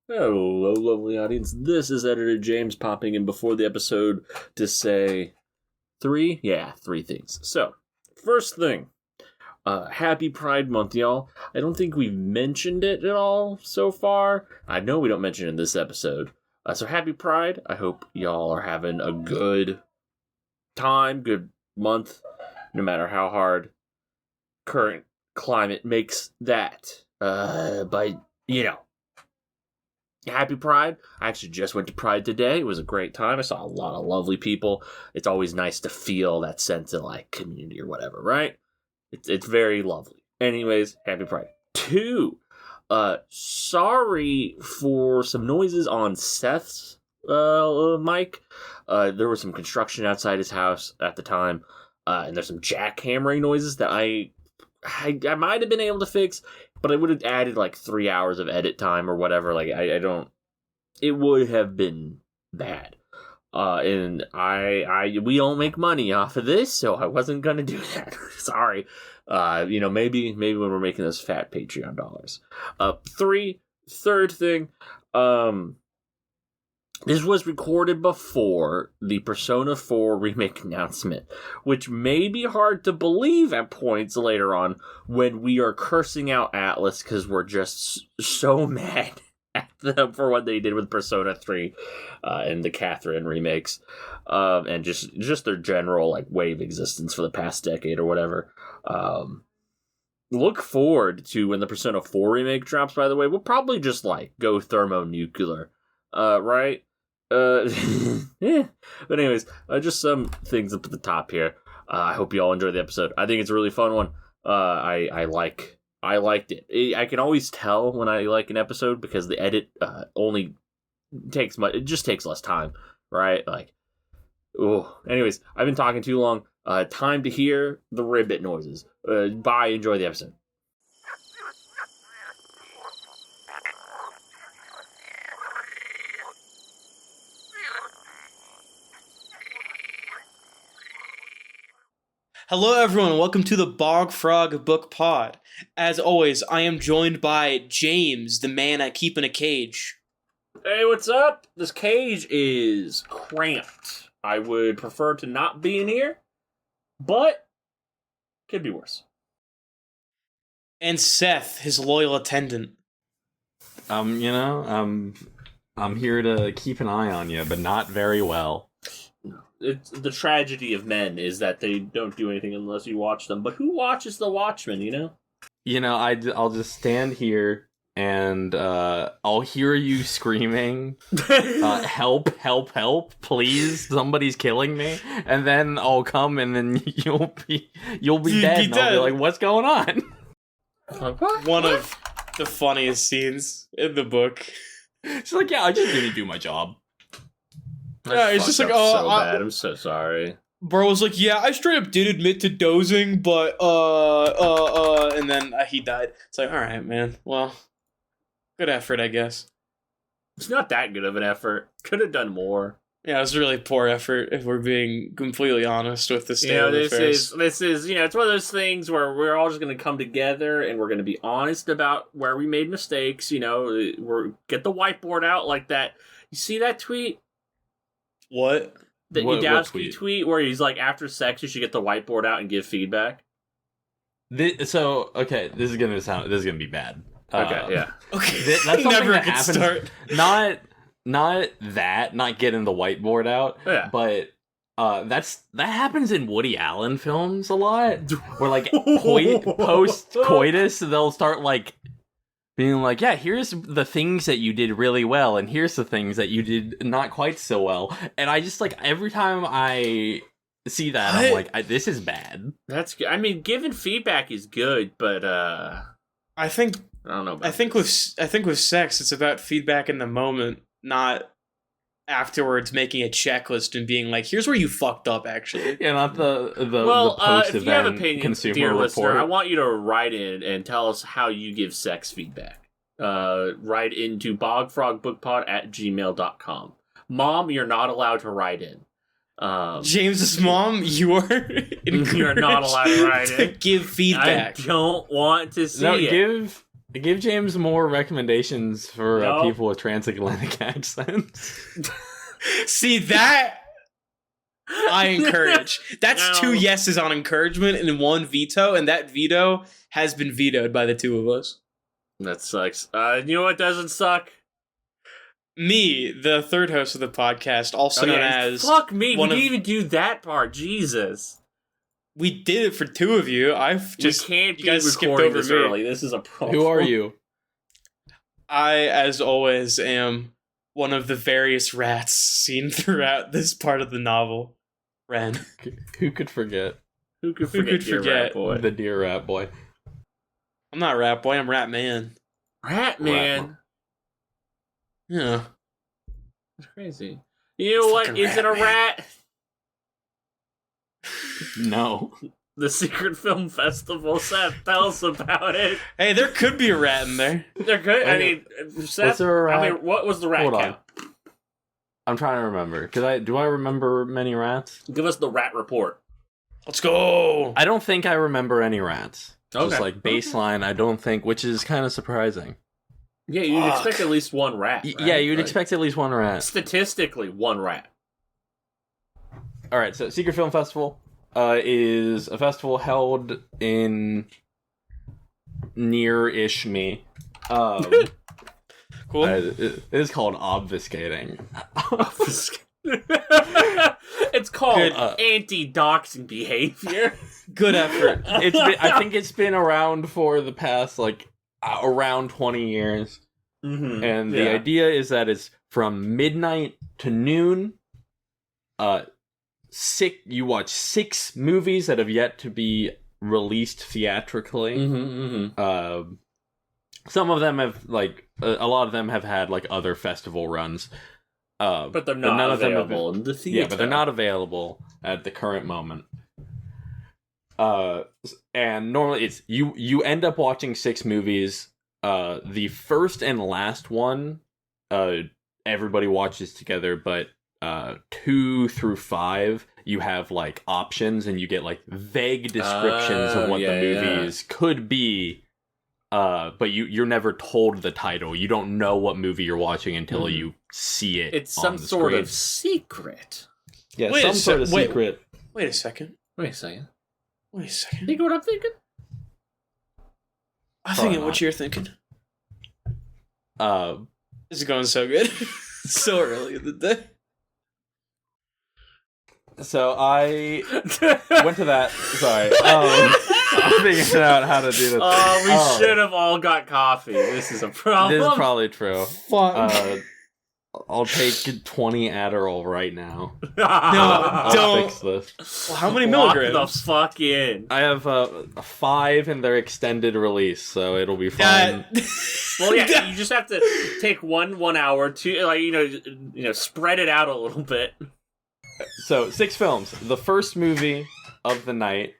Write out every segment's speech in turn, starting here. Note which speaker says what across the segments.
Speaker 1: Hello, lovely audience. This is Editor James popping in before the episode to say three things. So, first thing, happy Pride Month, y'all. I don't think we've mentioned it at all so far. I know we don't mention it in this episode. So happy Pride. I hope y'all are having a good time, good month, no matter how hard current climate makes that. Happy Pride. I actually just went to Pride today. It was a great time. I saw a lot of lovely people. It's always nice to feel that sense of, community or whatever, right? It's very lovely. Anyways, happy Pride. 2, sorry for some noises on Seth's mic. There was some construction outside his house at the time, and there's some jackhammering noises that I might have been able to fix, but I would have added 3 hours of edit time or whatever. It would have been bad. And we don't make money off of this, so I wasn't gonna do that. Sorry. Maybe when we're making those fat Patreon dollars. Third thing, this was recorded before the Persona 4 remake announcement, which may be hard to believe at points later on when we are cursing out Atlas because we're just so mad at them for what they did with Persona 3 and the Catherine remakes, and just their general way of existence for the past decade or whatever. Look forward to when the Persona 4 remake drops, by the way. We'll probably just go thermonuclear, right? Yeah. But anyways, just some things up at the top here. I hope you all enjoy the episode. I think it's a really fun one. I liked it. I can always tell when I like an episode because the edit only takes much. It just takes less time, right? Anyways, I've been talking too long. Time to hear the ribbit noises. Bye. Enjoy the episode.
Speaker 2: Hello everyone, welcome to the Bog Frog Book Pod. As always, I am joined by James, the man I keep in a cage.
Speaker 1: Hey, what's up? This cage is cramped. I would prefer to not be in here, but could be worse.
Speaker 2: And Seth, his loyal attendant.
Speaker 3: I'm here to keep an eye on you, but not very well.
Speaker 1: It's the tragedy of men is that they don't do anything unless you watch them. But who watches The Watchmen,
Speaker 3: I'll just stand here and I'll hear you screaming, help, help, help, please, somebody's killing me. And then I'll come and then you'll be dead. And I'll be like, what's going on?
Speaker 2: One of the funniest scenes in the book.
Speaker 3: She's like, yeah, I just didn't do my job.
Speaker 2: Yeah, it's just
Speaker 1: so bad. I'm so sorry.
Speaker 2: Bro was like, yeah, I straight up did admit to dozing, but, and then he died. It's like, alright, man, well, good effort, I guess.
Speaker 1: It's not that good of an effort. Could have done more.
Speaker 2: Yeah, it was really poor effort, if we're being completely honest with the state of affairs.
Speaker 1: This is, it's one of those things where we're all just going to come together and we're going to be honest about where we made mistakes, we're get the whiteboard out like that. You see that tweet?
Speaker 2: What?
Speaker 1: The Yudowski tweet where he's like, after sex, you should get the whiteboard out and give feedback.
Speaker 3: This is gonna be bad.
Speaker 1: Okay, yeah.
Speaker 2: Okay,
Speaker 3: that's
Speaker 2: never
Speaker 3: that
Speaker 2: a good
Speaker 3: happens.
Speaker 2: start.
Speaker 3: Not getting the whiteboard out,
Speaker 1: yeah.
Speaker 3: But that happens in Woody Allen films a lot. Where post coitus, they'll start being like, yeah, here's the things that you did really well, and here's the things that you did not quite so well. And I just, every time I see that, I'm like, this is bad.
Speaker 1: That's good. I mean, giving feedback is good, but,
Speaker 2: I think...
Speaker 1: I don't know
Speaker 2: I think with sex, it's about feedback in the moment, not afterwards making a checklist and being like, here's where you fucked up, actually.
Speaker 3: Yeah, not the
Speaker 1: if you have opinions,
Speaker 3: consumer
Speaker 1: dear
Speaker 3: report.
Speaker 1: listener, I want you to write in and tell us how you give sex feedback. Write into bogfrogbookpod@gmail.com. Mom, you're not allowed to write in.
Speaker 2: James's mom, you are
Speaker 1: you're not allowed to write in.
Speaker 2: Give feedback.
Speaker 1: I don't want to see it.
Speaker 3: Give James more recommendations for
Speaker 1: No.
Speaker 3: people with transatlantic accents.
Speaker 2: See, that I encourage. That's
Speaker 1: No.
Speaker 2: 2 yeses on encouragement and 1 veto, and that veto has been vetoed by the 2 of us.
Speaker 1: That sucks. You know what doesn't suck?
Speaker 2: Me, the 3rd host of the podcast, also known as...
Speaker 1: Fuck me, we
Speaker 2: one
Speaker 1: didn't
Speaker 2: of-
Speaker 1: even do that part. Jesus.
Speaker 2: We did it for 2 of you. I've just...
Speaker 1: we can't
Speaker 2: you
Speaker 1: be
Speaker 2: guys skipped
Speaker 1: recording
Speaker 2: over
Speaker 1: this
Speaker 2: me.
Speaker 1: early. This is a problem.
Speaker 3: Who are you?
Speaker 2: I, as always, am one of the various rats seen throughout this part of the novel. Wren.
Speaker 3: Who could forget?
Speaker 1: Who could
Speaker 2: Who
Speaker 1: forget,
Speaker 2: could
Speaker 1: dear
Speaker 2: forget
Speaker 1: Rat Boy?
Speaker 3: The Dear Rat Boy.
Speaker 2: I'm not Rat Boy, I'm Rat Man.
Speaker 1: Rat Man.
Speaker 2: Yeah.
Speaker 1: That's crazy. You know what
Speaker 2: Fucking
Speaker 1: isn't a
Speaker 2: Rat Man.
Speaker 1: rat?
Speaker 3: No.
Speaker 1: The Secret Film Festival. Seth, tell us about it.
Speaker 2: Hey, there could be a rat in there.
Speaker 1: They're good. I mean, Seth,
Speaker 3: there a rat?
Speaker 1: I mean, what was the rat
Speaker 3: Hold on.
Speaker 1: count?
Speaker 3: I'm trying to remember. Do I remember many rats?
Speaker 1: Give us the rat report.
Speaker 2: Let's go!
Speaker 3: I don't think I remember any rats.
Speaker 1: Okay.
Speaker 3: Just like baseline, I don't think, which is kind of surprising.
Speaker 1: Yeah, you'd
Speaker 2: Fuck.
Speaker 1: expect at least one rat. Right?
Speaker 3: Yeah, you'd
Speaker 1: Like,
Speaker 3: expect at least one rat.
Speaker 1: statistically one rat.
Speaker 3: All right, so Secret Film Festival is a festival held in near-ish me.
Speaker 2: Cool.
Speaker 3: It is called obfuscating.
Speaker 1: It's called
Speaker 2: Good.
Speaker 1: anti-doxing behavior.
Speaker 2: Good effort.
Speaker 3: I think it's been around for the past around 20 years, and the idea is that it's from midnight to noon. You watch 6 movies that have yet to be released theatrically. Some of them have a lot of them have had other festival runs,
Speaker 1: but they're not
Speaker 3: none of them have
Speaker 1: available in the theater.
Speaker 3: yeah, but they're not available at the current moment. And normally it's you end up watching 6 movies. The first and last one, everybody watches together, but 2 through 5, you have options, and you get vague descriptions of what the movies could be. But you're never told the title. You don't know what movie you're watching until you see it.
Speaker 1: It's
Speaker 3: on
Speaker 1: some
Speaker 3: the
Speaker 1: sort
Speaker 3: screen.
Speaker 1: of secret.
Speaker 3: Yeah,
Speaker 2: Wait a
Speaker 3: some sort of
Speaker 2: sec-
Speaker 3: secret.
Speaker 2: Wait a second.
Speaker 1: Wait a second.
Speaker 2: Wait a second.
Speaker 1: Think what I'm thinking?
Speaker 2: I'm
Speaker 3: Probably
Speaker 2: thinking what
Speaker 3: not.
Speaker 2: you're thinking.
Speaker 3: Uh,
Speaker 2: This is going so good. So early in the day.
Speaker 3: so I went to that. Sorry. I'm figuring out how to do this.
Speaker 1: Oh, we should have all got coffee. This is a problem.
Speaker 3: This is probably true.
Speaker 2: Fuck.
Speaker 3: I'll take 20 Adderall right now.
Speaker 2: No,
Speaker 3: I'll
Speaker 2: don't.
Speaker 3: fix this.
Speaker 2: Well, how many
Speaker 1: Lock
Speaker 2: milligrams?
Speaker 1: the fuck in.
Speaker 3: I have 5 in their extended release, so it'll be fine.
Speaker 1: Well, yeah, you just have to take 1 hour to spread it out a little bit.
Speaker 3: So 6 films. The first movie of the night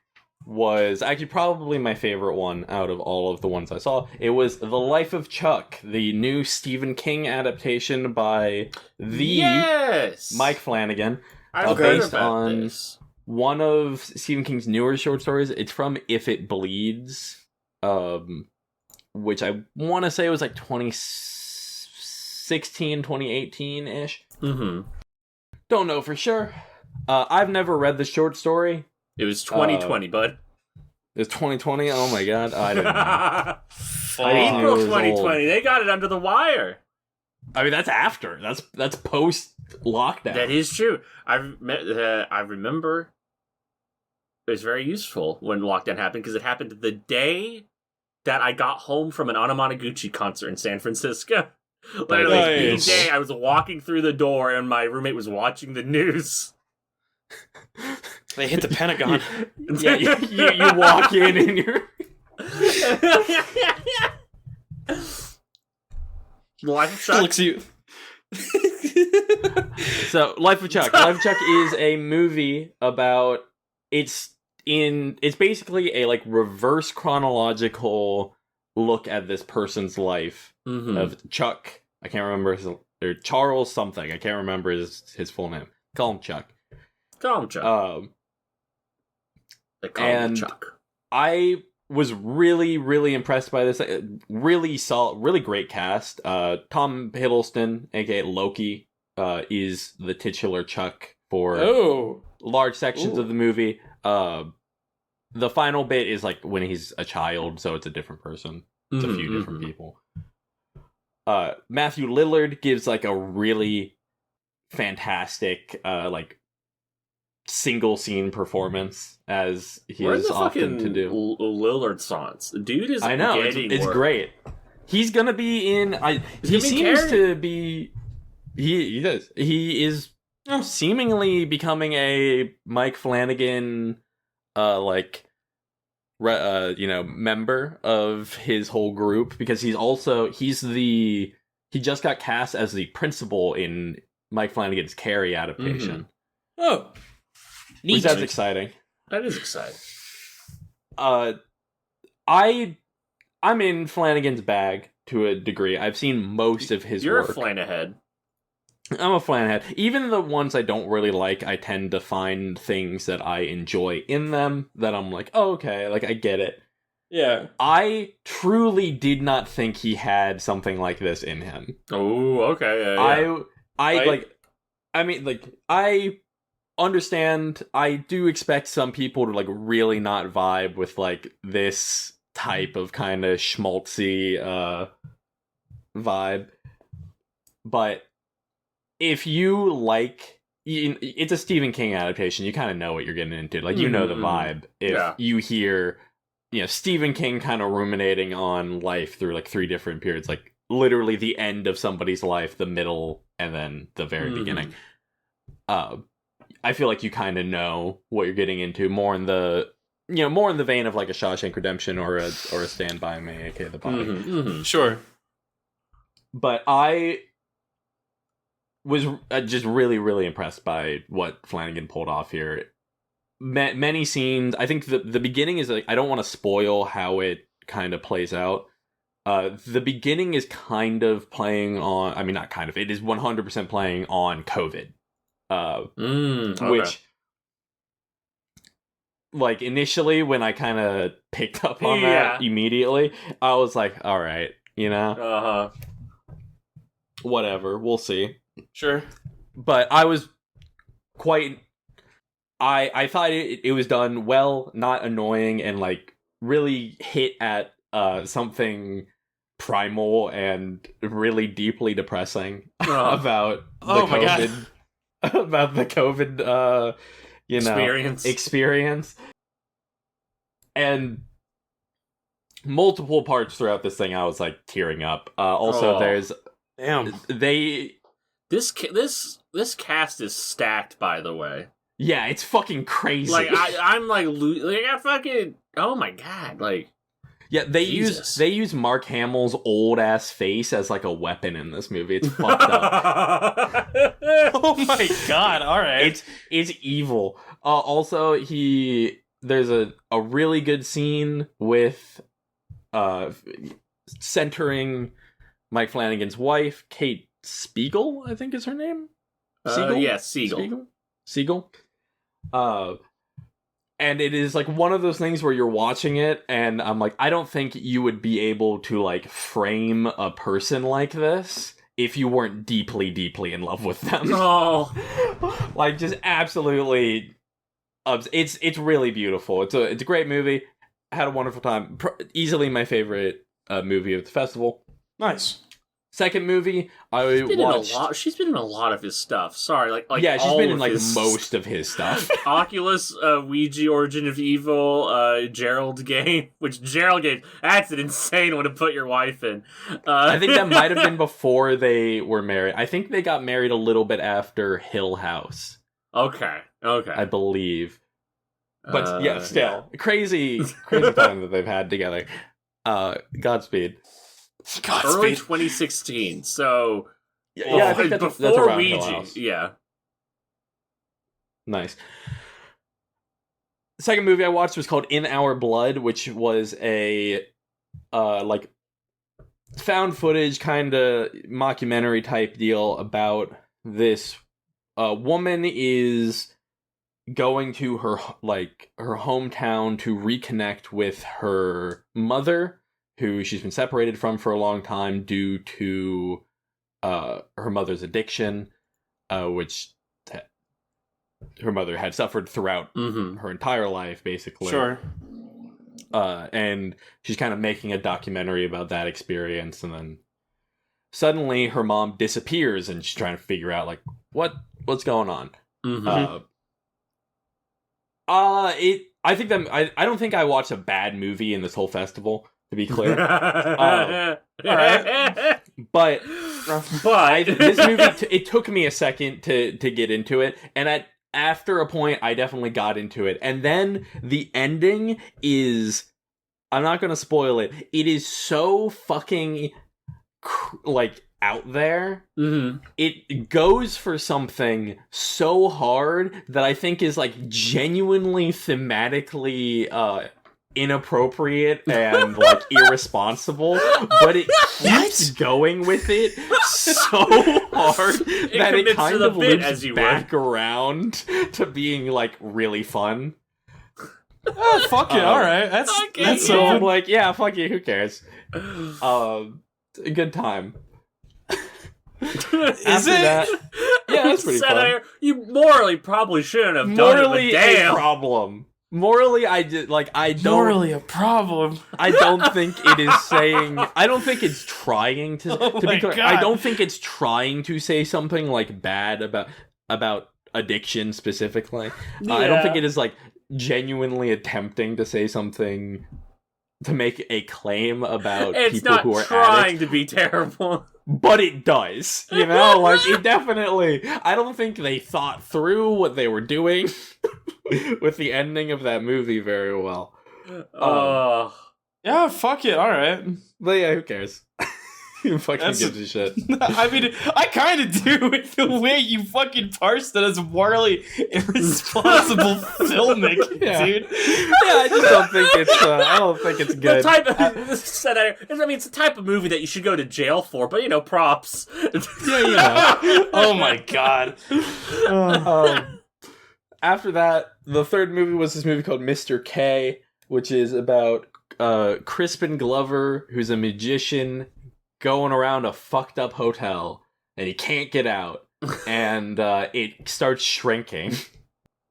Speaker 3: was actually probably my favorite one out of all of the ones I saw. It was The Life of Chuck, the new Stephen King adaptation by Mike Flanagan.
Speaker 1: I've heard
Speaker 3: based
Speaker 1: about
Speaker 3: on
Speaker 1: this.
Speaker 3: one of Stephen King's newer short stories. It's from If It Bleeds, which I want to say was 2016, 2018-ish.
Speaker 1: Mm-hmm.
Speaker 3: Don't know for sure. I've never read the short story.
Speaker 1: It was 2020, bud.
Speaker 3: It's 2020. Oh my god, I didn't know.
Speaker 1: April
Speaker 3: years
Speaker 1: 2020.
Speaker 3: old.
Speaker 1: They got it under the wire.
Speaker 3: I mean, that's after. That's post lockdown.
Speaker 1: That is true. I remember it was very useful when lockdown happened because it happened the day that I got home from an Anamanaguchi concert in San Francisco. Literally,
Speaker 2: Nice.
Speaker 1: the day I was walking through the door and my roommate was watching the news.
Speaker 2: They hit the Pentagon.
Speaker 3: Yeah, you walk in and you're.
Speaker 1: Life of Chuck.
Speaker 2: Looks at you.
Speaker 3: So, Life of Chuck. Life of Chuck is a movie about. It's basically a reverse chronological look at this person's life
Speaker 1: Mhm.
Speaker 3: of Chuck. I can't remember or Charles something. I can't remember his full name. Call him Chuck.
Speaker 1: Call him Chuck. They call him
Speaker 3: and
Speaker 1: Chuck.
Speaker 3: I was really, really impressed by this. Really solid, really great cast. Tom Hiddleston, aka Loki, is the titular Chuck for large sections of the movie. The final bit is like when he's a child, so it's a different person. It's a few different people. Matthew Lillard gives like a really fantastic like single scene performance, as he is often to do.
Speaker 1: Lillard songs. Dude is
Speaker 3: I know it's great. He's gonna be in. He seems to be. He does. He is seemingly becoming a Mike Flanagan, member of his whole group, because he just got cast as the principal in Mike Flanagan's Carrie adaptation.
Speaker 2: Oh, neat.
Speaker 3: Which that's exciting.
Speaker 1: That is exciting.
Speaker 3: I'm in Flanagan's bag to a degree. I've seen most of his
Speaker 1: You're
Speaker 3: work.
Speaker 1: a Flanahead.
Speaker 3: I'm a Flanahead. Even the ones I don't really like, I tend to find things that I enjoy in them that I'm like, oh, okay, like I get it.
Speaker 2: Yeah.
Speaker 3: I truly did not think he had something like this in him.
Speaker 1: Oh, okay. Yeah.
Speaker 3: I understand. I do expect some people to like really not vibe with like this type of kind of schmaltzy vibe, but if you like, it's a Stephen King adaptation. You kind of know what you're getting into. Like, you know the vibe. If you hear, Stephen King kind of ruminating on life through like 3 different periods, like literally the end of somebody's life, the middle, and then the very beginning. I feel like you kind of know what you're getting into, more in the vein of like a Shawshank Redemption or a Stand By Me, aka The Body.
Speaker 2: Sure.
Speaker 3: But I was just really, really impressed by what Flanagan pulled off here. Many scenes. I think the beginning is like, I don't want to spoil how it kind of plays out. The beginning is kind of playing on. I mean, not kind of. It is 100% playing on COVID. Which, like, initially when I kind of picked up on that immediately, I was like, all right, whatever, we'll see.
Speaker 2: Sure.
Speaker 3: But I was quite... I thought it was done well, not annoying, and, like, really hit at something primal and really deeply depressing about the COVID... about the COVID, experience. And multiple parts throughout this thing, I was, like, tearing up. There's...
Speaker 2: Damn.
Speaker 1: This cast is stacked, by the way.
Speaker 3: Yeah, it's fucking crazy.
Speaker 1: Like, I'm like I fucking, oh my god, like.
Speaker 3: Yeah, they use Mark Hamill's old ass face as like a weapon in this movie. It's fucked up.
Speaker 2: Oh my god! All right,
Speaker 3: it's evil. Also, there's a really good scene with centering Mike Flanagan's wife, Kate Spiegel, I think is her name.
Speaker 1: Siegel? Yeah, Siegel.
Speaker 3: Siegel. And it is like one of those things where you're watching it and I'm like, I don't think you would be able to like frame a person like this if you weren't deeply, deeply in love with them.
Speaker 1: Oh.
Speaker 3: Like, just absolutely, it's really beautiful. It's a great movie. I had a wonderful time. Easily my favorite movie of the festival.
Speaker 2: Nice.
Speaker 3: Second movie, I watched...
Speaker 1: She's been in a lot of his stuff. Sorry, like
Speaker 3: yeah, she's been in like most of his stuff.
Speaker 1: Oculus, Ouija, Origin of Evil, Gerald Game, that's an insane one to put your wife in.
Speaker 3: I think that might have been before they were married. I think they got married a little bit after Hill House.
Speaker 1: Okay.
Speaker 3: I believe. But yeah, still crazy time that they've had together. Godspeed.
Speaker 1: Early 2016, so
Speaker 3: I think that's
Speaker 1: before
Speaker 3: around
Speaker 1: Ouija. Yeah.
Speaker 3: Nice. The second movie I watched was called In Our Blood, which was a like found footage kind of mockumentary type deal about this woman is going to her hometown to reconnect with her mother, who she's been separated from for a long time due to her mother's addiction, which her mother had suffered throughout her entire life, basically.
Speaker 2: Sure.
Speaker 3: And she's kind of making a documentary about that experience, and then suddenly her mom disappears, and she's trying to figure out, like, what's going on. I think that I don't think I watched a bad movie in this whole festival, to be clear. All right. But this movie, it took me a second to get into it, and after a point, I definitely got into it. And then the ending is, I'm not going to spoil it, it is so fucking, like, out there. It goes for something so hard that I think is, like, genuinely thematically inappropriate and, like, irresponsible, but it keeps going with it so hard that it kind of loops back around to being, like, really fun.
Speaker 2: Oh, fuck it, alright. That's so...
Speaker 3: I'm like, yeah, fuck you, who cares? A good time.
Speaker 2: Is it?
Speaker 3: That, yeah, that's pretty fun.
Speaker 1: You morally probably shouldn't have done it, but damn.
Speaker 3: A problem. Morally, I don't...
Speaker 2: Morally a problem.
Speaker 3: I don't think it is saying... I don't think it's trying to...
Speaker 2: Oh
Speaker 3: to be clear,
Speaker 2: God.
Speaker 3: I don't think it's trying to say something, like, bad about addiction, specifically.
Speaker 1: Yeah.
Speaker 3: I don't think it is, like, genuinely attempting to say something... to make a claim about people who are
Speaker 1: It's not trying
Speaker 3: addicts.
Speaker 1: to be terrible.
Speaker 3: But it does, you know? Like, it definitely... I don't think they thought through what they were doing with the ending of that movie very well.
Speaker 2: Yeah, fuck it, alright.
Speaker 3: But yeah, who cares? Who fucking gives a shit?
Speaker 2: I mean, I kind of do with the way you fucking parsed it as morally irresponsible filmmaking, dude.
Speaker 3: Yeah, I just don't think it's. I don't think it's good.
Speaker 1: The type of, it's the type of movie that you should go to jail for, but props.
Speaker 3: Yeah, you know.
Speaker 2: Oh my God.
Speaker 3: After that, the third movie was this movie called Mr. K, which is about Crispin Glover, who's a magician, going around a fucked up hotel, and he can't get out, and it starts shrinking.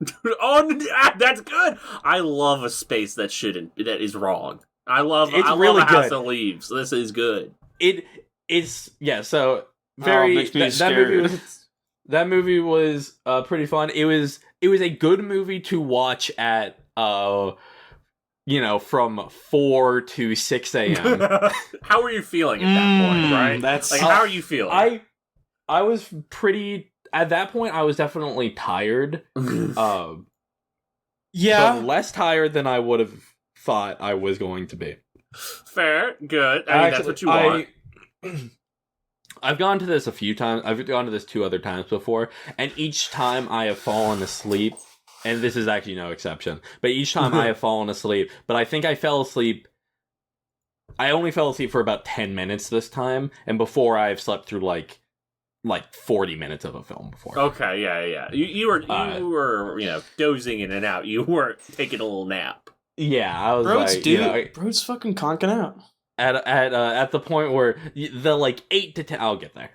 Speaker 1: That's good. I love a space that is wrong. I love
Speaker 3: really
Speaker 1: a house
Speaker 3: good.
Speaker 1: that leaves. This is good.
Speaker 3: So very that movie was pretty fun. It was a good movie to watch at from 4 to 6 a.m.
Speaker 1: How were you feeling at that point, right?
Speaker 2: That's
Speaker 1: like, how are you feeling?
Speaker 3: I was pretty... At that point, I was definitely tired.
Speaker 2: Yeah.
Speaker 3: But less tired than I would have thought I was going to be.
Speaker 1: Fair. Good. I mean, that's what you want.
Speaker 3: I've gone to this a few times. I've gone to this 2 other times before, and each time I have fallen asleep, and this is actually no exception, but each time I have fallen asleep, but I think I only fell asleep for about 10 minutes this time, and before I've slept through like 40 minutes of a film before.
Speaker 1: Okay, yeah. You were dozing in and out. You weren't taking a little nap.
Speaker 3: Yeah, I was
Speaker 2: bro's fucking conking out.
Speaker 3: At the point where the 8 to 10, I'll get there.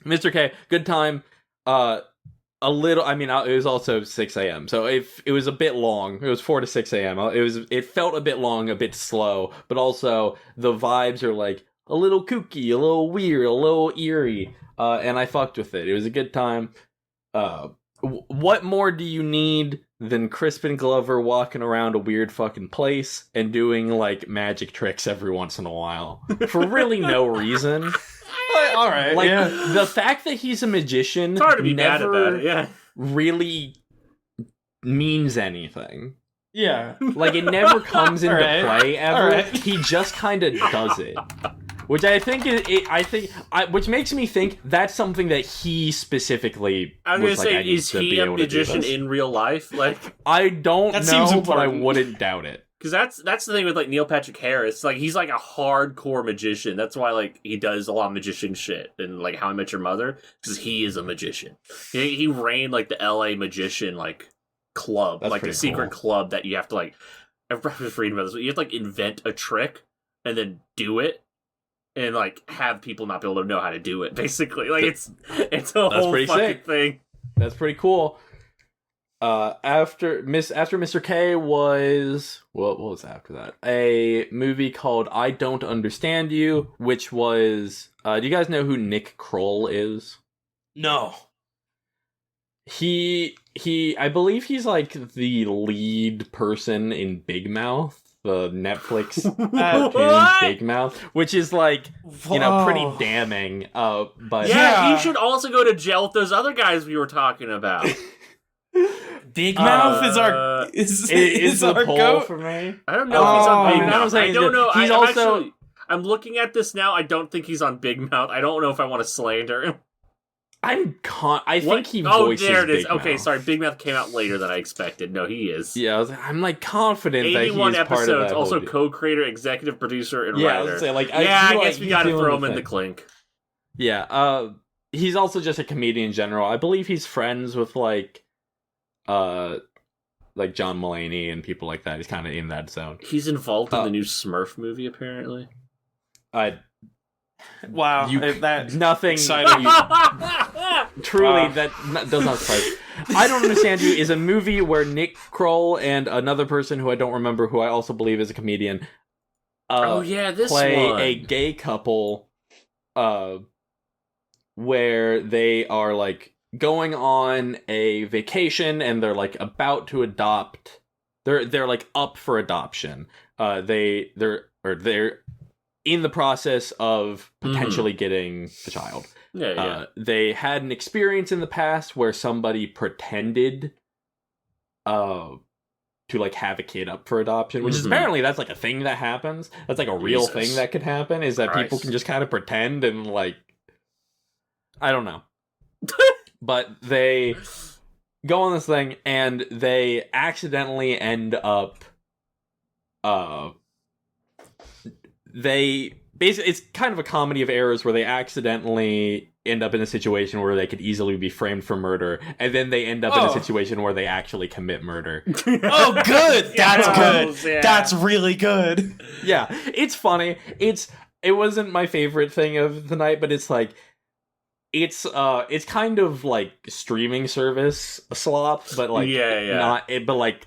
Speaker 3: Mr. K, good time. A little. I mean, it was also 6 a.m., so it was a bit long. It was 4 to 6 a.m. It felt a bit long, a bit slow, but also the vibes are like a little kooky, a little weird, a little eerie, and I fucked with it. It was a good time. What more do you need than Crispin Glover walking around a weird fucking place and doing magic tricks every once in a while for really no reason?
Speaker 2: All right,
Speaker 3: the fact that he's a magician
Speaker 1: it's hard to be mad about it, yeah.
Speaker 3: really means anything.
Speaker 2: Yeah.
Speaker 3: It never comes into play ever.
Speaker 2: Right.
Speaker 3: He just kind of does it. Which I think which makes me think that's something that he specifically.
Speaker 1: I was gonna say, is he a magician in real life?
Speaker 3: I don't know,
Speaker 2: seems important.
Speaker 3: but I wouldn't doubt it.
Speaker 1: Because that's the thing with like Neil Patrick Harris. Like he's like a hardcore magician. That's why like he does a lot of magician shit and like How I Met Your Mother, because he is a magician. He ran like the L.A. magician like club,
Speaker 3: That's
Speaker 1: like the secret club that you have to like. I was reading about this. You have to like invent a trick and then do it, and like have people not be able to know how to do it. Basically, like it's a whole fucking
Speaker 3: sick.
Speaker 1: thing.
Speaker 3: That's pretty cool. After Mr. K was what was after that? A movie called I Don't Understand You, which was do you guys know who Nick Kroll is?
Speaker 2: No.
Speaker 3: He I believe he's like the lead person in Big Mouth, the Netflix cartoon Big Mouth, which is like, you know, pretty damning. But
Speaker 1: yeah, he should also go to jail with those other guys we were talking about.
Speaker 2: Big Mouth is
Speaker 3: the
Speaker 2: our
Speaker 3: poll
Speaker 2: goat
Speaker 3: for me.
Speaker 1: I don't know if he's on Big
Speaker 3: I mean,
Speaker 1: Mouth. I don't know.
Speaker 3: He's also.
Speaker 1: I'm looking at this now. I don't think he's on Big Mouth. I don't know if I want to slander him.
Speaker 3: I think he
Speaker 1: Oh,
Speaker 3: voices
Speaker 1: there it is.
Speaker 3: Big
Speaker 1: Okay,
Speaker 3: Mouth.
Speaker 1: sorry. Big Mouth came out later than I expected. No, he is.
Speaker 3: Yeah, I'm like confident that he's
Speaker 1: 81
Speaker 3: part of
Speaker 1: episodes.
Speaker 3: that.
Speaker 1: Also,
Speaker 3: whole
Speaker 1: co-creator, executive producer, and
Speaker 3: yeah, I
Speaker 1: writer.
Speaker 3: was say, like,
Speaker 1: I guess
Speaker 3: he's
Speaker 1: we got to
Speaker 3: doing
Speaker 1: throw him in
Speaker 3: thing.
Speaker 1: the clink.
Speaker 3: Yeah, he's also just a comedian in general. I believe he's friends with like John Mulaney and people like that. He's kind of in that zone.
Speaker 1: He's involved in the new Smurf movie, apparently.
Speaker 2: Wow,
Speaker 3: nothing
Speaker 2: exciting.
Speaker 3: Truly, that does not surprise. I Don't Understand You is a movie where Nick Kroll and another person who I don't remember, who I also believe is a comedian,
Speaker 1: this
Speaker 3: play
Speaker 1: one.
Speaker 3: a gay couple, where they are like going on a vacation and they're like about to adopt. They're like up for adoption. They're in the process of potentially getting the child.
Speaker 1: Yeah.
Speaker 3: They had an experience in the past where somebody pretended to like have a kid up for adoption, which is apparently that's like a thing that happens. That's like a real thing that could happen, is that people can just kind of pretend and like, I don't know. But they go on this thing and they accidentally end up it's kind of a comedy of errors where they accidentally end up in a situation where they could easily be framed for murder, and then they end up in a situation where they actually commit murder.
Speaker 2: Oh, good. That's good.
Speaker 1: Yeah.
Speaker 2: That's really good.
Speaker 3: Yeah, it's funny. It wasn't my favorite thing of the night, but it's like it's kind of like streaming service slop, but like but like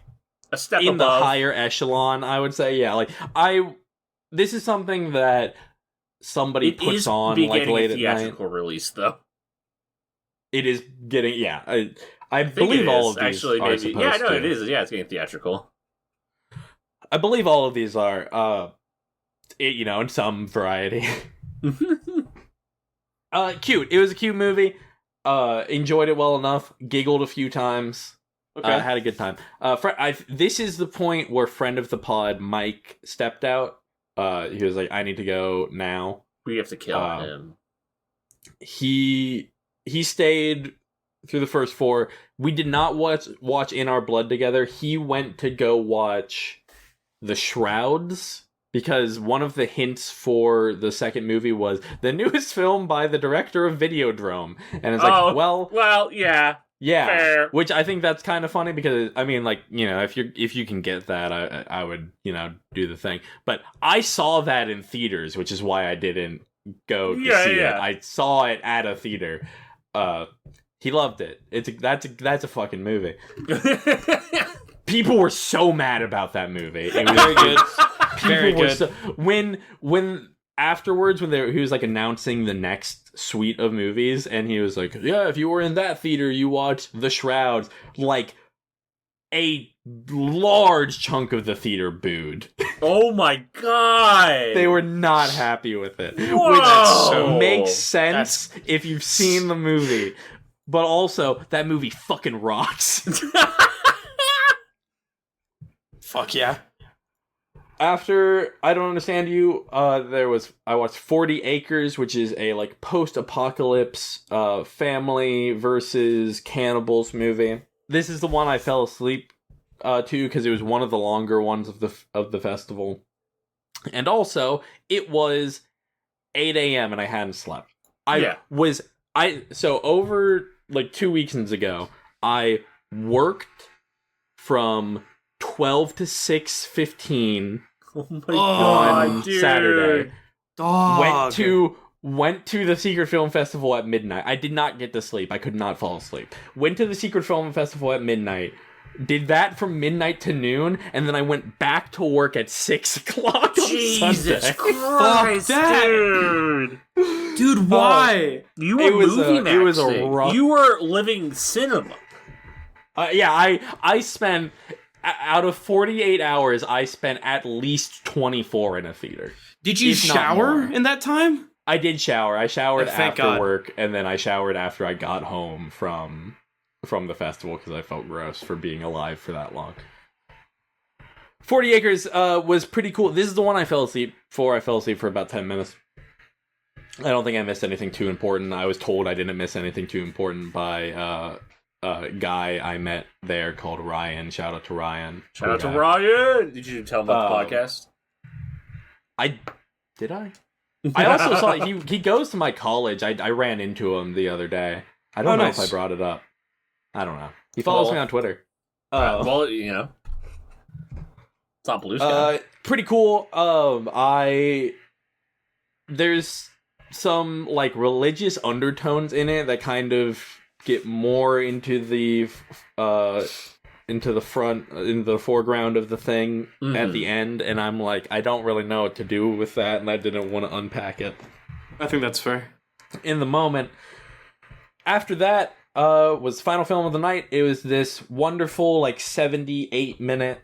Speaker 1: a step
Speaker 3: in
Speaker 1: above.
Speaker 3: the higher echelon, I would say. Yeah, like this is something that somebody puts on like late at night.
Speaker 1: Theatrical release though.
Speaker 3: It is getting I believe all of these
Speaker 1: actually
Speaker 3: are
Speaker 1: maybe
Speaker 3: supposed to.
Speaker 1: it is. Yeah, it's getting theatrical.
Speaker 3: I believe all of these are in some variety. Cute. It was a cute movie. Enjoyed it well enough. Giggled a few times. Okay. Had a good time. This is the point where friend of the pod Mike stepped out. He was like, I need to go now.
Speaker 1: We have to kill him.
Speaker 3: He stayed through the first 4. We did not watch In Our Blood together. He went to go watch The Shrouds, because one of the hints for the second movie was the newest film by the director of Videodrome. And it's like,
Speaker 1: well, yeah.
Speaker 3: Yeah,
Speaker 1: fair.
Speaker 3: Which I think that's kind of funny because I mean, like, if you can get that, I would do the thing. But I saw that in theaters, which is why I didn't go to see it. I saw it at a theater. He loved it. That's a fucking movie. People were so mad about that movie. It was very good. Very good. When afterwards, when he was like announcing the next suite of movies, and he was like, yeah, if you were in that theater, you watched The Shrouds. Like, a large chunk of the theater booed.
Speaker 1: Oh my god!
Speaker 3: They were not happy with it.
Speaker 1: Whoa!
Speaker 3: Which makes sense if you've seen the movie. But also, that movie fucking rocks.
Speaker 2: Fuck yeah.
Speaker 3: After I Don't Understand You, I watched 40 Acres, which is a like post-apocalypse family versus cannibals movie. This is the one I fell asleep too, because it was one of the longer ones of the festival, and also it was 8 a.m. and I hadn't slept. So over like 2 weekends ago, I worked from 12 to 6:15
Speaker 1: Oh my god, dude.
Speaker 3: Saturday.
Speaker 2: Dog.
Speaker 3: Went to the Secret Film Festival at midnight. I did not get to sleep. I could not fall asleep. Went to the Secret Film Festival at midnight. Did that from midnight to noon, and then I went back to work at 6 o'clock on
Speaker 1: Jesus
Speaker 3: Sunday.
Speaker 1: Christ,
Speaker 2: that.
Speaker 1: dude!
Speaker 2: Dude, why?
Speaker 1: You were movie
Speaker 3: it was a
Speaker 1: maxing.
Speaker 3: rough...
Speaker 1: You were living cinema.
Speaker 3: I spent... Out of 48 hours, I spent at least 24 in a theater.
Speaker 2: Did you shower in that time?
Speaker 3: I did shower. I showered after
Speaker 2: God.
Speaker 3: work, and then I showered after I got home from the festival because I felt gross for being alive for that long. 40 Acres was pretty cool. This is the one I fell asleep for. I fell asleep for about 10 minutes. I don't think I missed anything too important. I was told I didn't miss anything too important by a guy I met there called Ryan. Shout out to Ryan.
Speaker 1: Shout out to Ryan! Did you tell him about the podcast?
Speaker 3: Did I? I also saw he goes to my college. I ran into him the other day. I don't know if I brought it up. I don't know. He follows me on Twitter.
Speaker 1: Well, you know, it's not Blue Sky.
Speaker 3: Pretty cool. There's some like religious undertones in it that kind of get more into the foreground of the thing at the end, and I'm like, I don't really know what to do with that, and I didn't want to unpack it.
Speaker 2: I think that's fair.
Speaker 3: In the moment. After that, was final film of the night. It was this wonderful, like, 78-minute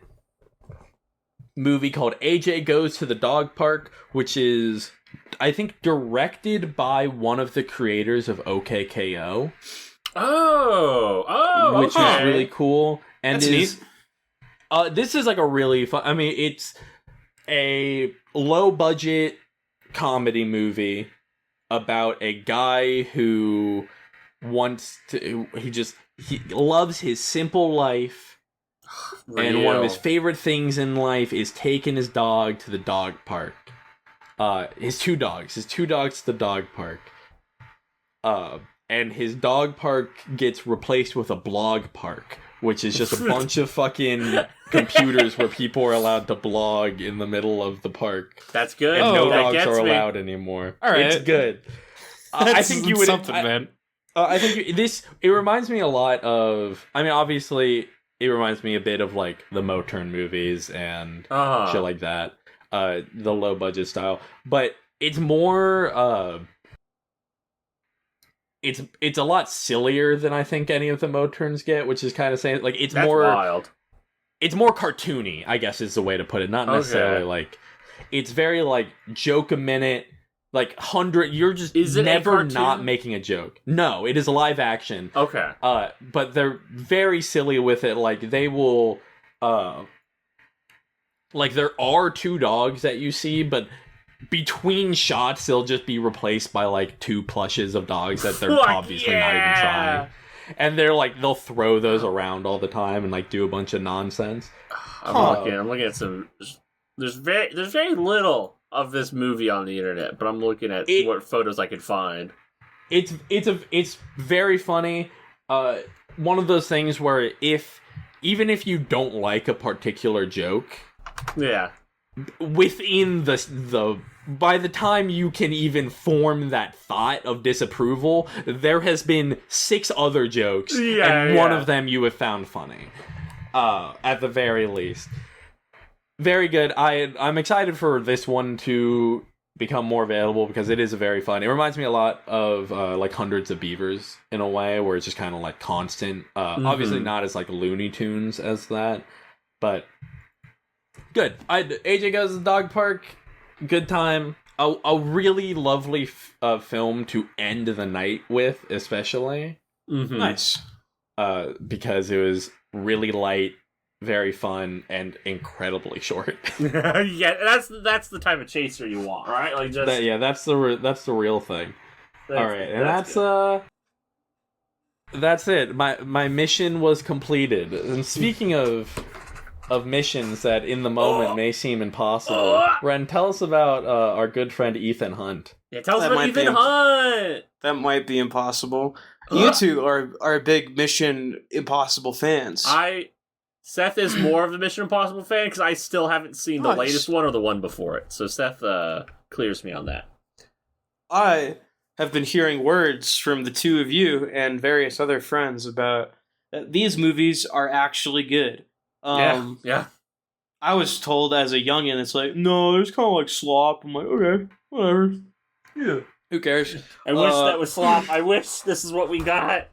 Speaker 3: movie called AJ Goes to the Dog Park, which is, I think, directed by one of the creators of OKKO. Which is really cool. And
Speaker 2: that's neat.
Speaker 3: This is like a really fun... I mean, it's a low-budget comedy movie about a guy who wants to... He loves his simple life. And one of his favorite things in life is taking his dog to the dog park. His two dogs to the dog park. And his dog park gets replaced with a blog park, which is just a bunch of fucking computers where people are allowed to blog in the middle of the park.
Speaker 1: That's good.
Speaker 3: And no
Speaker 1: that
Speaker 3: dogs are allowed anymore.
Speaker 2: All right.
Speaker 3: It's good. I think you would...
Speaker 2: something, man.
Speaker 3: I think it reminds me a lot of... I mean, obviously, it reminds me a bit of, like, the Moturn movies and shit like that. The low-budget style. But it's more... It's a lot sillier than I think any of the Moturns get, which is kind of saying, like, it's more
Speaker 1: wild.
Speaker 3: It's more cartoony, I guess is the way to put it. Not necessarily like, it's very like joke a minute, like 100. You're just never not making a joke. No, it is live action.
Speaker 1: Okay.
Speaker 3: But they're very silly with it. Like they will, like there are two dogs that you see, but between shots, they'll just be replaced by like two plushes of dogs that they're obviously not even trying. And they're like, they'll throw those around all the time and like do a bunch of nonsense.
Speaker 1: I'm looking at some. There's very little of this movie on the internet, but I'm looking at what photos I could find.
Speaker 3: It's very funny. One of those things where even if you don't like a particular joke,
Speaker 1: yeah.
Speaker 3: Within the by the time you can even form that thought of disapproval, there has been 6 other jokes, and one of them you have found funny, at the very least. Very good. I'm excited for this one to become more available because it is very fun. It reminds me a lot of like Hundreds of Beavers in a way, where it's just kind of like constant. Obviously not as like Looney Tunes as that, but. Good. AJ Goes to the Dog Park. Good time. A really lovely film to end the night with, especially.
Speaker 1: Mm-hmm.
Speaker 2: Nice.
Speaker 3: Because it was really light, very fun, and incredibly short.
Speaker 1: Yeah, that's the type of chaser you want, right? Like just
Speaker 3: that's the real thing. All right, and that's it. My mission was completed. And speaking of of missions that in the moment may seem impossible. Ren, tell us about our good friend Ethan Hunt.
Speaker 1: Yeah, tell us about Ethan Hunt!
Speaker 2: That might be impossible. You two are big Mission Impossible fans.
Speaker 1: Seth is more of a Mission Impossible fan because I still haven't seen the latest one or the one before it. So Seth clears me on that.
Speaker 2: I have been hearing words from the two of you and various other friends about that these movies are actually good.
Speaker 1: Yeah.
Speaker 2: I was told as a youngin', it's like, no, it's kind of like slop. I'm like, okay, whatever. Yeah. Who cares?
Speaker 1: I wish that was slop. I wish this is what we got.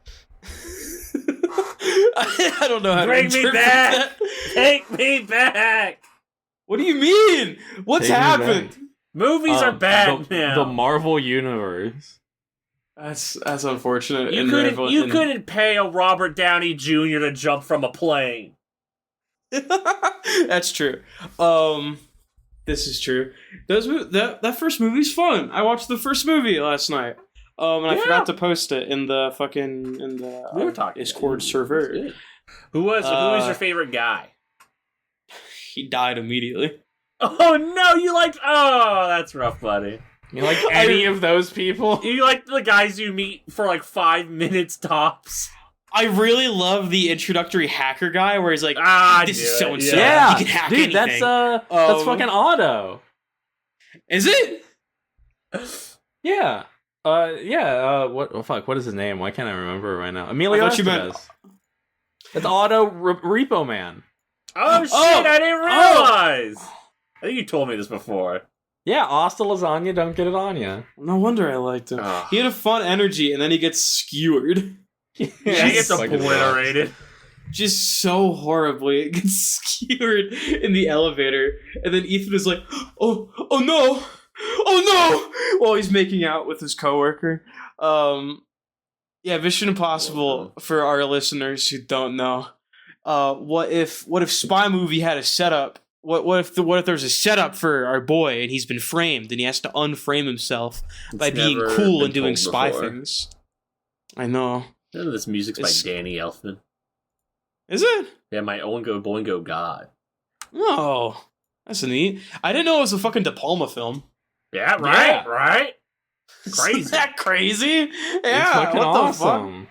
Speaker 2: I don't know how
Speaker 1: Bring
Speaker 2: to
Speaker 1: me back. Take me back.
Speaker 2: What do you mean? What's happened?
Speaker 1: Movies are bad now.
Speaker 3: The Marvel Universe.
Speaker 2: That's unfortunate.
Speaker 1: You couldn't pay a Robert Downey Jr. to jump from a plane.
Speaker 2: That's true. This is true. That first movie's fun. I watched the first movie last night. And I forgot to post it in the Discord server.
Speaker 1: Who was your favorite guy?
Speaker 2: He died immediately.
Speaker 1: Oh no, that's rough, buddy.
Speaker 3: You like any of those people?
Speaker 1: You like the guys you meet for like 5 minutes tops?
Speaker 2: I really love the introductory hacker guy where he's like, this is so and so.
Speaker 3: Yeah,
Speaker 2: he can hack
Speaker 3: dude,
Speaker 2: anything.
Speaker 3: That's fucking Otto.
Speaker 2: Is it?
Speaker 3: Yeah. What is his name? Why can't I remember right now? Emilio Estevez. It's Otto Repo Man.
Speaker 1: Oh shit, I didn't realize! I think you told me this before.
Speaker 3: Yeah, hasta lasagna, don't get it on ya.
Speaker 2: No wonder I liked him. He had a fun energy, and then he gets skewered.
Speaker 1: He gets obliterated.
Speaker 2: Just so horribly. It gets skewered in the elevator, and then Ethan is like, oh no! While he's making out with his coworker. Mission Impossible, for our listeners who don't know. What if Spy Movie had a setup? What if there's a setup for our boy and he's been framed and he has to unframe himself by being cool and doing spy things? I know.
Speaker 1: None of this music's by Danny Elfman.
Speaker 2: Is it?
Speaker 1: Yeah, my Oingo Boingo God.
Speaker 2: Oh, that's neat. I didn't know it was a fucking De Palma film.
Speaker 1: Yeah, right? Right? Crazy.
Speaker 2: Isn't that crazy?
Speaker 3: It's
Speaker 2: Yeah,
Speaker 3: fucking
Speaker 2: what
Speaker 3: awesome.
Speaker 2: the fuck?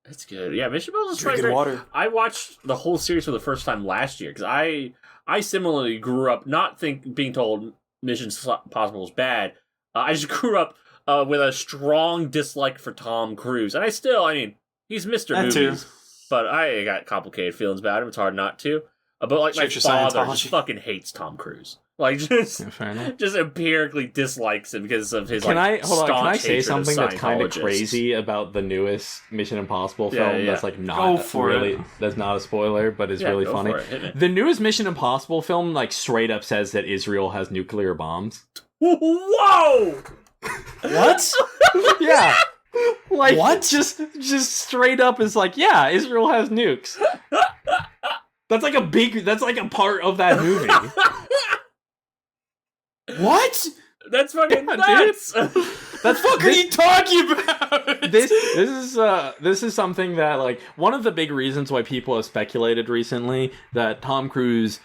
Speaker 1: That's good. Yeah, Mission Impossible is
Speaker 2: Drinking
Speaker 1: great.
Speaker 2: water.
Speaker 1: I watched the whole series for the first time last year because I similarly grew up not being told Mission Impossible is bad. I just grew up with a strong dislike for Tom Cruise, and he's Mr.
Speaker 2: That
Speaker 1: Movies,
Speaker 2: too.
Speaker 1: but I got complicated feelings about him. It's hard not to. But like
Speaker 2: Church
Speaker 1: my
Speaker 2: of
Speaker 1: father
Speaker 2: Scientology.
Speaker 1: just fucking hates Tom Cruise. Like just empirically dislikes him because of his
Speaker 3: Can I say
Speaker 1: hatred
Speaker 3: something
Speaker 1: of
Speaker 3: that's kind of
Speaker 1: Scientologists.
Speaker 3: crazy about the newest Mission Impossible film? That's like not that's not a spoiler, but is really funny. The newest Mission Impossible film like straight up says that Israel has nuclear bombs.
Speaker 1: Whoa!
Speaker 2: What?
Speaker 3: Yeah. Like
Speaker 2: what?
Speaker 3: Just straight up is like, yeah, Israel has nukes. That's like a part of that movie.
Speaker 2: What?
Speaker 1: That's fucking nuts.
Speaker 2: That's what are you talking about?
Speaker 3: This is something that like one of the big reasons why people have speculated recently that Tom Cruise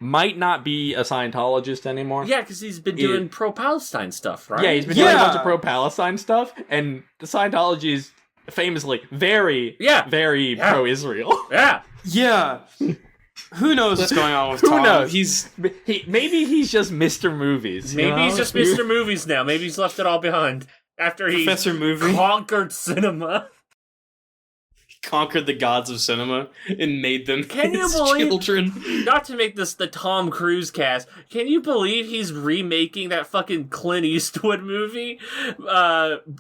Speaker 3: might not be a Scientologist anymore.
Speaker 1: Yeah, because he's been doing pro-Palestine stuff, right?
Speaker 3: Yeah, he's been doing a bunch of pro-Palestine stuff, and the Scientology is famously very pro-Israel.
Speaker 1: Yeah.
Speaker 2: Who knows what's going on with Tom?
Speaker 3: Who knows? Maybe he's just Mr. Movies.
Speaker 1: Maybe he's just Mr. Movies now. Maybe he's left it all behind after he conquered cinema.
Speaker 2: Conquered the gods of cinema and made them
Speaker 1: Can you
Speaker 2: his
Speaker 1: believe,
Speaker 2: children.
Speaker 1: Not to make this the Tom Cruise cast, can you believe he's remaking that fucking Clint Eastwood movie?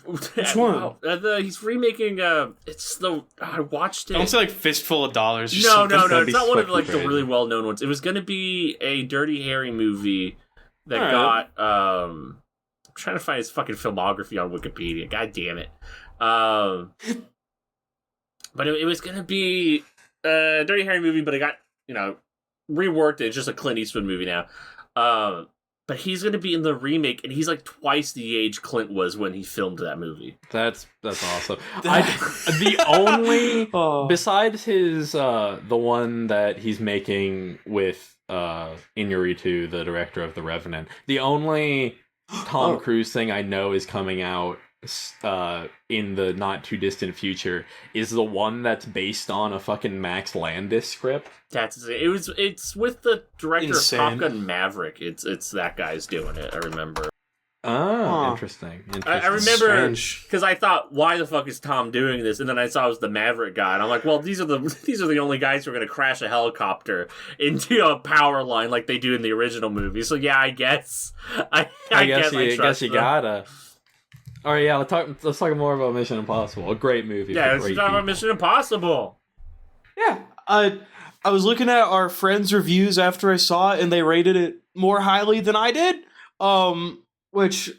Speaker 2: Which one?
Speaker 1: He's remaking, I watched it.
Speaker 2: I don't say like Fistful of Dollars or
Speaker 1: No,
Speaker 2: something.
Speaker 1: it's not one of like the really well-known ones. It was gonna be a Dirty Harry movie that got, I'm trying to find his fucking filmography on Wikipedia. God damn it. But it was going to be a Dirty Harry movie, but it got, reworked. It's just a Clint Eastwood movie now. But but he's going to be in the remake, and he's like twice the age Clint was when he filmed that movie.
Speaker 3: That's awesome. The only besides his the one that he's making with Iñárritu, the director of The Revenant, the only Tom Cruise thing I know is coming out in the not too distant future is the one that's based on a fucking Max Landis script.
Speaker 1: It's with the director
Speaker 2: Insane.
Speaker 1: of Top Gun Maverick. It's that guy's doing it. I remember.
Speaker 3: Interesting.
Speaker 1: I remember because I thought, why the fuck is Tom doing this? And then I saw it was the Maverick guy, and I'm like, well, these are the only guys who are going to crash a helicopter into a power line like they do in the original movie. So yeah, I guess I guess you
Speaker 2: gotta.
Speaker 3: All right, yeah. Let's talk more about Mission Impossible. A great movie.
Speaker 1: Yeah, let's talk about Mission Impossible.
Speaker 2: Yeah, I was looking at our friends' reviews after I saw it, and they rated it more highly than I did. Which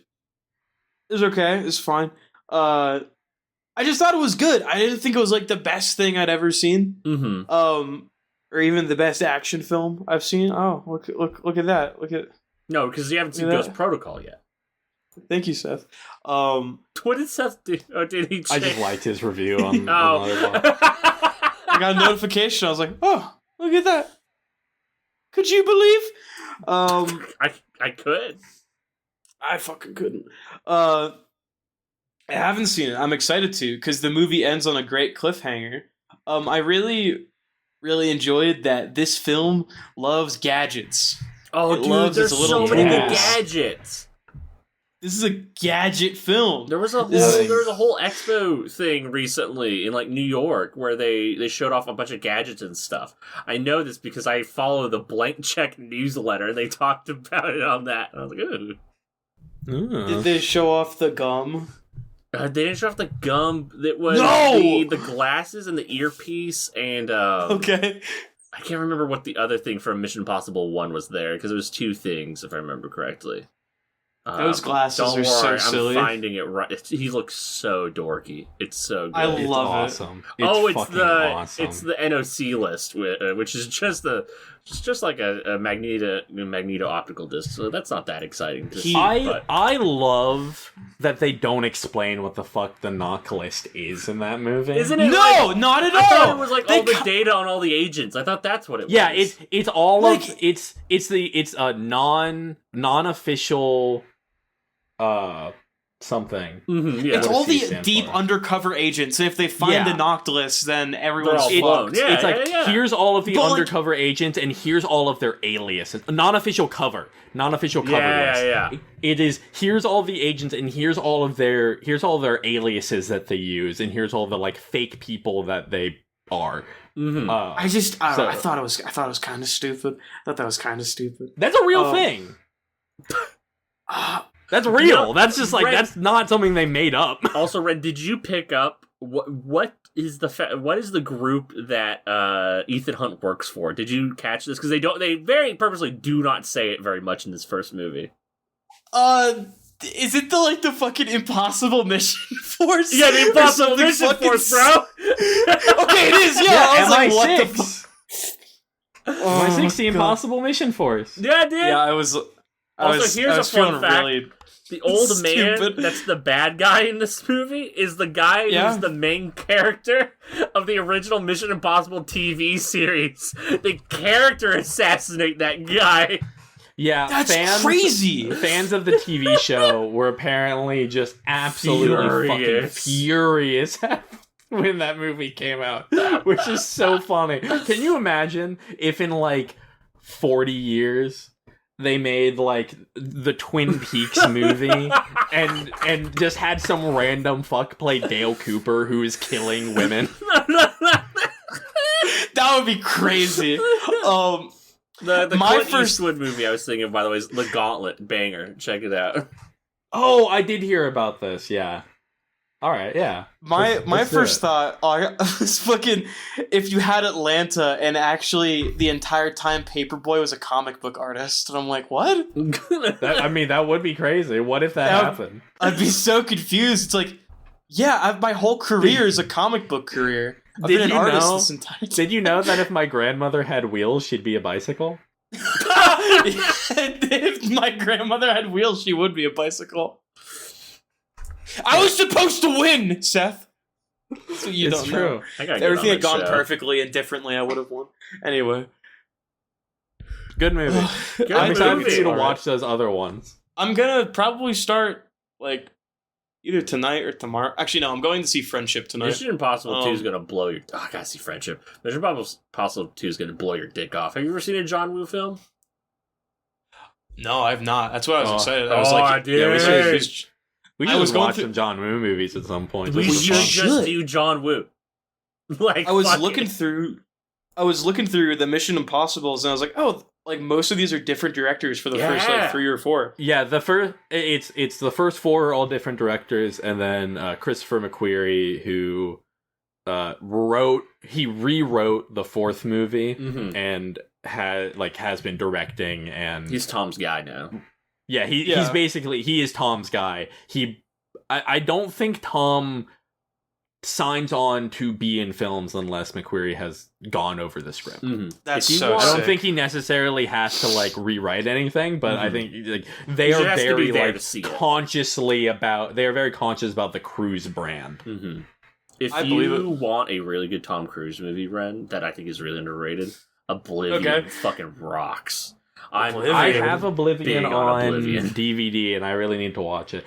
Speaker 2: is okay. It's fine. I just thought it was good. I didn't think it was like the best thing I'd ever seen.
Speaker 1: Mm-hmm.
Speaker 2: Or even the best action film I've seen. Oh, look at that.
Speaker 1: No, because you haven't seen Ghost Protocol yet.
Speaker 2: Thank you, Seth.
Speaker 1: What did Seth do? Or did he?
Speaker 3: I just liked his review on.
Speaker 2: I got a notification. I was like, oh, look at that. Could you believe?
Speaker 1: I could.
Speaker 2: I fucking couldn't. I haven't seen it. I'm excited to, because the movie ends on a great cliffhanger. I really, really enjoyed that this film loves gadgets.
Speaker 1: Oh, dude, there's so many good gadgets.
Speaker 2: This is a gadget film.
Speaker 1: There was a whole expo thing recently in like New York where they showed off a bunch of gadgets and stuff. I know this because I follow the Blank Check newsletter, and they talked about it on that. And I was like, ooh.
Speaker 2: Did they show off the gum?
Speaker 1: They didn't show off the gum. It was the glasses and the earpiece and
Speaker 2: okay.
Speaker 1: I can't remember what the other thing from Mission Impossible 1 was there, because it was 2 things, if I remember correctly.
Speaker 2: Those glasses are so silly.
Speaker 1: I'm finding it right. He looks so dorky. It's so good.
Speaker 2: I love
Speaker 3: awesome.
Speaker 2: it.
Speaker 3: Awesome.
Speaker 1: It's the NOC list, which is just like a magneto optical disc. So that's not that exciting to see.
Speaker 3: I love that they don't explain what the fuck the knock list is in that movie.
Speaker 1: Isn't it?
Speaker 2: No, not at all.
Speaker 1: I thought it was like all the data on all the agents. I thought that's what it was.
Speaker 3: Yeah, it's all like, of it's a non-official something.
Speaker 1: Mm-hmm, yeah.
Speaker 2: It's all the deep undercover agents, and if they find a knocked list, then everyone's fucked.
Speaker 3: Yeah, it's like, here's all of the undercover agents, and here's all of their aliases. Non-official cover list.
Speaker 1: Yeah.
Speaker 3: It is, here's all the agents, and here's all their aliases that they use, and here's all the like fake people that they are.
Speaker 1: Mm-hmm.
Speaker 2: I thought it was kind of stupid. I thought that was kind of stupid.
Speaker 3: That's a real thing. That's real. That's just like, Red, that's not something they made up.
Speaker 1: Also, Red, did you pick up what is the group that Ethan Hunt works for? Did you catch this? Because they very purposely do not say it very much in this first movie.
Speaker 2: Is it the fucking Impossible Mission Force?
Speaker 1: Yeah, the Impossible Mission Force, bro.
Speaker 2: Okay, it is. Yeah, I was like, what the fuck?
Speaker 3: MI6, the Impossible Mission Force.
Speaker 1: Yeah, dude.
Speaker 2: Yeah, I was
Speaker 1: here's a fun fact.
Speaker 2: Really
Speaker 1: the old man that's the bad guy in this movie is the guy who's the main character of the original Mission Impossible TV series. The character assassinate that guy.
Speaker 3: Yeah,
Speaker 2: that's crazy.
Speaker 3: Fans of the TV show were apparently just absolutely fucking furious when that movie came out, which is so funny. Can you imagine if in like 40 years they made like the Twin Peaks movie and just had some random fuck play Dale Cooper who is killing women?
Speaker 2: That would be crazy.
Speaker 1: The Clint Eastwood movie I was thinking of, by the way, is The Gauntlet. Banger. Check it out.
Speaker 3: Oh, I did hear about this, yeah. Alright, yeah.
Speaker 2: My first thought was fucking, if you had Atlanta and actually the entire time Paperboy was a comic book artist. And I'm like, what?
Speaker 3: That would be crazy. What if that happened?
Speaker 2: I'd be so confused. It's like, yeah, my whole career is a comic book career. I've been an artist this entire time.
Speaker 3: Did you know that if my grandmother had wheels, she'd be a bicycle?
Speaker 2: If my grandmother had wheels, she would be a bicycle. I was supposed to win, Seth. So you
Speaker 3: It's
Speaker 2: don't
Speaker 3: true.
Speaker 2: know.
Speaker 1: I gotta
Speaker 2: If
Speaker 1: get
Speaker 2: everything
Speaker 1: on
Speaker 2: had
Speaker 1: that
Speaker 2: gone
Speaker 1: show.
Speaker 2: perfectly and differently, I would have won. Anyway.
Speaker 3: Good movie.
Speaker 1: Good
Speaker 3: I'm excited
Speaker 1: movie.
Speaker 3: for you to
Speaker 1: Alright.
Speaker 3: watch those other ones.
Speaker 2: I'm gonna probably start, like, either tonight or tomorrow. Actually, no, I'm going to see Friendship tonight.
Speaker 1: Mission Impossible 2 is gonna blow your. Oh, I gotta see Friendship. Mission Impossible 2 is gonna blow your dick off. Have you ever seen a John Woo film?
Speaker 2: No, I've not. That's why I was
Speaker 3: Oh.
Speaker 2: excited. I was
Speaker 1: Oh,
Speaker 2: like,
Speaker 1: dude.
Speaker 2: yeah, we should.
Speaker 3: We
Speaker 2: I
Speaker 3: should
Speaker 2: was
Speaker 3: just
Speaker 2: going
Speaker 3: watch
Speaker 2: through-
Speaker 3: some John Woo movies at some point.
Speaker 1: We
Speaker 3: just for
Speaker 1: should
Speaker 3: fun.
Speaker 1: just do John Woo. Like
Speaker 2: I was
Speaker 1: fuck
Speaker 2: looking
Speaker 1: it.
Speaker 2: through. I was looking through the Mission Impossibles, and I was like, oh, like most of these are different directors for the first
Speaker 1: Yeah.
Speaker 2: like 3 or 4.
Speaker 3: Yeah, the first it's the first 4 are all different directors, and then Christopher McQuarrie, who rewrote the 4th movie
Speaker 1: Mhm.
Speaker 3: and has been directing, and
Speaker 1: He's Tom's guy now.
Speaker 3: yeah,
Speaker 2: Yeah.
Speaker 3: he's basically he is Tom's guy. I don't think Tom signs on to be in films unless McQuarrie has gone over the script.
Speaker 1: Mm-hmm.
Speaker 2: That's
Speaker 3: If you
Speaker 2: so
Speaker 3: want- I don't
Speaker 2: sick.
Speaker 3: think he necessarily has to like rewrite anything, but I
Speaker 1: Mhm.
Speaker 3: think like they
Speaker 1: He
Speaker 3: are
Speaker 1: has to be
Speaker 3: very
Speaker 1: there
Speaker 3: like
Speaker 1: to see it.
Speaker 3: they are very conscious about the Cruise brand.
Speaker 1: Mm-hmm. If
Speaker 2: I believe
Speaker 1: you
Speaker 2: it.
Speaker 1: want a really good Tom Cruise movie, Ren, that I think is really underrated, Oblivion
Speaker 2: Okay.
Speaker 1: fucking rocks.
Speaker 2: Oblivion.
Speaker 3: I
Speaker 1: am
Speaker 3: have Oblivion
Speaker 1: big on
Speaker 3: on
Speaker 1: Oblivion.
Speaker 3: DVD, and I really need to watch it.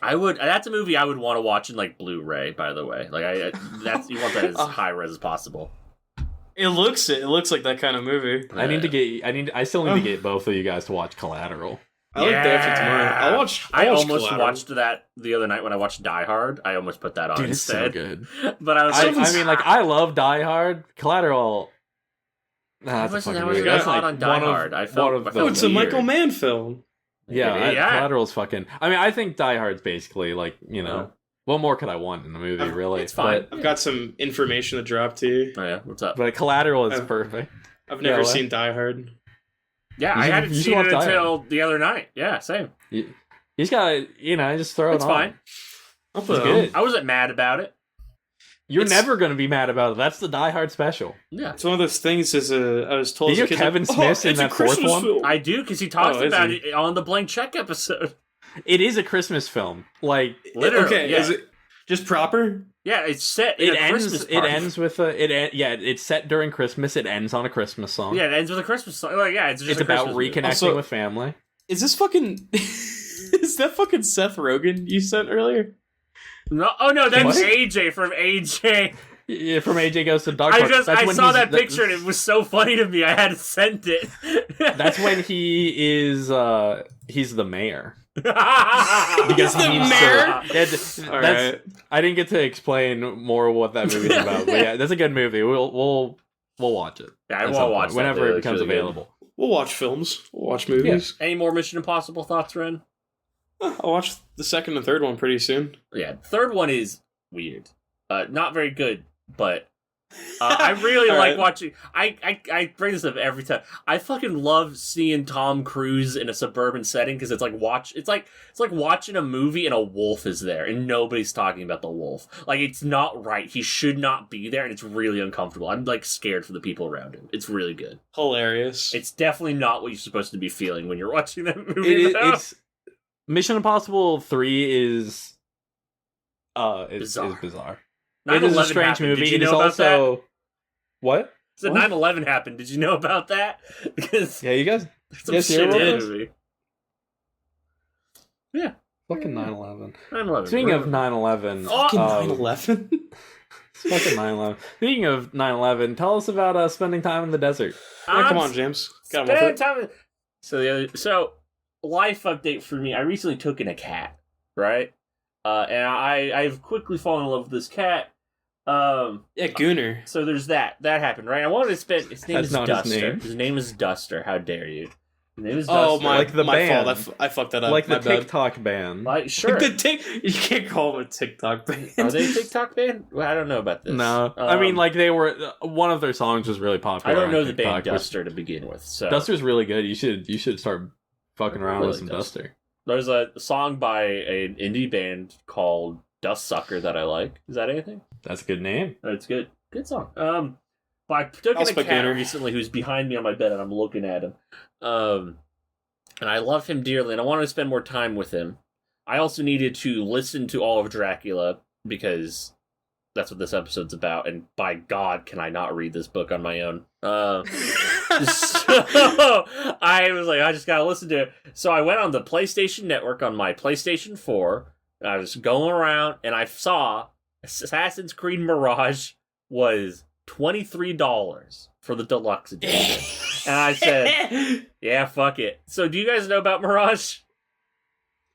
Speaker 1: I would. That's a movie I would want to watch in like Blu-ray. By the way, like that's you want that as high res as possible.
Speaker 2: It looks like that kind of movie.
Speaker 3: I still need to get both of you guys to watch Collateral.
Speaker 2: I like that for tomorrow. I'll watch.
Speaker 1: I
Speaker 2: I'll watch
Speaker 1: almost
Speaker 2: Collateral.
Speaker 1: watched that the other night when I watched Die Hard. I almost put that on
Speaker 3: Dude, it's so
Speaker 1: instead.
Speaker 3: good.
Speaker 1: But I was
Speaker 3: I
Speaker 1: like,
Speaker 3: mean, like, I love Die Hard. Collateral. Nah, that's a
Speaker 1: wasn't-
Speaker 3: fucking
Speaker 1: I
Speaker 3: movie.
Speaker 1: wasn't
Speaker 3: That's
Speaker 1: that
Speaker 3: like
Speaker 1: hot on Die
Speaker 3: one
Speaker 1: Hard.
Speaker 3: of,
Speaker 1: I felt-
Speaker 3: one of
Speaker 1: I
Speaker 3: the-
Speaker 1: felt
Speaker 2: Oh, it's a
Speaker 1: weird.
Speaker 2: Michael Mann film.
Speaker 3: Yeah,
Speaker 1: Yeah.
Speaker 3: Collateral's fucking. I mean, I think Die Hard's basically like, you know,
Speaker 1: Oh.
Speaker 3: what more could I want in a movie? Really,
Speaker 1: it's fine.
Speaker 2: I've got some information to drop to you.
Speaker 1: Oh yeah, what's up?
Speaker 3: But Collateral is
Speaker 2: Oh.
Speaker 3: perfect.
Speaker 2: I've never
Speaker 3: Yeah, what?
Speaker 2: seen Die Hard.
Speaker 1: Yeah,
Speaker 3: You
Speaker 1: I
Speaker 3: should-
Speaker 1: hadn't
Speaker 3: you should
Speaker 1: seen
Speaker 3: watch
Speaker 1: it
Speaker 3: Die Hard.
Speaker 1: until the other night. Yeah, same.
Speaker 3: He's got, you know, just throw
Speaker 1: It's
Speaker 3: it on.
Speaker 1: fine.
Speaker 2: I'll
Speaker 3: It's
Speaker 2: put it on.
Speaker 3: good.
Speaker 1: I wasn't mad about it.
Speaker 3: You're
Speaker 2: It's-
Speaker 3: never going to be mad about it. That's the Die Hard special.
Speaker 1: Yeah,
Speaker 2: It's one of those things. I was told.
Speaker 3: Did
Speaker 2: as
Speaker 3: you
Speaker 2: a kid,
Speaker 3: Kevin
Speaker 2: like,
Speaker 3: Smith in
Speaker 2: it's a
Speaker 3: that fourth
Speaker 2: Christmas
Speaker 3: one?
Speaker 2: film.
Speaker 1: I do because he talks
Speaker 2: Oh, is
Speaker 1: about
Speaker 2: he?
Speaker 1: it on the Blank Check episode.
Speaker 3: It is a Christmas film. Like,
Speaker 1: Literally,
Speaker 2: Okay,
Speaker 1: yeah.
Speaker 2: is it just proper?
Speaker 1: Yeah, it's set. In
Speaker 3: it
Speaker 1: a
Speaker 3: ends.
Speaker 1: Christmas
Speaker 3: It
Speaker 1: party.
Speaker 3: ends with it's set during Christmas. It ends on a Christmas song.
Speaker 1: Yeah, it ends with a Christmas song. Like, yeah, it's just
Speaker 3: It's
Speaker 1: a
Speaker 3: about
Speaker 1: Christmas movie.
Speaker 3: reconnecting
Speaker 2: Also-
Speaker 3: with family.
Speaker 2: Is this fucking? Is that fucking Seth Rogen you sent earlier?
Speaker 1: No, oh no, that's
Speaker 3: What?
Speaker 1: AJ from AJ.
Speaker 3: Yeah, from AJ Goes to Dark
Speaker 1: I
Speaker 3: Park.
Speaker 1: just
Speaker 3: That's
Speaker 1: I
Speaker 3: when
Speaker 1: saw
Speaker 3: he's-
Speaker 1: that picture and it was so funny to me. I had to send it.
Speaker 3: That's when he is. He's the mayor.
Speaker 1: because
Speaker 2: the
Speaker 3: needs
Speaker 2: mayor?
Speaker 3: To,
Speaker 2: All right.
Speaker 3: I didn't get to explain more what that movie's about, but yeah, that's a good movie. We'll watch it.
Speaker 1: Yeah, I
Speaker 3: at
Speaker 1: won't
Speaker 3: some
Speaker 1: watch
Speaker 3: point,
Speaker 1: that,
Speaker 3: whenever
Speaker 1: dude.
Speaker 3: it
Speaker 1: It's
Speaker 3: becomes
Speaker 1: really good.
Speaker 3: available.
Speaker 2: We'll watch films. We'll watch movies.
Speaker 1: Any more Mission Impossible thoughts, Ren?
Speaker 2: I'll watch the second and third one pretty soon.
Speaker 1: Yeah, third one is weird. Not very good, but I really
Speaker 2: All
Speaker 1: like
Speaker 2: right.
Speaker 1: watching. I bring this up every time. I fucking love seeing Tom Cruise in a suburban setting because it's like watching a movie and a wolf is there and nobody's talking about the wolf. Like it's not right. He should not be there, and it's really uncomfortable. I'm like scared for the people around him. It's really good.
Speaker 2: Hilarious.
Speaker 1: It's definitely not what you're supposed to be feeling when you're watching that movie. though.
Speaker 3: It's Mission Impossible 3 is
Speaker 1: Bizarre.
Speaker 3: bizarre. It is a
Speaker 1: 9/11
Speaker 3: strange
Speaker 1: happened.
Speaker 3: movie.
Speaker 1: Did you
Speaker 3: It is
Speaker 1: know about that?
Speaker 3: also what?
Speaker 1: So
Speaker 3: What?
Speaker 1: 9/11 happened. Did you know about that? Because
Speaker 3: Yeah, you guys
Speaker 1: some
Speaker 3: Yes,
Speaker 1: shit
Speaker 3: you're
Speaker 1: in the
Speaker 3: right.
Speaker 1: movie.
Speaker 3: fucking 9/11.
Speaker 1: 9/11.
Speaker 3: Speaking of
Speaker 1: bro.
Speaker 3: 9/11,
Speaker 2: fucking
Speaker 3: um,
Speaker 2: 9/11.
Speaker 3: fucking 9/11. Speaking of 9/11, tell us about spending time in the desert.
Speaker 2: Yeah, come on, James. Got him
Speaker 1: Spend
Speaker 2: with it.
Speaker 1: time. So life update for me. I recently took in a cat, right? And I've quickly fallen in love with this cat.
Speaker 2: Yeah, Gooner.
Speaker 1: So there's that. That happened, right? I wanted to spend. His name
Speaker 3: That's
Speaker 1: is
Speaker 3: not his
Speaker 1: Duster.
Speaker 3: name.
Speaker 1: His name is Duster. How dare you? His name is
Speaker 2: Oh
Speaker 1: Duster.
Speaker 2: my,
Speaker 3: Like the
Speaker 2: my
Speaker 3: band.
Speaker 2: fault. I fucked that up.
Speaker 3: Like the
Speaker 2: My bad.
Speaker 3: TikTok band.
Speaker 1: Like, sure.
Speaker 2: You can't call them a TikTok band.
Speaker 1: Are they a TikTok band? Well, I don't know about this.
Speaker 3: No, I mean like they were. One of their songs was really
Speaker 1: I
Speaker 3: popular.
Speaker 1: don't know
Speaker 3: on
Speaker 1: the
Speaker 3: TikTok,
Speaker 1: band
Speaker 3: which-
Speaker 1: Duster to begin with. So
Speaker 3: Duster's really good. You should start fucking around
Speaker 1: Really
Speaker 3: with some
Speaker 1: Duster.
Speaker 3: Duster.
Speaker 1: there's a song by an indie band called Dust Sucker that I like. Is that anything?
Speaker 3: That's a good name.
Speaker 1: It's good. Good song. But I took in
Speaker 2: I'll
Speaker 1: a cat
Speaker 2: spaghetti.
Speaker 1: recently who's behind me on my bed and I'm looking at him. and I love him dearly, and I wanted to spend more time with him. I also needed to listen to all of Dracula, because that's what this episode's about, and by God, can I not read this book on my own. So I was like, I just gotta listen to it. So I went on the PlayStation Network on my PlayStation 4, and I was going around, and I saw Assassin's Creed Mirage was $23 for the deluxe edition. And I said, yeah, fuck it. So do you guys know about Mirage?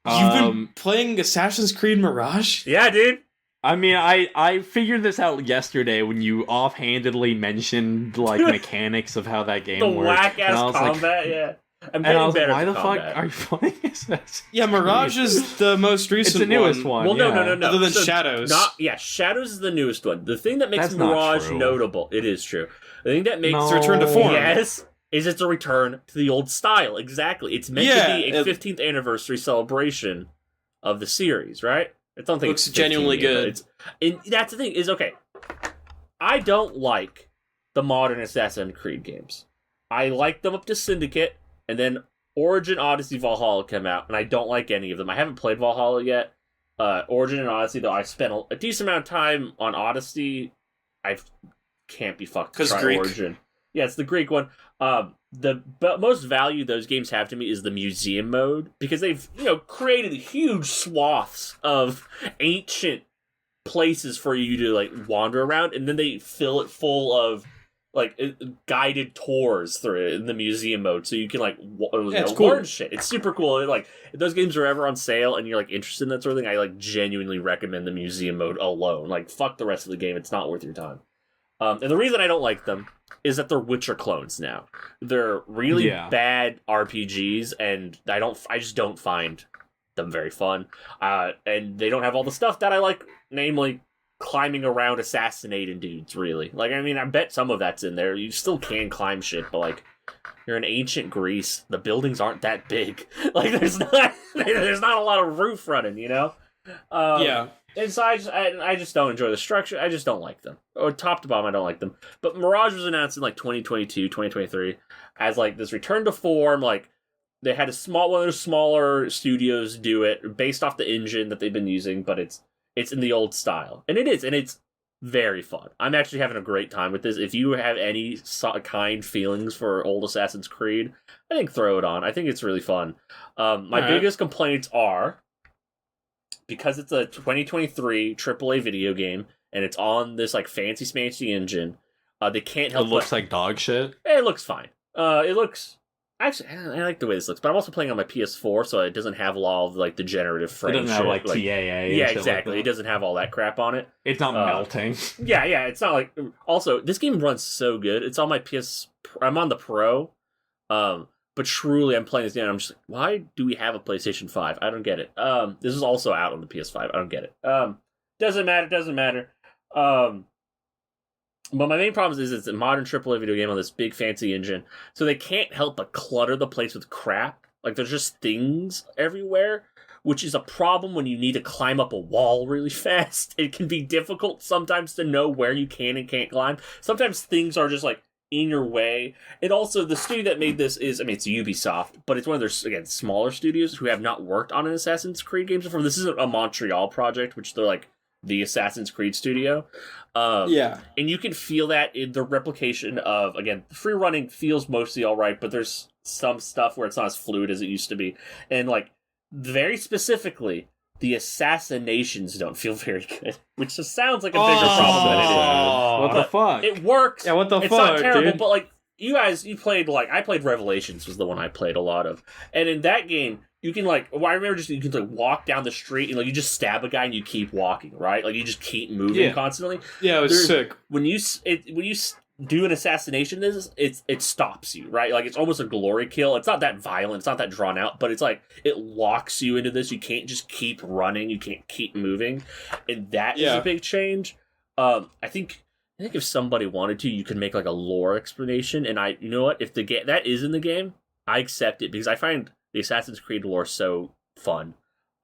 Speaker 2: You've been playing Assassin's Creed Mirage?
Speaker 1: Yeah, dude.
Speaker 3: I mean, I figured this out yesterday when you offhandedly mentioned like mechanics of how that game
Speaker 1: The
Speaker 3: works.
Speaker 1: whack-ass combat, yeah. I'm
Speaker 3: And I
Speaker 1: getting
Speaker 3: was
Speaker 1: better
Speaker 3: like, why
Speaker 1: at
Speaker 3: the
Speaker 1: combat.
Speaker 3: fuck are you playing Assassin's
Speaker 2: Yeah, Mirage is the most recent
Speaker 3: It's the newest one.
Speaker 1: Well,
Speaker 3: yeah.
Speaker 1: no.
Speaker 2: Other than
Speaker 1: So,
Speaker 2: Shadows.
Speaker 1: Shadows is the newest one. The thing that makes
Speaker 3: That's not
Speaker 1: Mirage
Speaker 3: true.
Speaker 1: notable, it is true. The thing that makes
Speaker 3: No.
Speaker 2: It's a return to form.
Speaker 1: Yes, is it's a return to the old style. Exactly. It's meant to be a 15th anniversary celebration of the series, right? I don't think
Speaker 2: Looks
Speaker 1: it's 15
Speaker 2: genuinely
Speaker 1: yet, but
Speaker 2: good.
Speaker 1: and that's the thing, is okay. I don't like the modern Assassin's Creed games. I like them up to Syndicate, and then Origin, Odyssey, Valhalla come out, and I don't like any of them. I haven't played Valhalla yet. Origin and Odyssey, though, I spent a decent amount of time on Odyssey. I can't be fucked to
Speaker 2: 'Cause
Speaker 1: try
Speaker 2: Greek.
Speaker 1: Origin. Yeah, it's the Greek one. The most value those games have to me is the museum mode, because they've created huge swaths of ancient places for you to like wander around, and then they fill it full of like guided tours through it in the museum mode, so you can like
Speaker 2: it's cool.
Speaker 1: learn shit. It's super cool. And, like, if those games are ever on sale and you're like interested in that sort of thing, I like genuinely recommend the museum mode alone. Like, fuck the rest of the game; it's not worth your time. And the reason I don't like them is that they're Witcher clones now. They're really bad RPGs, and I just don't find them very fun. And they don't have all the stuff that I like, namely climbing around assassinating dudes, really. Like, I mean, I bet some of that's in there. You still can climb shit, but like, you're in ancient Greece. The buildings aren't that big. Like, there's not a lot of roof running,
Speaker 2: Yeah.
Speaker 1: And so I just don't enjoy the structure. I just don't like them. Or top to bottom, I don't like them. But Mirage was announced in like 2022, 2023 as like this return to form. Like, they had one of their smaller studios do it based off the engine that they've been using, but it's in the old style. And it's very fun. I'm actually having a great time with this. If you have any kind feelings for old Assassin's Creed, I think throw it on. I think it's really fun. My biggest complaints are, because it's a 2023 AAA video game, and it's on this like fancy smancy engine, they can't help.
Speaker 3: It looks like dog shit.
Speaker 1: It looks fine. It looks. Actually, I like the way this looks, but I'm also playing on my PS4, so it doesn't have all of like the generative frame.
Speaker 3: It doesn't have like TAA.
Speaker 1: Yeah, exactly.
Speaker 3: Like
Speaker 1: it doesn't have all that crap on it.
Speaker 3: It's not melting.
Speaker 1: Yeah. It's not like. Also, this game runs so good. It's on my PS. I'm on the Pro. But truly, I'm playing this game, and I'm just like, why do we have a PlayStation 5? I don't get it. This is also out on the PS5. I don't get it. Doesn't matter. But my main problem is it's a modern AAA video game on this big fancy engine, so they can't help but clutter the place with crap. Like, there's just things everywhere, which is a problem when you need to climb up a wall really fast. It can be difficult sometimes to know where you can and can't climb. Sometimes things are just like in your way. And also, the studio that made this is, it's Ubisoft, but it's one of their, again, smaller studios who have not worked on an Assassin's Creed game before. This isn't a Montreal project, which they're like the Assassin's Creed studio. And you can feel that in the replication of, again, free running feels mostly all right, but there's some stuff where it's not as fluid as it used to be. And, like, very specifically, the assassinations don't feel very good, which just sounds like a bigger problem than it is.
Speaker 3: What the fuck?
Speaker 1: It works.
Speaker 2: Yeah, what the
Speaker 1: it's
Speaker 2: fuck,
Speaker 1: not terrible,
Speaker 2: dude?
Speaker 1: but like, you played, like, I played Revelations was the one I played a lot of. And in that game, you can, like, I remember you can, like, walk down the street and, like, you just stab a guy and you keep walking, right? Like, you just keep moving constantly.
Speaker 2: Yeah, it was sick.
Speaker 1: When you do an assassination, it stops you, right? Like, it's almost a glory kill. It's not that violent, it's not that drawn out, but it's like, it locks you into this. You can't just keep running, you can't keep moving. And that is a big change. I think if somebody wanted to, you could make like a lore explanation. And you know what? If that is in the game, I accept it, because I find the Assassin's Creed lore so fun.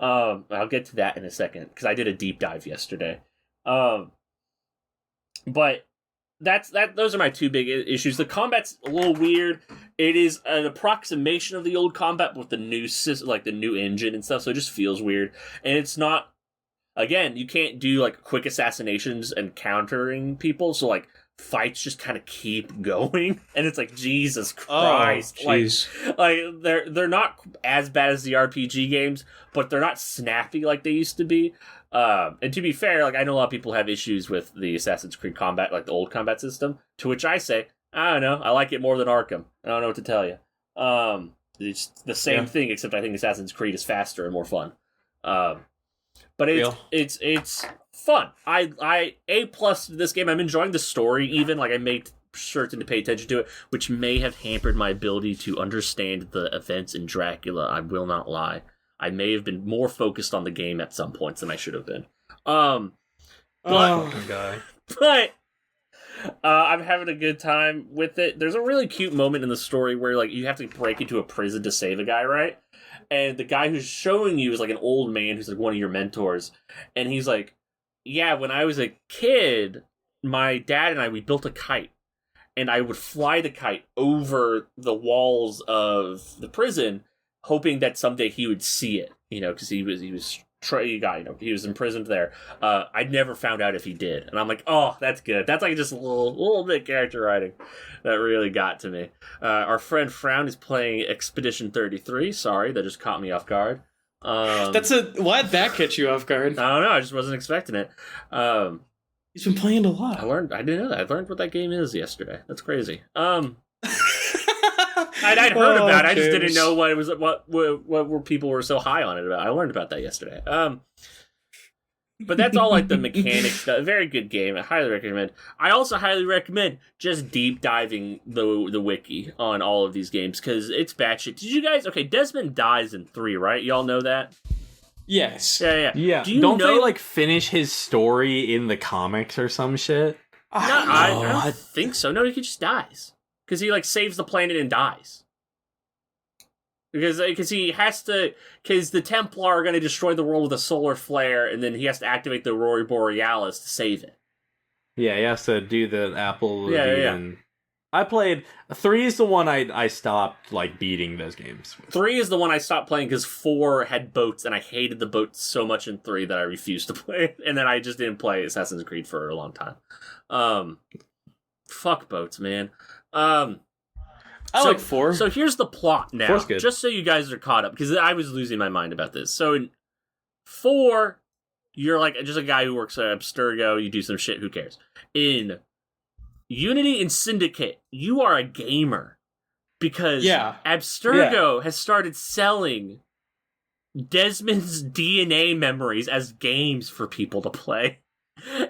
Speaker 1: I'll get to that in a second, because I did a deep dive yesterday. But Those are my two big issues. The combat's a little weird. It is an approximation of the old combat with the new like the new engine and stuff, so it just feels weird. And it's not. Again, you can't do like quick assassinations and countering people, so like fights just kind of keep going, and it's like Jesus Christ, like they're not as bad as the RPG games, but they're not snappy like they used to be. And to be fair, like I know a lot of people have issues with the Assassin's Creed combat, like the old combat system. To which I say, I don't know, I like it more than Arkham. I don't know what to tell you. It's the same thing, except I think Assassin's Creed is faster and more fun. But it's fun. I A+ to this game. I'm enjoying the story. Even like I made certain to pay attention to it, which may have hampered my ability to understand the events in Dracula. I will not lie. I may have been more focused on the game at some points than I should have been. But I'm having a good time with it. There's a really cute moment in the story where like you have to break into a prison to save a guy, right? And the guy who's showing you is like an old man who's like one of your mentors. And he's like, yeah, when I was a kid, my dad and we built a kite. And I would fly the kite over the walls of the prison, hoping that someday he would see it, because he was he was imprisoned there. I never found out if he did, and I'm like, oh, that's good. That's like just a little bit of character writing that really got to me. Our friend Frown is playing Expedition 33. Sorry, that just caught me off guard.
Speaker 2: Why'd that catch you off guard?
Speaker 1: I don't know. I just wasn't expecting it.
Speaker 2: He's been playing a lot.
Speaker 1: I didn't know that. I learned what that game is yesterday. That's crazy. I'd heard about it. I just didn't know what it was. What were people were so high on it about. I learned about that yesterday. But that's all like the mechanics stuff. A very good game. I highly recommend. I also highly recommend just deep diving the wiki on all of these games because it's batshit. Did you guys? Okay, Desmond dies in 3, right? Y'all know that.
Speaker 2: Yes.
Speaker 1: Yeah.
Speaker 3: Don't they like finish his story in the comics or some shit?
Speaker 1: I don't think so. No, he just dies. Because he, like, saves the planet and dies. Because he has to... Because the Templar are going to destroy the world with a solar flare, and then he has to activate the Aurora Borealis to save it.
Speaker 3: Yeah, he has to do the apple...
Speaker 1: Yeah.
Speaker 3: I played... 3 is the one I stopped, like, beating those games.
Speaker 1: 3 is the one I stopped playing because 4 had boats, and I hated the boats so much in 3 that I refused to play. And then I just didn't play Assassin's Creed for a long time. Fuck boats, man. I
Speaker 2: like 4.
Speaker 1: So here's the plot now,
Speaker 3: 4's good.
Speaker 1: just so you guys are caught up, because I was losing my mind about this. So in 4, you're like just a guy who works at Abstergo, you do some shit, who cares? In Unity and Syndicate, you are a gamer, because Abstergo has started selling Desmond's DNA memories as games for people to play.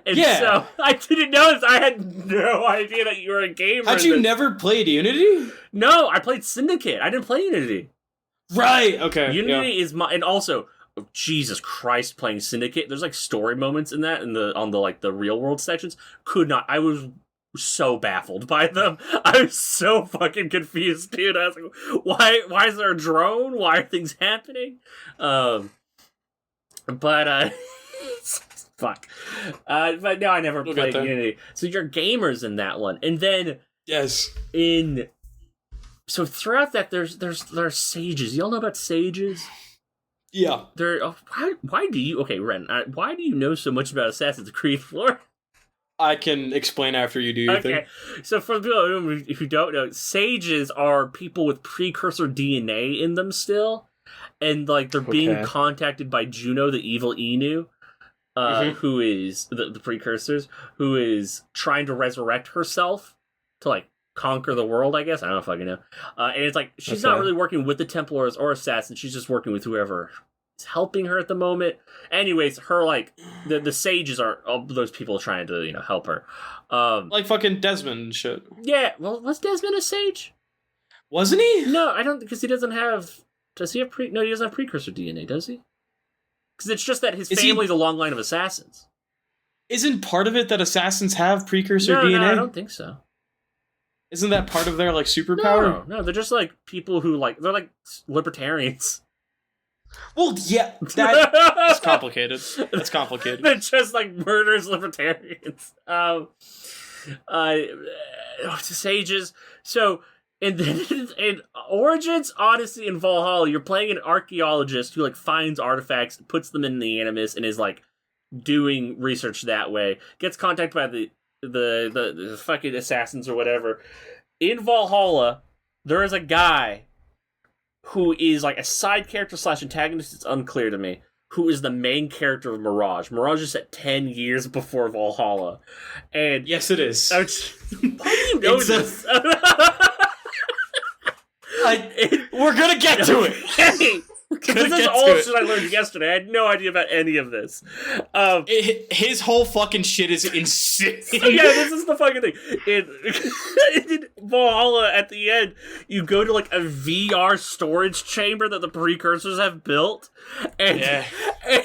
Speaker 1: And so I didn't know this. I had no idea that you were a gamer.
Speaker 2: Had you never played Unity?
Speaker 1: No, I played Syndicate. I didn't play Unity.
Speaker 2: Right. Okay.
Speaker 1: Unity is my, and also, Jesus Christ, playing Syndicate. There's like story moments in that, on the like the real world sections. I was so baffled by them. I was so fucking confused, dude. I was like, why is there a drone? Why are things happening? Fuck. But no, I never played Unity. So you're gamers in that one. And then so throughout that there's sages. Y'all know about sages?
Speaker 2: Yeah.
Speaker 1: Why do you Ren, why do you know so much about Assassin's Creed 4?
Speaker 2: I can explain after you do your thing.
Speaker 1: So for the people who don't know, sages are people with precursor DNA in them still. And like they're being contacted by Juno, the evil Inu. Who is the precursors, who is trying to resurrect herself to like conquer the world, I guess. I don't know if I can know. And it's like she's not really working with the Templars or assassins, she's just working with whoever is helping her at the moment. Anyways, her like the sages are all those people trying to, help her.
Speaker 2: Like fucking Desmond and shit.
Speaker 1: Yeah, well, was Desmond a sage?
Speaker 2: Wasn't he?
Speaker 1: No, I don't, because he doesn't have he doesn't have precursor DNA, does he? Because it's just that his family's a long line of assassins.
Speaker 2: Isn't part of it that assassins have precursor DNA?
Speaker 1: No, I don't think so.
Speaker 2: Isn't that part of their, like, superpower?
Speaker 1: No, they're just, like, people who, like, they're, like, libertarians.
Speaker 2: Well, yeah, that's complicated. That's complicated.
Speaker 1: They're just, like, murderous libertarians. Sages. So in Origins, Odyssey, and Valhalla, you're playing an archaeologist who like finds artifacts, puts them in the Animus, and is like doing research that way. Gets contacted by the fucking assassins or whatever. In Valhalla, there is a guy who is like a side character / antagonist. It's unclear to me. Who is the main character of Mirage? Mirage is set 10 years before Valhalla, and
Speaker 2: yes, it is.
Speaker 1: Why do you know this?
Speaker 2: We're gonna get to it.
Speaker 1: Hey, this is all shit I learned yesterday. I had no idea about any of this.
Speaker 2: His whole fucking shit is insane.
Speaker 1: Yeah, this is the fucking thing. In Valhalla, at the end, you go to like a VR storage chamber that the precursors have built, and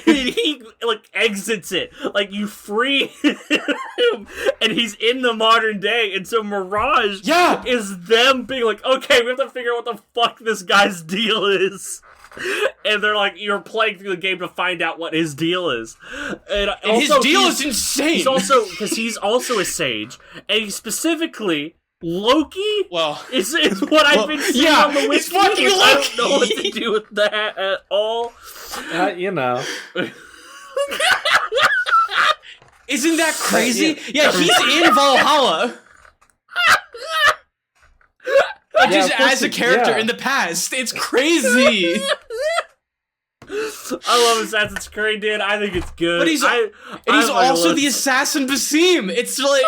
Speaker 1: he like exits it. Like you free him, and he's in the modern day. And so Mirage is them being like, okay, we have to figure out what the fuck this guy's deal is. And they're like, you're playing through the game to find out what his deal is. And also,
Speaker 2: his deal is insane.
Speaker 1: He's also, because he's also a sage, and he specifically, Loki is what I've been seeing on the wiki.
Speaker 2: Fucking Loki.
Speaker 1: I don't know what to do with that at all.
Speaker 3: You know.
Speaker 2: Isn't that crazy? Yeah, he's in Valhalla. Just as a character in the past. It's crazy.
Speaker 1: I love Assassin's Creed, dude. I think it's good.
Speaker 2: But he's also the assassin Basim. It's like,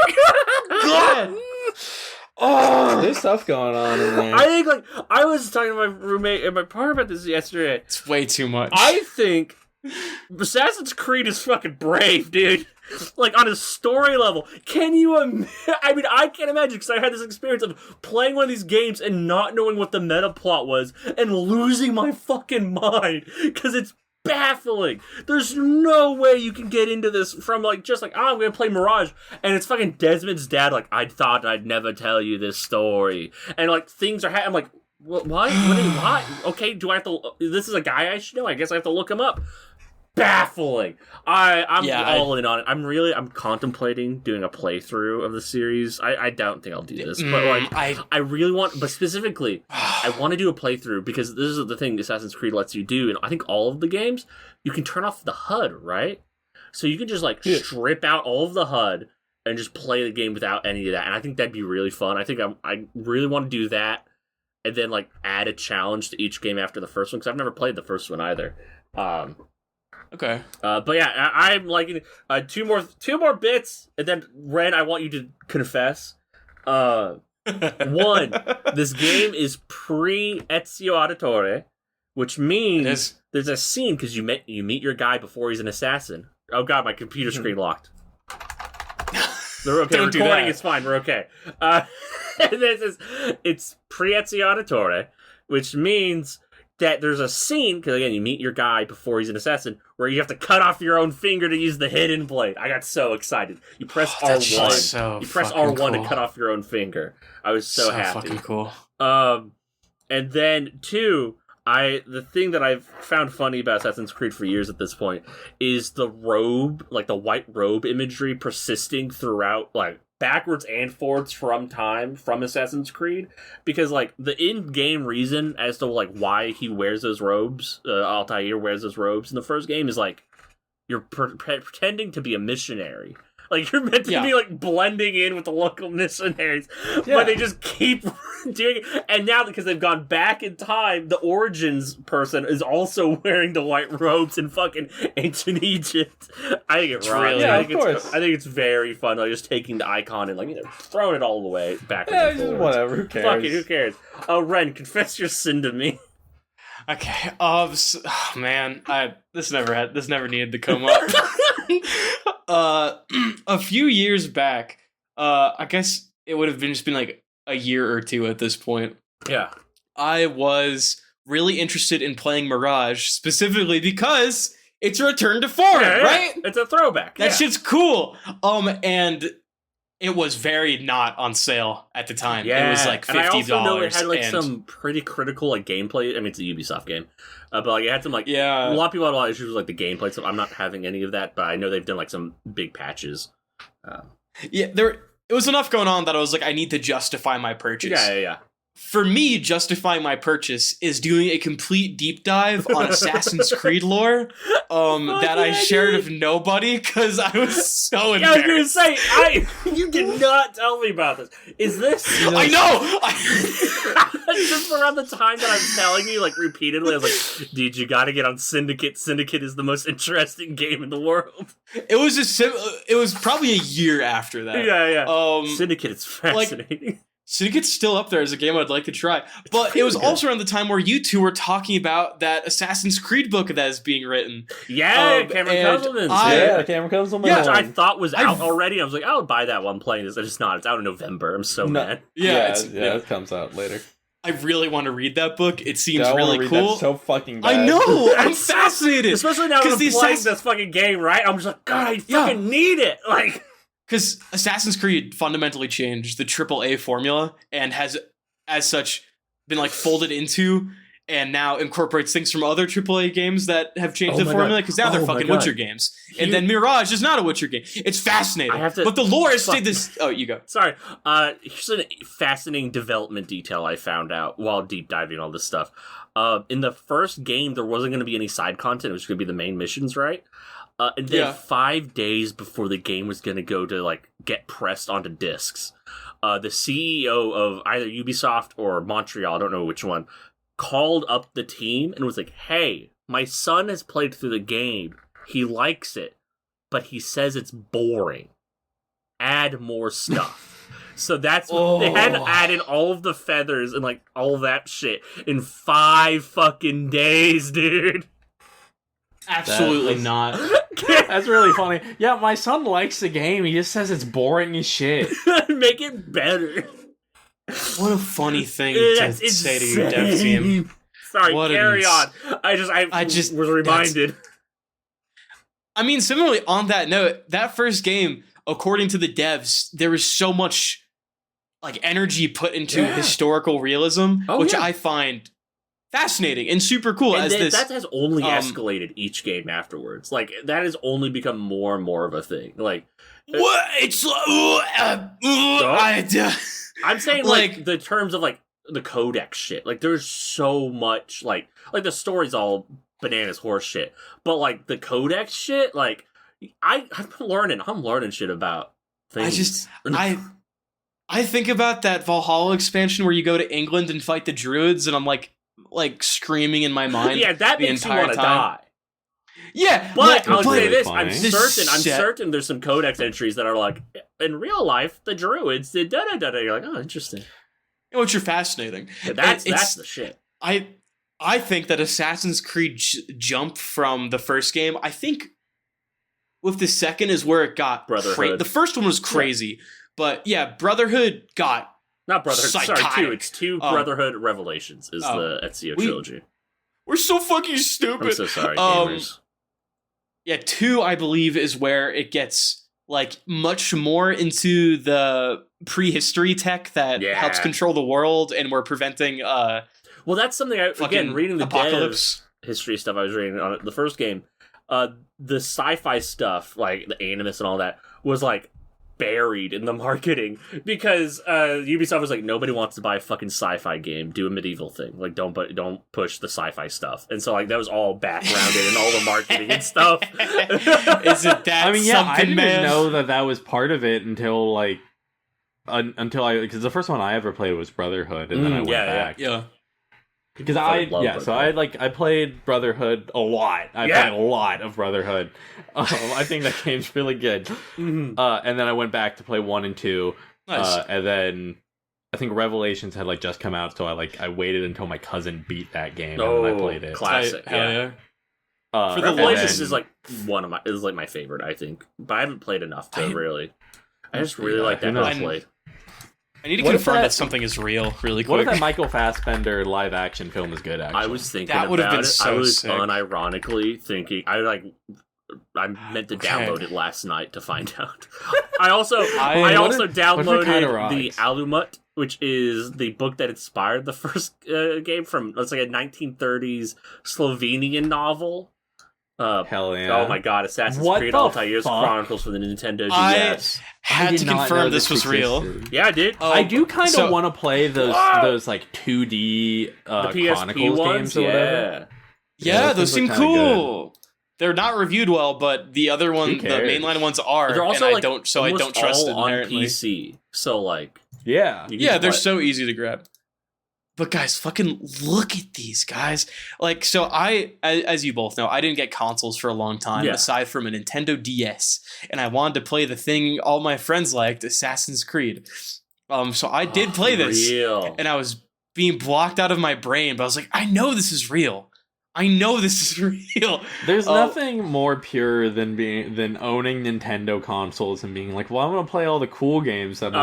Speaker 2: God.
Speaker 3: Oh, there's stuff going on in there.
Speaker 1: I think, like, I was talking to my roommate and my partner about this yesterday.
Speaker 2: It's way too much.
Speaker 1: I think Assassin's Creed is fucking brave, dude. Like, on a story level. Can you I mean, I can't imagine, because I had this experience of playing one of these games and not knowing what the meta plot was and losing my fucking mind, because it's baffling. There's no way you can get into this from, like, just like, I'm gonna play Mirage, and it's fucking Desmond's dad, like, I thought I'd never tell you this story. And, like, things are I'm like, what? What? Okay, do I have to... This is a guy I should know? I guess I have to look him up. Baffling. I'm all in on it. I'm contemplating doing a playthrough of the series. I don't think I'll do this, but like I really want. But specifically, I want to do a playthrough because this is the thing Assassin's Creed lets you do, and I think all of the games you can turn off the HUD, right? So you can just like strip out all of the HUD and just play the game without any of that. And I think that'd be really fun. I think I really want to do that, and then like add a challenge to each game after the first one because I've never played the first one either.
Speaker 2: Okay.
Speaker 1: But yeah, I'm liking two more bits, and then Ren, I want you to confess. One, this game is pre-Ezio Auditore, which means there's a scene because you meet your guy before he's an assassin. Oh god, my computer screen locked. They're okay.
Speaker 2: Don't do
Speaker 1: recording
Speaker 2: that.
Speaker 1: is fine. We're okay. It's pre-Ezio Auditore, which means that there's a scene, because again, you meet your guy before he's an assassin, where you have to cut off your own finger to use the hidden blade. I got so excited. You press R1.
Speaker 2: So
Speaker 1: you press
Speaker 2: R1
Speaker 1: R1
Speaker 2: cool.
Speaker 1: to cut off your own finger. I was so happy.
Speaker 2: Fucking cool.
Speaker 1: And then two, the thing that I've found funny about Assassin's Creed for years at this point is the robe, like the white robe imagery persisting throughout, like backwards and forwards from Assassin's Creed, because like the in-game reason as to like why he wears those robes, Altair wears those robes in the first game is like you're pretending to be a missionary. Like, you're meant to be, like, blending in with the local missionaries. Yeah. But they just keep doing it. And now, because they've gone back in time, the Origins person is also wearing the white robes in fucking ancient Egypt. I think it's right.
Speaker 3: Yeah, of course.
Speaker 1: I think it's very fun, like, just taking the icon and, like, throwing it all the way backwards and forwards.
Speaker 3: Whatever, who cares?
Speaker 1: Fuck it, who cares? Ren, confess your sin to me.
Speaker 2: Okay. Man, this never needed to come up. A few years back, I guess it would have been like a year or two at this point.
Speaker 1: Yeah.
Speaker 2: I was really interested in playing Mirage, specifically because it's a return to form, right?
Speaker 1: It's a throwback.
Speaker 2: That shit's cool. And it was very not on sale at the time.
Speaker 1: Yeah.
Speaker 2: It was like $50.
Speaker 1: And I also know it had like some pretty critical like gameplay. I mean, it's a Ubisoft game, but like it had some like a lot of people had a lot of issues with like the gameplay. So I'm not having any of that, but I know they've done like some big patches.
Speaker 2: Yeah, there it was enough going on that I was like, I need to justify my purchase.
Speaker 1: Yeah.
Speaker 2: For me, justifying my purchase is doing a complete deep dive on Assassin's Creed lore that I shared with nobody because I was so
Speaker 1: Yeah, I was
Speaker 2: embarrassed.
Speaker 1: gonna say, you did not tell me about this. Is this?
Speaker 2: I know!
Speaker 1: Just around the time that I'm telling you, like, repeatedly, I was like, dude, you gotta get on Syndicate. Syndicate is the most interesting game in the world.
Speaker 2: It was probably a year after that.
Speaker 1: Yeah. Syndicate is fascinating.
Speaker 2: Syndicate's still up there as a game I'd like to try. But it was also around the time where you two were talking about that Assassin's Creed book that is being written.
Speaker 1: Yeah, Cameron Councilman's.
Speaker 3: Cameron Councilman.
Speaker 1: Which I thought was out already. I was like, I would buy that one playing this. It's just not. It's out in November. I'm so mad.
Speaker 3: It comes out later.
Speaker 2: I really want to read that book. It seems
Speaker 3: I
Speaker 2: really
Speaker 3: read
Speaker 2: cool.
Speaker 3: That so fucking bad.
Speaker 2: I know. I'm fascinated.
Speaker 1: Especially now that I'm playing this fucking game, right? I'm just like, God, I fucking need it. Like,
Speaker 2: because Assassin's Creed fundamentally changed the AAA formula and has, as such, been like folded into and now incorporates things from other AAA games that have changed the formula. Because now they're fucking Witcher games, and then Mirage is not a Witcher game. It's fascinating, but the lore has stayed this. Oh, you go.
Speaker 1: Sorry. Here's a fascinating development detail I found out while deep diving all this stuff. In the first game, there wasn't going to be any side content. It was going to be the main missions, right? And then 5 days before the game was going to go to, like, get pressed onto discs, the CEO of either Ubisoft or Montreal, I don't know which one, called up the team and was like, hey, my son has played through the game. He likes it, but he says it's boring. Add more stuff. So that's what they had to add in all of the feathers and, like, all that shit in 5 fucking days, dude.
Speaker 2: Absolutely not.
Speaker 3: That's really funny. Yeah, my son likes the game. He just says it's boring as shit.
Speaker 1: Make it better.
Speaker 2: What a funny thing to say to your dev team.
Speaker 1: Sorry, carry on. I just was reminded.
Speaker 2: I mean, similarly, on that note, that first game, according to the devs, there was so much like energy put into historical realism, which I find fascinating and super cool.
Speaker 1: And that has only escalated each game afterwards. Like, that has only become more and more of a thing. Like,
Speaker 2: what? It's
Speaker 1: I'm saying, like, the terms of, like, the codex shit. Like, there's so much, like the story's all bananas horse shit. But, like, the codex shit, like, I'm learning shit about things. I think about that Valhalla expansion where you go to England and fight the druids, and I'm like screaming in my mind. Yeah, that makes you want to die.
Speaker 2: Yeah,
Speaker 1: but I'll say this: I'm
Speaker 2: I'm
Speaker 1: certain there's some codex entries that are like, in real life, the druids did da da da da. You're like, oh, interesting.
Speaker 2: Which are fascinating.
Speaker 1: Yeah, that's the shit.
Speaker 2: I think that Assassin's Creed jumped from the first game. I think with the second is where it got
Speaker 1: Brotherhood.
Speaker 2: The first one was crazy, but yeah, Brotherhood got.
Speaker 1: Not Brotherhood.
Speaker 2: Psychotic.
Speaker 1: Sorry, 2. It's 2 Brotherhood Revelations is the Ezio trilogy.
Speaker 2: We're so fucking stupid.
Speaker 1: I'm so sorry, gamers.
Speaker 2: Yeah, 2, I believe, is where it gets like much more into the prehistory tech that helps control the world, and we're preventing.
Speaker 1: Well, that's something again reading the
Speaker 2: apocalypse
Speaker 1: history stuff I was reading on the first game. The sci-fi stuff, like the Animus and all that, was like buried in the marketing because Ubisoft was like, nobody wants to buy a fucking sci-fi game. Do a medieval thing. Like, don't push the sci-fi stuff. And so, like, that was all backgrounded in all the marketing and stuff.
Speaker 2: Isn't that
Speaker 3: I mean, yeah, I didn't
Speaker 2: man?
Speaker 3: know that was part of it until like because the first one I ever played was Brotherhood, and then I went back.
Speaker 2: Yeah.
Speaker 3: Because I played Brotherhood a lot. I played a lot of Brotherhood. I think that game's really good.
Speaker 1: Mm-hmm.
Speaker 3: And then I went back to play 1 and 2.
Speaker 2: Nice.
Speaker 3: And then I think Revelations had like just come out, so I waited until my cousin beat that game and then I played it.
Speaker 1: Classic.
Speaker 2: Yeah.
Speaker 1: For the Revelations is like my favorite, I think. But I haven't played enough to really. I just really like that played.
Speaker 2: I need to confirm that something is real really quick.
Speaker 3: What if that Michael Fassbender live action film is good, actually?
Speaker 1: I was thinking
Speaker 2: that would have been
Speaker 1: it.
Speaker 2: So
Speaker 1: I was
Speaker 2: sick.
Speaker 1: unironically thinking I meant to download it last night to find out. I also downloaded the Alumut, which is the book that inspired the first game from, it's like a 1930s Slovenian novel.
Speaker 3: Hell yeah.
Speaker 1: Oh my god, Assassin's Creed Altair's Chronicles for the Nintendo DS.
Speaker 2: had to
Speaker 3: did not know
Speaker 2: confirm this was real.
Speaker 3: existed.
Speaker 1: Yeah, I did.
Speaker 3: I do kind of
Speaker 2: so-
Speaker 3: want to play those like 2D
Speaker 1: The PSP
Speaker 3: Chronicles
Speaker 1: ones,
Speaker 3: games or whatever.
Speaker 2: Yeah, those
Speaker 3: those
Speaker 2: seem
Speaker 3: look kinda
Speaker 2: cool. They're not reviewed well, but the other one, the
Speaker 3: cares?
Speaker 2: mainline ones are.
Speaker 1: They're also
Speaker 2: and
Speaker 1: like
Speaker 2: I don't trust it
Speaker 1: all on
Speaker 2: inherently.
Speaker 1: PC. So like,
Speaker 3: Yeah.
Speaker 1: you can
Speaker 2: Yeah,
Speaker 1: just
Speaker 2: they're
Speaker 1: play-
Speaker 2: so easy to grab. But guys, fucking look at these guys. Like, so as you both know, I didn't get consoles for a long time,
Speaker 1: Yeah.
Speaker 2: aside from a Nintendo DS. And I wanted to play the thing all my friends liked, Assassin's Creed. So I did play this.
Speaker 1: Real.
Speaker 2: And I was being blocked out of my brain, but I was like, I know this is real. I know this is real.
Speaker 3: There's nothing more pure than owning Nintendo consoles and being like, well, I'm gonna play all the cool games that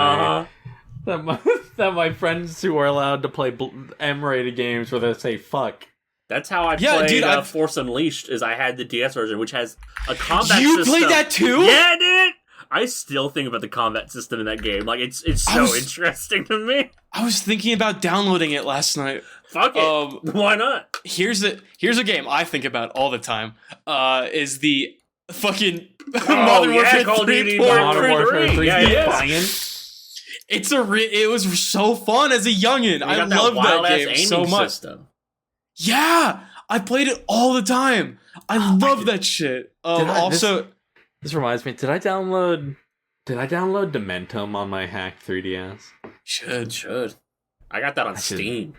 Speaker 3: that my friends who are allowed to play M-rated games where they say fuck.
Speaker 1: That's how I
Speaker 2: Yeah,
Speaker 1: played
Speaker 2: dude,
Speaker 1: Force Unleashed. Is I had the DS version, which has a combat
Speaker 2: You
Speaker 1: system.
Speaker 2: played that too?
Speaker 1: Yeah, dude. I still think about the combat system in that game. Like it's so interesting to me.
Speaker 2: I was thinking about downloading it last night.
Speaker 1: Fuck it. Why not?
Speaker 2: Here's a game I think about all the time. Is the fucking
Speaker 1: Modern Warfare Call of Duty
Speaker 3: Modern Warfare 3.
Speaker 1: Yeah, yeah.
Speaker 2: It was so fun as a youngin'. I loved that game so much.
Speaker 1: System.
Speaker 2: Yeah, I played it all the time. I love that shit.
Speaker 3: This reminds me. Did I download Dementum on my hacked 3DS?
Speaker 2: Should.
Speaker 1: I got that on Steam.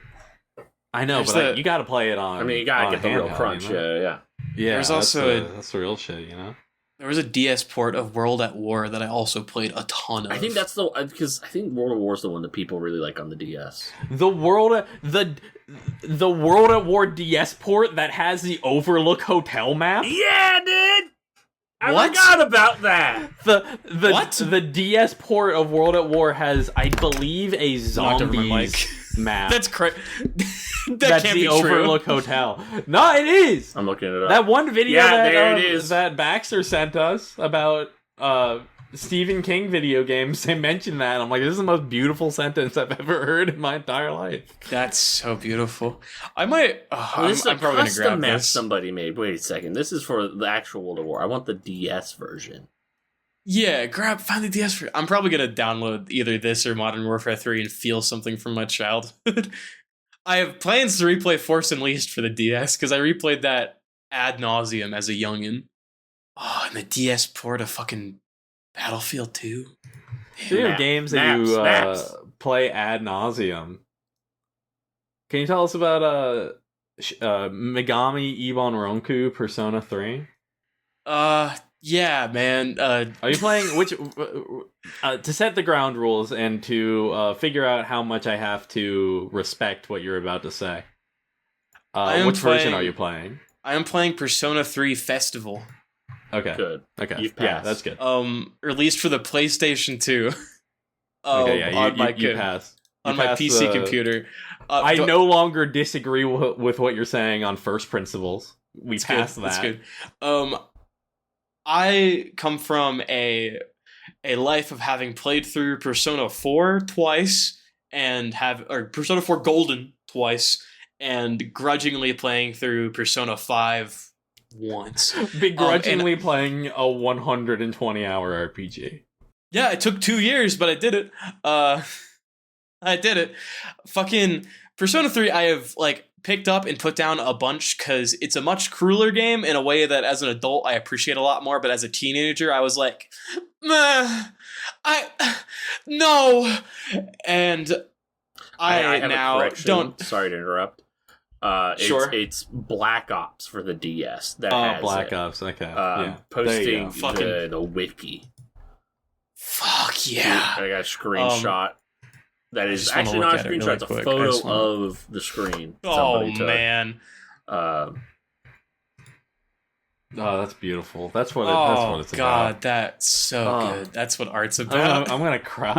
Speaker 3: I know, but you got to play it on.
Speaker 1: I mean, you gotta get the real
Speaker 3: handheld,
Speaker 1: crunch.
Speaker 3: you know?
Speaker 1: Yeah.
Speaker 3: Yeah,
Speaker 2: There's also
Speaker 3: that's the real shit, you know.
Speaker 2: There was a DS port of World at War that I also played a ton of.
Speaker 1: I think that's because I think World of War is the one that people really like on the DS.
Speaker 3: The World at War DS port that has the Overlook Hotel map.
Speaker 1: Yeah, dude. I
Speaker 2: What?
Speaker 1: forgot about that.
Speaker 3: The DS port of World at War has, I believe, a
Speaker 2: Knocked over my mic.
Speaker 3: zombies map.
Speaker 2: That's crazy.
Speaker 3: That's
Speaker 2: can't
Speaker 3: the
Speaker 2: be
Speaker 3: Overlook Hotel. No, it is.
Speaker 1: I'm looking it up.
Speaker 3: That one video
Speaker 1: there it is.
Speaker 3: that Baxter sent us about Stephen King video games, they mentioned that. I'm like, this is the most beautiful sentence I've ever heard in my entire life.
Speaker 2: That's so beautiful. I might.
Speaker 1: This is
Speaker 2: I'm
Speaker 1: a
Speaker 2: probably gonna
Speaker 1: custom
Speaker 2: grab
Speaker 1: map
Speaker 2: this.
Speaker 1: somebody made. Wait a second. This is for the actual World of War. I want the DS version.
Speaker 2: Yeah, find the DS. I'm probably gonna download either this or Modern Warfare 3 and feel something from my childhood. I have plans to replay Force Unleashed for the DS because I replayed that ad nauseum as a youngin'. Oh, and the DS port of fucking Battlefield 2.
Speaker 3: Speaking of games that you play ad nauseum, can you tell us about Megami Ibon Ronku Persona 3?
Speaker 2: Yeah, man.
Speaker 3: Are you playing which to set the ground rules and to figure out how much I have to respect what you're about to say? Which version are you playing?
Speaker 2: I am playing Persona 3 Festival.
Speaker 3: Okay.
Speaker 1: Good.
Speaker 3: Okay.
Speaker 1: You've
Speaker 3: Yeah,
Speaker 1: passed.
Speaker 3: that's good.
Speaker 2: Released for the PlayStation 2.
Speaker 3: Okay, yeah,
Speaker 2: on my
Speaker 3: you pass.
Speaker 2: on my PC computer.
Speaker 3: I no longer disagree with what you're saying on first principles. We passed that.
Speaker 2: That's good. I come from a life of having played through Persona 4 twice or Persona 4 Golden twice and grudgingly playing through Persona 5 once.
Speaker 3: Begrudgingly playing a 120-hour RPG.
Speaker 2: Yeah, it took 2 years, but I did it. I did it. Fucking Persona 3 I have picked up and put down a bunch because it's a much crueler game in a way that as an adult I appreciate a lot more, but as a teenager I was like, no. And I
Speaker 1: have
Speaker 2: now
Speaker 1: a correction.
Speaker 2: don't.
Speaker 1: Sorry to interrupt.
Speaker 2: Sure.
Speaker 1: It's Black Ops for the DS. That has
Speaker 3: Black
Speaker 1: it.
Speaker 3: Ops. Okay. Yeah.
Speaker 1: Posting
Speaker 2: There you
Speaker 1: the wiki.
Speaker 2: Fuck yeah.
Speaker 1: I got a screenshot. That is
Speaker 2: just wanna
Speaker 1: actually
Speaker 2: look
Speaker 1: not a
Speaker 2: at it really
Speaker 1: screenshot. It's a
Speaker 2: quick. I
Speaker 1: photo
Speaker 2: just wanna-
Speaker 1: of the screen.
Speaker 2: Oh
Speaker 1: somebody took.
Speaker 2: man.
Speaker 3: Oh, that's beautiful. That's what it's
Speaker 2: God,
Speaker 3: about.
Speaker 2: that's so
Speaker 3: Oh.
Speaker 2: good. That's what art's about.
Speaker 3: I'm gonna cry.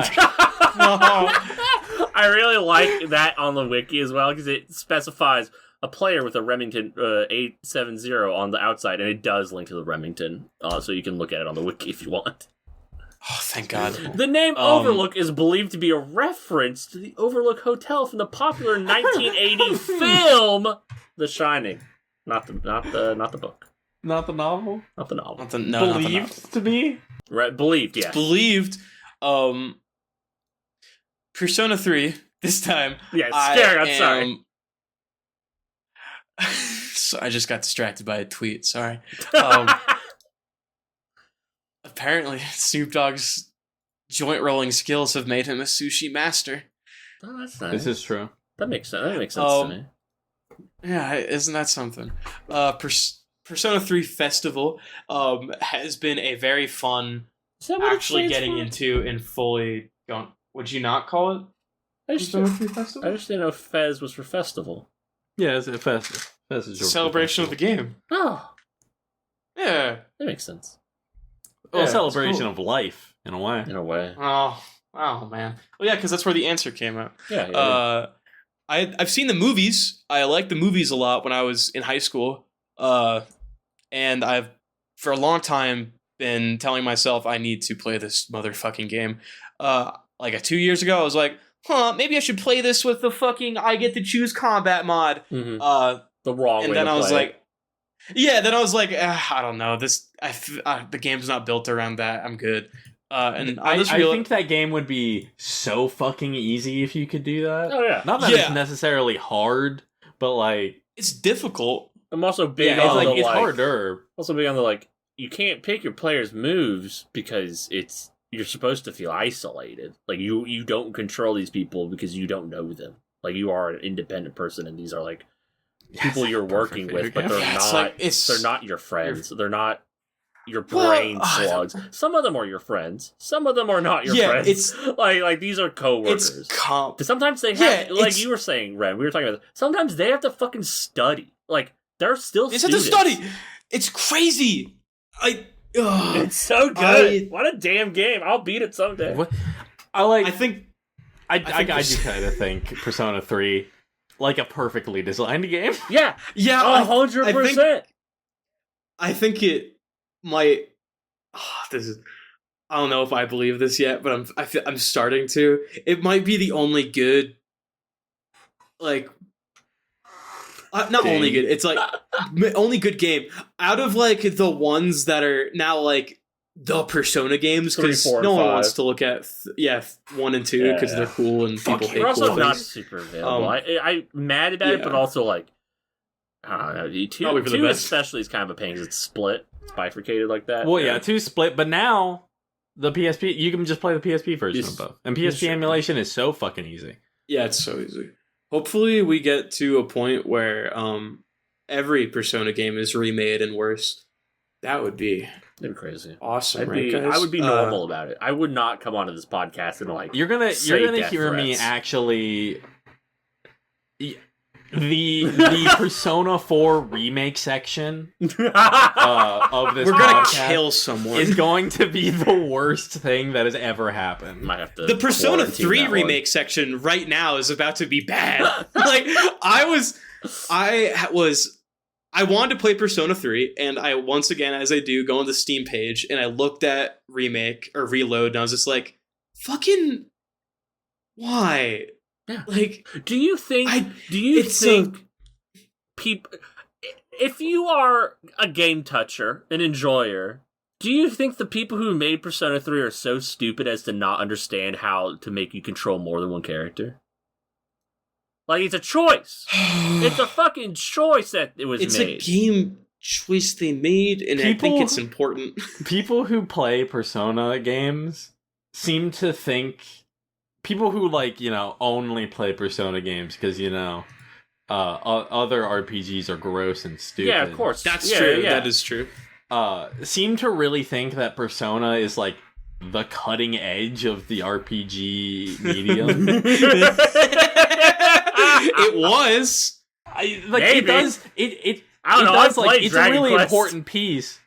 Speaker 1: I really like that on the wiki as well because it specifies a player with a Remington 870 on the outside, and it does link to the Remington, so you can look at it on the wiki if you want.
Speaker 2: Oh, thank God.
Speaker 1: The name Overlook is believed to be a reference to the Overlook Hotel from the popular 1980 film The Shining. Not the book.
Speaker 3: Not the novel.
Speaker 1: Not the novel.
Speaker 2: Not the novel.
Speaker 3: Believed to be.
Speaker 1: Right, believed, yes.
Speaker 2: Believed. Persona 3, this time.
Speaker 1: Yeah, scared. I'm sorry.
Speaker 2: So I just got distracted by a tweet. Sorry. Apparently, Snoop Dogg's joint rolling skills have made him a sushi master.
Speaker 1: Oh, that's nice.
Speaker 3: This is true.
Speaker 1: That makes sense. That makes sense to me.
Speaker 2: Yeah, isn't that something? Persona 3 Festival has been a very fun actually getting into and fully going. Would you not call it Persona 3 Festival?
Speaker 1: I just didn't know Fez was for festival.
Speaker 3: Yeah, it's a festival. Fez is your
Speaker 2: celebration of the game.
Speaker 1: Oh.
Speaker 2: Yeah.
Speaker 1: That makes sense.
Speaker 3: Well,
Speaker 2: Yeah,
Speaker 3: celebration
Speaker 2: cool.
Speaker 3: of life, in a way.
Speaker 1: In a way.
Speaker 2: Oh man. Well, yeah, because that's where the answer came out.
Speaker 1: Yeah.
Speaker 2: I've seen the movies. I liked the movies a lot when I was in high school. And I've, for a long time, been telling myself I need to play this motherfucking game. Like 2 years ago, I was like, maybe I should play this with the fucking I get to choose combat mod.
Speaker 1: Mm-hmm. The wrong way
Speaker 2: and then
Speaker 1: to
Speaker 2: I was
Speaker 1: play
Speaker 2: like, yeah, then I was like, I don't know. The game's not built around that. I'm good. And
Speaker 3: I think that game would be so fucking easy if you could do that.
Speaker 1: Oh, yeah.
Speaker 3: Not that it's necessarily hard, but like
Speaker 2: it's difficult.
Speaker 1: I'm also big
Speaker 3: it's
Speaker 1: on
Speaker 3: like
Speaker 1: the,
Speaker 3: it's harder.
Speaker 1: Also big on the like you can't pick your players' moves because you're supposed to feel isolated. Like you don't control these people because you don't know them. Like you are an independent person, and these are like people you're working with, but they're not your friends. They're not your brain slugs. Some of them are your friends. Some of them are not your friends.
Speaker 2: It's
Speaker 1: like these are coworkers. Sometimes they have, like you were saying, Ren. We were talking about this. Sometimes they have to fucking study. Like they're still.
Speaker 2: They have to study. It's crazy.
Speaker 1: It's so good. What a damn game! I'll beat it someday.
Speaker 3: What? I do kind of think Persona 3 like a perfectly designed game.
Speaker 1: Yeah, 100%.
Speaker 2: I think it might. This is. I don't know if I believe this yet, but I'm starting to. It might be the only good. Like. Not
Speaker 3: Dang.
Speaker 2: only good. It's like only good game out of like the ones that are now like the Persona games because no one wants to look at 1 and 2 because they're cool and people hate
Speaker 1: they're also
Speaker 2: cool
Speaker 1: not
Speaker 2: things.
Speaker 1: super available. I'm mad about it, but also like I don't know. Two especially is kind of a pain because it's split, it's bifurcated like that.
Speaker 3: Well, yeah, 2 split, but now the PSP you can just play the PSP version of both, and PSP emulation is so fucking easy.
Speaker 2: Yeah, it's so easy. Hopefully we get to a point where every Persona game is remade and worse. That would be
Speaker 1: crazy.
Speaker 2: Awesome,
Speaker 1: guys? I would be normal about it. I would not come onto this podcast and like
Speaker 3: you're gonna hear me actually the Persona 4 remake section of this
Speaker 2: we're gonna kill someone
Speaker 3: is going to be the worst thing that has ever happened.
Speaker 1: Might have to
Speaker 2: the Persona 3 remake section right now is about to be bad. Like I wanted to play Persona 3 and I once again, as I do, go on the Steam page and I looked at remake or reload and I was just like, fucking why?
Speaker 1: Yeah.
Speaker 2: Like,
Speaker 1: do you think people, if you are a game toucher, an enjoyer, do you think the people who made Persona 3 are so stupid as to not understand how to make you control more than one character? Like, it's a choice. It's a fucking choice that it was made.
Speaker 2: It's a game choice they made, and I think it's important.
Speaker 3: People who play Persona games seem to think... People who, like, only play Persona games because, other RPGs are gross and stupid.
Speaker 1: Yeah, of course.
Speaker 2: That's true. Yeah. That is true.
Speaker 3: Seem to really think that Persona is, like, the cutting edge of the RPG medium.
Speaker 2: It was.
Speaker 1: Maybe.
Speaker 3: It does. It
Speaker 1: I don't know.
Speaker 3: does, like, it's
Speaker 1: Dragon
Speaker 3: a really
Speaker 1: Quest.
Speaker 3: important piece.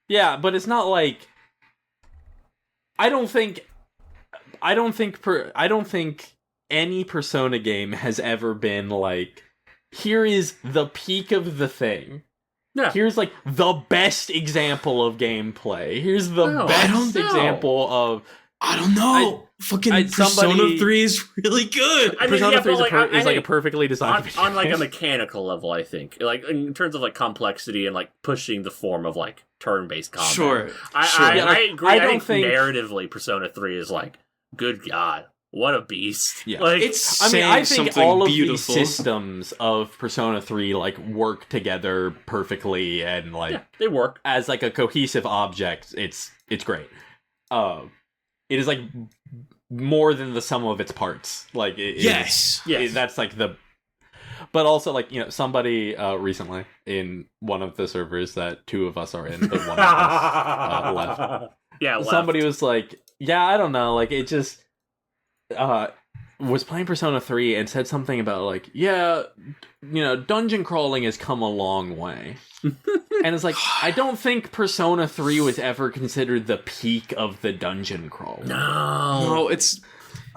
Speaker 3: Yeah, but it's not like... I don't think any Persona game has ever been like, here is the peak of the thing. Yeah. Here's like the best example of gameplay. Here's the best example of...
Speaker 2: I don't know. Persona 3 is really good.
Speaker 3: Persona 3 is like a perfectly designed
Speaker 1: on like a mechanical level, I think. Like in terms of like complexity and like pushing the form of like turn-based combat.
Speaker 2: Sure.
Speaker 1: I agree. I think narratively Persona 3 is like Good God. What a beast.
Speaker 3: Yeah.
Speaker 1: Like,
Speaker 2: I
Speaker 3: I think all of these systems of Persona 3 like work together perfectly and like
Speaker 1: yeah, they work.
Speaker 3: as like a cohesive object. It's great. It is like more than the sum of its parts. Like
Speaker 2: yes.
Speaker 3: That's like the. But also, like, somebody recently in one of the servers that two of us are in, but one of us left.
Speaker 1: Yeah,
Speaker 3: somebody was like, yeah, I don't know, like, it just was playing Persona 3 and said something about, like, yeah, dungeon crawling has come a long way. And it's like, I don't think Persona 3 was ever considered the peak of the dungeon crawl.
Speaker 2: No, it's...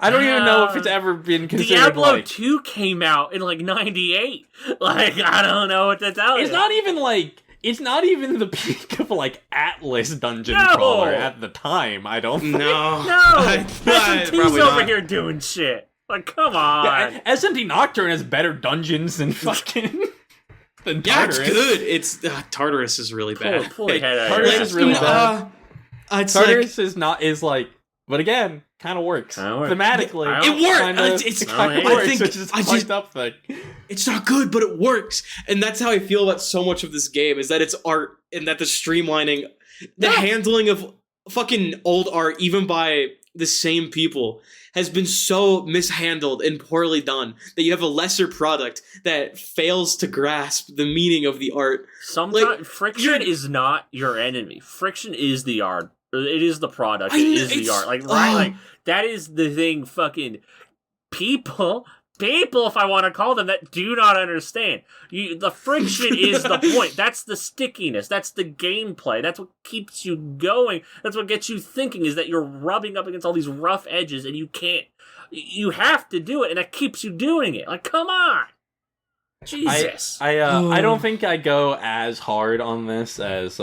Speaker 3: I don't even know if it's ever been considered.
Speaker 1: Diablo 2 came out in like 98. Like, I don't know what to tell you.
Speaker 3: It's not even the peak of like Atlas dungeon crawler at the time. I don't think.
Speaker 1: No. SMT's over here doing shit. Like, come on.
Speaker 3: Yeah, SMT Nocturne has better dungeons than fucking. Than
Speaker 2: Tartarus.
Speaker 3: Tartarus.
Speaker 2: It's good. It's Tartarus is really bad.
Speaker 3: Tartarus is really bad. Tartarus is like, but again, kind of works thematically.
Speaker 2: It works.
Speaker 3: It's kind of works. Which is a fucked up thing.
Speaker 2: It's not good, but it works, and that's how I feel about so much of this game. Is that it's art, and that the streamlining, the handling of fucking old art, even by the same people, has been so mishandled and poorly done that you have a lesser product that fails to grasp the meaning of the art.
Speaker 1: Sometimes friction is not your enemy. Friction is the art. It is the product. It is the art. Like, right? Like, that is the thing. Fucking people, if I want to call them, that do not understand. The friction is the point. That's the stickiness. That's the gameplay. That's what keeps you going. That's what gets you thinking, is that you're rubbing up against all these rough edges and you can't. You have to do it, and that keeps you doing it. Like, come on. Jesus.
Speaker 3: I don't think I go as hard on this as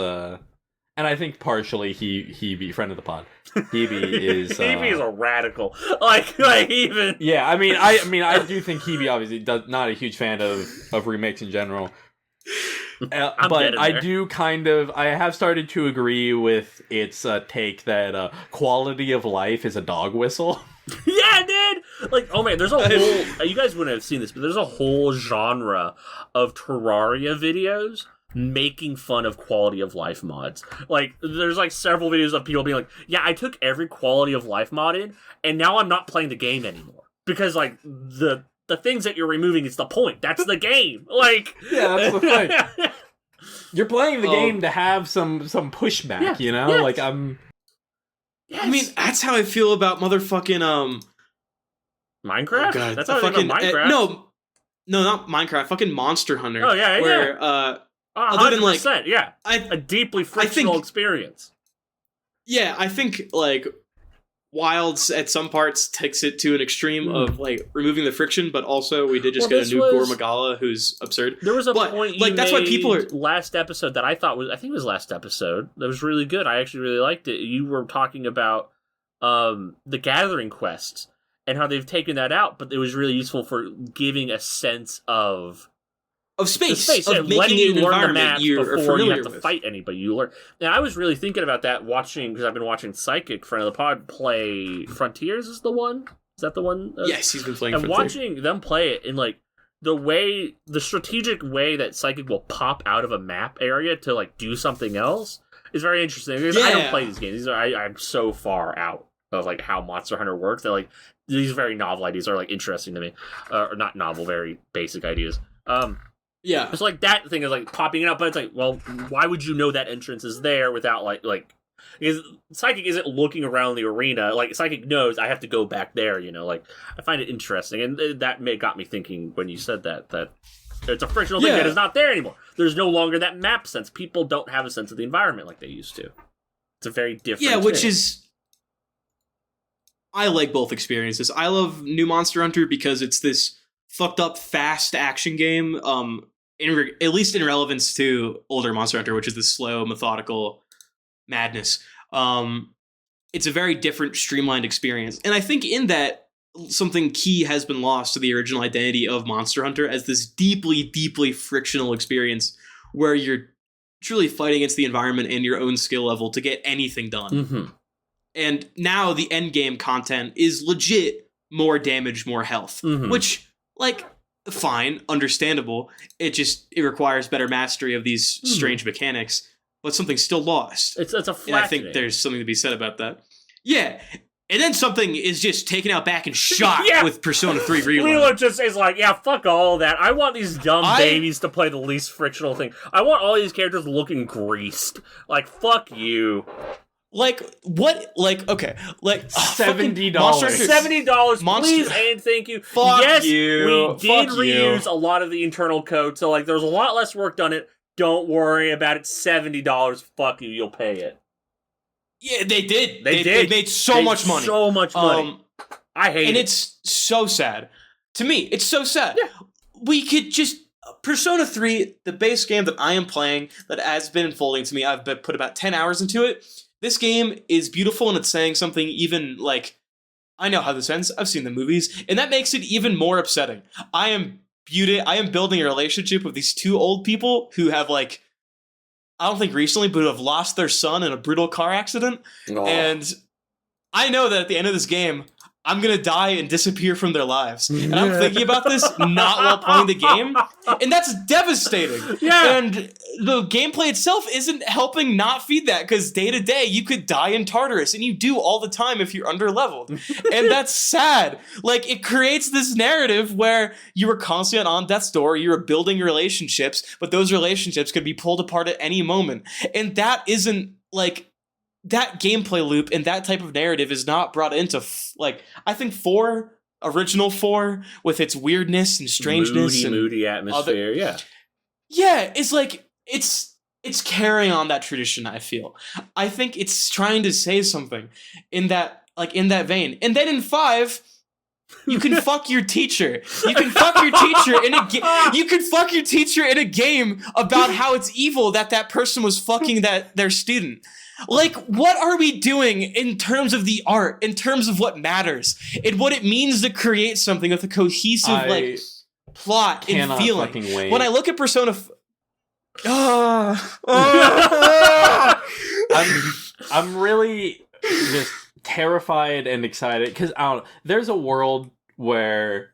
Speaker 3: and I think partially Hebe, friend of the pod. Hebe is
Speaker 1: Hebe is a radical. Like even.
Speaker 3: Yeah, I mean I do think Hebe obviously not a huge fan of remakes in general. But I do I have started to agree with its take that quality of life is a dog whistle.
Speaker 1: Yeah, dude! Like, oh man, there's a whole... You guys wouldn't have seen this, but there's a whole genre of Terraria videos making fun of quality of life mods. Like, there's like several videos of people being like, yeah, I took every quality of life mod in, and now I'm not playing the game anymore. Because, like, the things that you're removing is the point. That's the game. Like...
Speaker 3: Yeah, that's the thing. You're playing the game to have some pushback, you know?
Speaker 1: Yes.
Speaker 3: Like, I'm...
Speaker 1: Yes.
Speaker 2: I mean, that's how I feel about motherfucking,
Speaker 1: Minecraft?
Speaker 2: Oh God,
Speaker 1: That's how I feel about Minecraft.
Speaker 2: No, not Minecraft. Fucking Monster Hunter.
Speaker 1: Oh, yeah,
Speaker 2: where,
Speaker 1: 100%, yeah. A deeply frictional experience.
Speaker 2: Yeah, I think, like, Wilds at some parts takes it to an extreme of, like, removing the friction, but also we did just get a new Gore Magala who's absurd.
Speaker 1: There was a point you
Speaker 2: that's why people are...
Speaker 1: last episode that I think it was last episode, that was really good. I actually really liked it. You were talking about the Gathering Quest and how they've taken that out, but it was really useful for giving a sense of
Speaker 2: space, of making
Speaker 1: letting
Speaker 2: it
Speaker 1: you
Speaker 2: an
Speaker 1: learn the
Speaker 2: environment
Speaker 1: map
Speaker 2: you're
Speaker 1: before you
Speaker 2: familiar
Speaker 1: have to
Speaker 2: with.
Speaker 1: fight anybody. You learn. And I was really thinking about that because I've been watching Psychic, friend of the pod, play Frontiers. Is that the one?
Speaker 2: Yes, he's been playing.
Speaker 1: And watching them play it in like the strategic way that Psychic will pop out of a map area to like do something else is very interesting. Because I don't play these games. I'm so far out of like how Monster Hunter works that like these very novel ideas are like interesting to me, or not novel, very basic ideas.
Speaker 2: Yeah,
Speaker 1: it's like that thing is like popping up, but it's like, well, why would you know that entrance is there without like because Psychic isn't looking around the arena. Like Psychic knows I have to go back there. You know, like I find it interesting, and that got me thinking when you said that it's a frictional thing that is not there anymore. There's no longer that map sense. People don't have a sense of the environment like they used to. It's a very different.
Speaker 2: Yeah, which is. I like both experiences. I love New Monster Hunter because it's this fucked up fast action game. At least in relevance to older Monster Hunter, which is this slow, methodical madness. It's a very different, streamlined experience. And I think in that, something key has been lost to the original identity of Monster Hunter as this deeply, deeply frictional experience where you're truly fighting against the environment and your own skill level to get anything done.
Speaker 1: Mm-hmm.
Speaker 2: and now the end game content is legit more damage, more health, which, like, fine, understandable. It requires better mastery of these strange mechanics, but something's still lost.
Speaker 1: It's a flat.
Speaker 2: And I think there's something to be said about that. Yeah. And then something is just taken out back and shot with Persona 3 Reload.
Speaker 1: Leland just is like, yeah, fuck all that. I want these dumb babies to play the least frictional thing. I want all these characters looking greased. Like, fuck you.
Speaker 2: Like, what? Like, okay. Like,
Speaker 3: $70.
Speaker 1: $70, please and thank you.
Speaker 2: Fuck
Speaker 1: yes,
Speaker 2: you.
Speaker 1: we did
Speaker 2: Fuck
Speaker 1: reuse
Speaker 2: you.
Speaker 1: a lot of the internal code, so, like, there's a lot less work done it. Don't worry about it. $70. Fuck you. You'll pay it.
Speaker 2: Yeah, they did.
Speaker 1: They did.
Speaker 2: They made so much money.
Speaker 1: So much money. I hate it.
Speaker 2: And it's so sad. To me, it's so sad.
Speaker 1: Yeah.
Speaker 2: We could just... Persona 3, the base game that I am playing, that has been unfolding to me, I've put about 10 hours into it. This game is beautiful, and it's saying something even, like... I know how this ends. I've seen the movies. And that makes it even more upsetting. I am building a relationship with these two old people who have, like... I don't think recently, but who have lost their son in a brutal car accident.
Speaker 1: Oh.
Speaker 2: And I know that at the end of this game, I'm going to die and disappear from their lives. And I'm thinking about this not while playing the game. And that's devastating.
Speaker 1: Yeah.
Speaker 2: And the gameplay itself isn't helping not feed that, because day to day, you could die in Tartarus, and you do all the time if you're under-leveled. And that's sad. Like, it creates this narrative where you were constantly on death's door, you were building relationships, but those relationships could be pulled apart at any moment. And that isn't, like... That gameplay loop and that type of narrative is not brought into, I think original 4, with its weirdness and strangeness
Speaker 1: moody atmosphere, yeah.
Speaker 2: Yeah, it's like, it's carrying on that tradition, I feel. I think it's trying to say something in that vein. And then in 5... You can fuck your teacher. You can fuck your teacher in a You can fuck your teacher in a game about how it's evil that person was fucking their student. Like, what are we doing in terms of the art, in terms of what matters, and what it means to create something with a cohesive plot and feeling?
Speaker 3: Wait.
Speaker 2: When I look at Persona,
Speaker 3: I'm really just terrified and excited because I don't know. There's a world where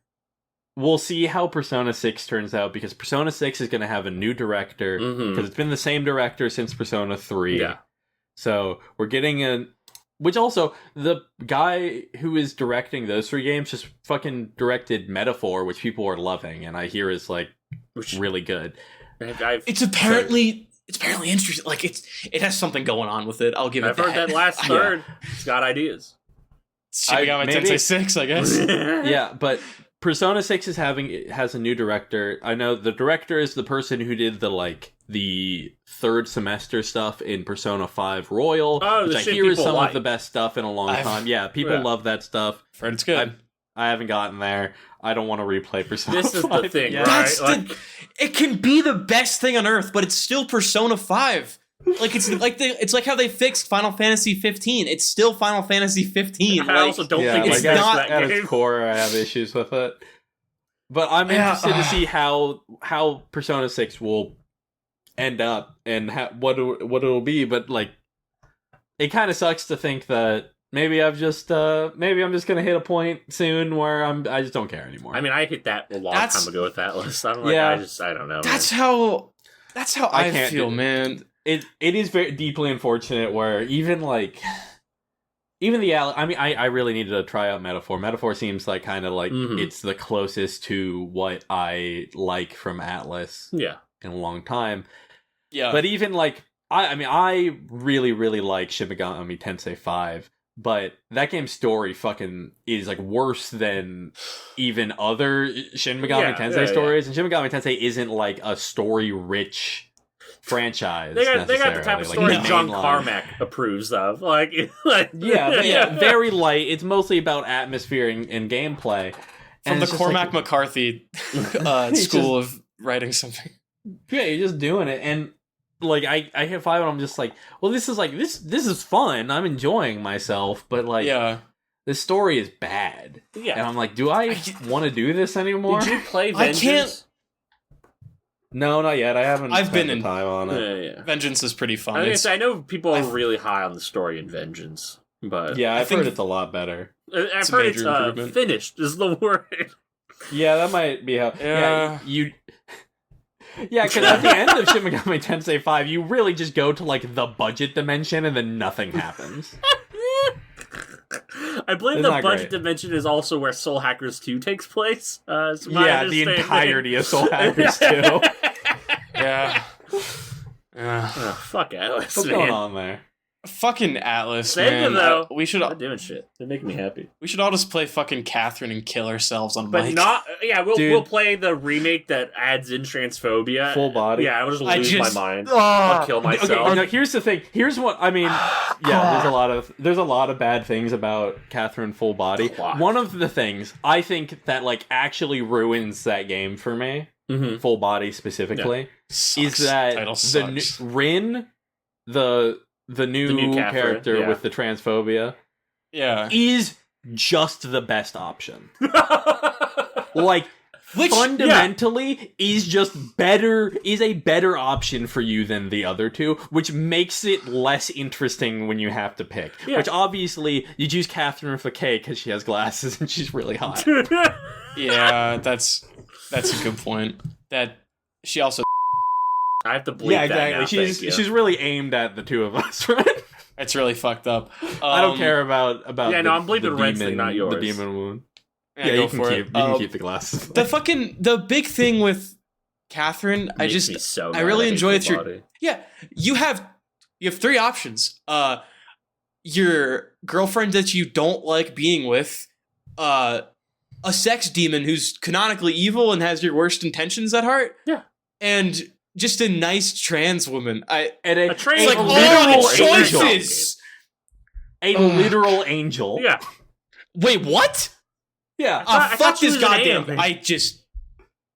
Speaker 3: we'll see how Persona 6 turns out, because Persona 6 is going to have a new director, because it's been the same director since Persona 3.
Speaker 1: Yeah.
Speaker 3: So we're getting which also, the guy who is directing those 3 games just fucking directed Metaphor, which people are loving, and I hear is like really good.
Speaker 2: It's apparently interesting. Like, it has something going on with it. I'll give it that.
Speaker 1: I've heard that last third. It's got ideas.
Speaker 2: I got my Tensei 6, I guess.
Speaker 3: Yeah, but Persona 6 has a new director. I know the director is the person who did the third semester stuff in Persona 5 Royal, which I hear is some of the best stuff in a long time. Yeah, people love that stuff.
Speaker 2: It's good.
Speaker 3: I haven't gotten there. I don't want to replay Persona 5.
Speaker 1: This is the thing,
Speaker 3: yet.
Speaker 1: right?
Speaker 2: It can be the best thing on earth, but it's still Persona 5. Like, it's like how they fixed Final Fantasy 15. It's still Final Fantasy 15.
Speaker 1: I also don't think it's not
Speaker 3: at its core. I have issues with it, but I'm interested to see how Persona 6 will end up and what it'll be. But like, it kind of sucks to think that maybe I'm just gonna hit a point soon where I just don't care anymore.
Speaker 1: I mean, I hit that a long time ago with that list. I'm like, I don't know.
Speaker 2: That's how I feel, man.
Speaker 3: It is very deeply unfortunate where even the I really needed to try out Metaphor. Metaphor seems like kind of like it's the closest to what I like from Atlas in a long time. Yeah. But even like I really, really like Shin Megami Tensei 5, but that game's story fucking is like worse than even other Shin Megami Tensei stories. And Shin Megami Tensei isn't like a story rich franchise.
Speaker 1: They got the type of story John Carmack approves of.
Speaker 3: Very light. It's mostly about atmosphere and gameplay.
Speaker 2: From the Cormac McCarthy school of writing something.
Speaker 3: Yeah, you're just doing it. And like I hit 5 and I'm just like, well, this is fun. I'm enjoying myself, but like this story is bad. Yeah. And I'm like, do I want to do this anymore?
Speaker 1: Did you play Vengeance?
Speaker 2: I can't.
Speaker 3: No, not yet. I haven't.
Speaker 2: I've been in
Speaker 3: time on it.
Speaker 2: Vengeance is pretty fun.
Speaker 1: I know people are really high on the story in Vengeance. But
Speaker 3: Yeah, I've
Speaker 2: think-
Speaker 3: heard it's a lot better.
Speaker 1: I've
Speaker 2: a
Speaker 1: heard
Speaker 2: major
Speaker 1: it's
Speaker 2: improvement.
Speaker 1: finished is the word.
Speaker 3: Yeah, that might be how.
Speaker 2: Yeah.
Speaker 3: You. Yeah, because at the end of Shin Megami Tensei 5, you really just go to like the budget dimension and then nothing happens.
Speaker 1: I believe
Speaker 3: Isn't
Speaker 1: the
Speaker 3: that
Speaker 1: budget
Speaker 3: great?
Speaker 1: dimension is also where Soul Hackers 2 takes place. Is my
Speaker 3: Yeah, the
Speaker 1: understanding.
Speaker 3: entirety of Soul Hackers 2.
Speaker 2: Yeah.
Speaker 1: Oh, fuck Atlas,
Speaker 3: What's
Speaker 1: man.
Speaker 3: going on there?
Speaker 2: Fucking Atlas,
Speaker 1: Sega,
Speaker 2: man.
Speaker 1: though.
Speaker 2: We should
Speaker 1: They're doing shit. They're making me happy.
Speaker 2: all just play fucking Catherine and kill ourselves on
Speaker 1: But
Speaker 2: mic.
Speaker 1: not... Yeah,
Speaker 3: Dude.
Speaker 1: we'll play the remake that adds in transphobia.
Speaker 3: Full body.
Speaker 1: Yeah, I'll just
Speaker 2: I
Speaker 1: lose
Speaker 2: just-
Speaker 1: my mind. I'll kill myself.
Speaker 3: Okay, no, here's the thing. Here's what I mean. Yeah, there's a lot of bad things about Catherine Full Body.
Speaker 1: Plot.
Speaker 3: One of the things I think that like actually ruins that game for me,
Speaker 1: Mm-hmm.
Speaker 3: Full Body specifically,
Speaker 2: Sucks.
Speaker 3: is that
Speaker 2: Title
Speaker 3: the
Speaker 2: sucks.
Speaker 3: Rin, the new
Speaker 1: Catherine,
Speaker 3: character
Speaker 1: yeah.
Speaker 3: with the transphobia,
Speaker 2: Yeah.
Speaker 3: is just the best option. Like
Speaker 2: Which,
Speaker 3: fundamentally is a better option for you than the other two, which makes it less interesting when you have to pick.
Speaker 1: Yeah.
Speaker 3: Which obviously you choose Catherine with a K because she has glasses and she's really hot.
Speaker 2: yeah, that's a good point. That she also
Speaker 1: I have to bleep
Speaker 3: Yeah,
Speaker 1: that
Speaker 3: exactly.
Speaker 1: now, thank you.
Speaker 3: She's really aimed at the two of us, right?
Speaker 2: it's really fucked up.
Speaker 3: I don't care about
Speaker 1: Yeah, no, I'm bleeping
Speaker 3: the
Speaker 1: Red's thing, not yours.
Speaker 3: The demon wound.
Speaker 2: Yeah,
Speaker 3: Yeah,
Speaker 2: go
Speaker 3: you can
Speaker 2: for
Speaker 3: keep
Speaker 2: it.
Speaker 3: you can keep the glasses.
Speaker 2: The big thing with Catherine,
Speaker 1: Makes me so
Speaker 2: I
Speaker 1: mad.
Speaker 2: really
Speaker 1: hate
Speaker 2: enjoy
Speaker 1: Full
Speaker 2: it's
Speaker 1: Body.
Speaker 2: you have three options. Your girlfriend that you don't like being with, a sex demon who's canonically evil and has your worst intentions at heart.
Speaker 1: Yeah.
Speaker 2: And just a nice trans woman.
Speaker 3: And
Speaker 1: A trans
Speaker 2: It's like,
Speaker 1: woman.
Speaker 2: oh, the
Speaker 1: Literal
Speaker 3: angel.
Speaker 2: choices!
Speaker 3: A literal angel.
Speaker 1: Yeah.
Speaker 2: Wait, what?
Speaker 3: Yeah.
Speaker 1: I
Speaker 2: Fuck
Speaker 1: thought she
Speaker 2: this
Speaker 1: was an
Speaker 2: goddamn...
Speaker 1: alien.
Speaker 2: I just...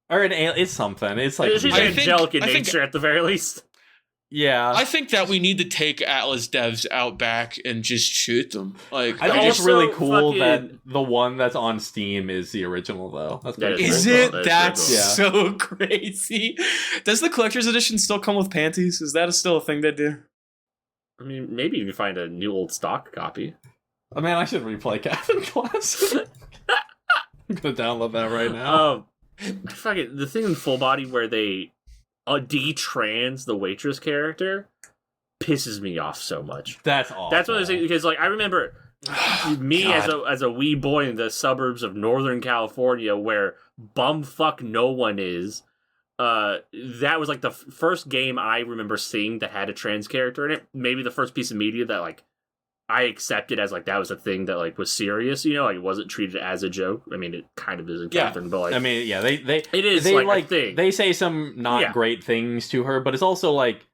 Speaker 3: Or it's something. It's like
Speaker 1: She's
Speaker 2: I think-
Speaker 1: angelic in
Speaker 2: I think-
Speaker 1: nature at the very least.
Speaker 3: yeah.
Speaker 2: I think that we need to take Atlas devs out back and just shoot them. Like,
Speaker 3: I think it's
Speaker 1: Also,
Speaker 3: really cool
Speaker 1: fucking-
Speaker 3: that the one that's on Steam is the original, though. That's
Speaker 1: That
Speaker 3: pretty
Speaker 1: is
Speaker 2: is
Speaker 3: cool.
Speaker 1: very
Speaker 2: it?
Speaker 1: cool.
Speaker 2: That's
Speaker 1: That's
Speaker 3: very
Speaker 2: so crazy. Does the collector's edition still come with panties? Is that still a thing they do?
Speaker 1: I mean, maybe you can find a new old stock copy.
Speaker 3: Oh, man, I should replay Captain Class. I'm gonna download that right now.
Speaker 1: Fucking the thing in Full Body where they de-trans the waitress character pisses me off so much.
Speaker 3: That's awful.
Speaker 1: That's what I was saying, because like I remember me
Speaker 2: God.
Speaker 1: as a wee boy in the suburbs of Northern California where bumfuck no one is. That was like the first game I remember seeing that had a trans character in it. Maybe the first piece of media that like I accepted as like that was a thing that like was serious, you know, like it wasn't treated as a joke. I mean, it kind of is in
Speaker 2: Yeah.
Speaker 1: Catherine, but like
Speaker 3: I mean, yeah, they
Speaker 1: it is
Speaker 3: they
Speaker 1: like a thing.
Speaker 3: they say some not
Speaker 1: Yeah.
Speaker 3: great things to her, but it's also like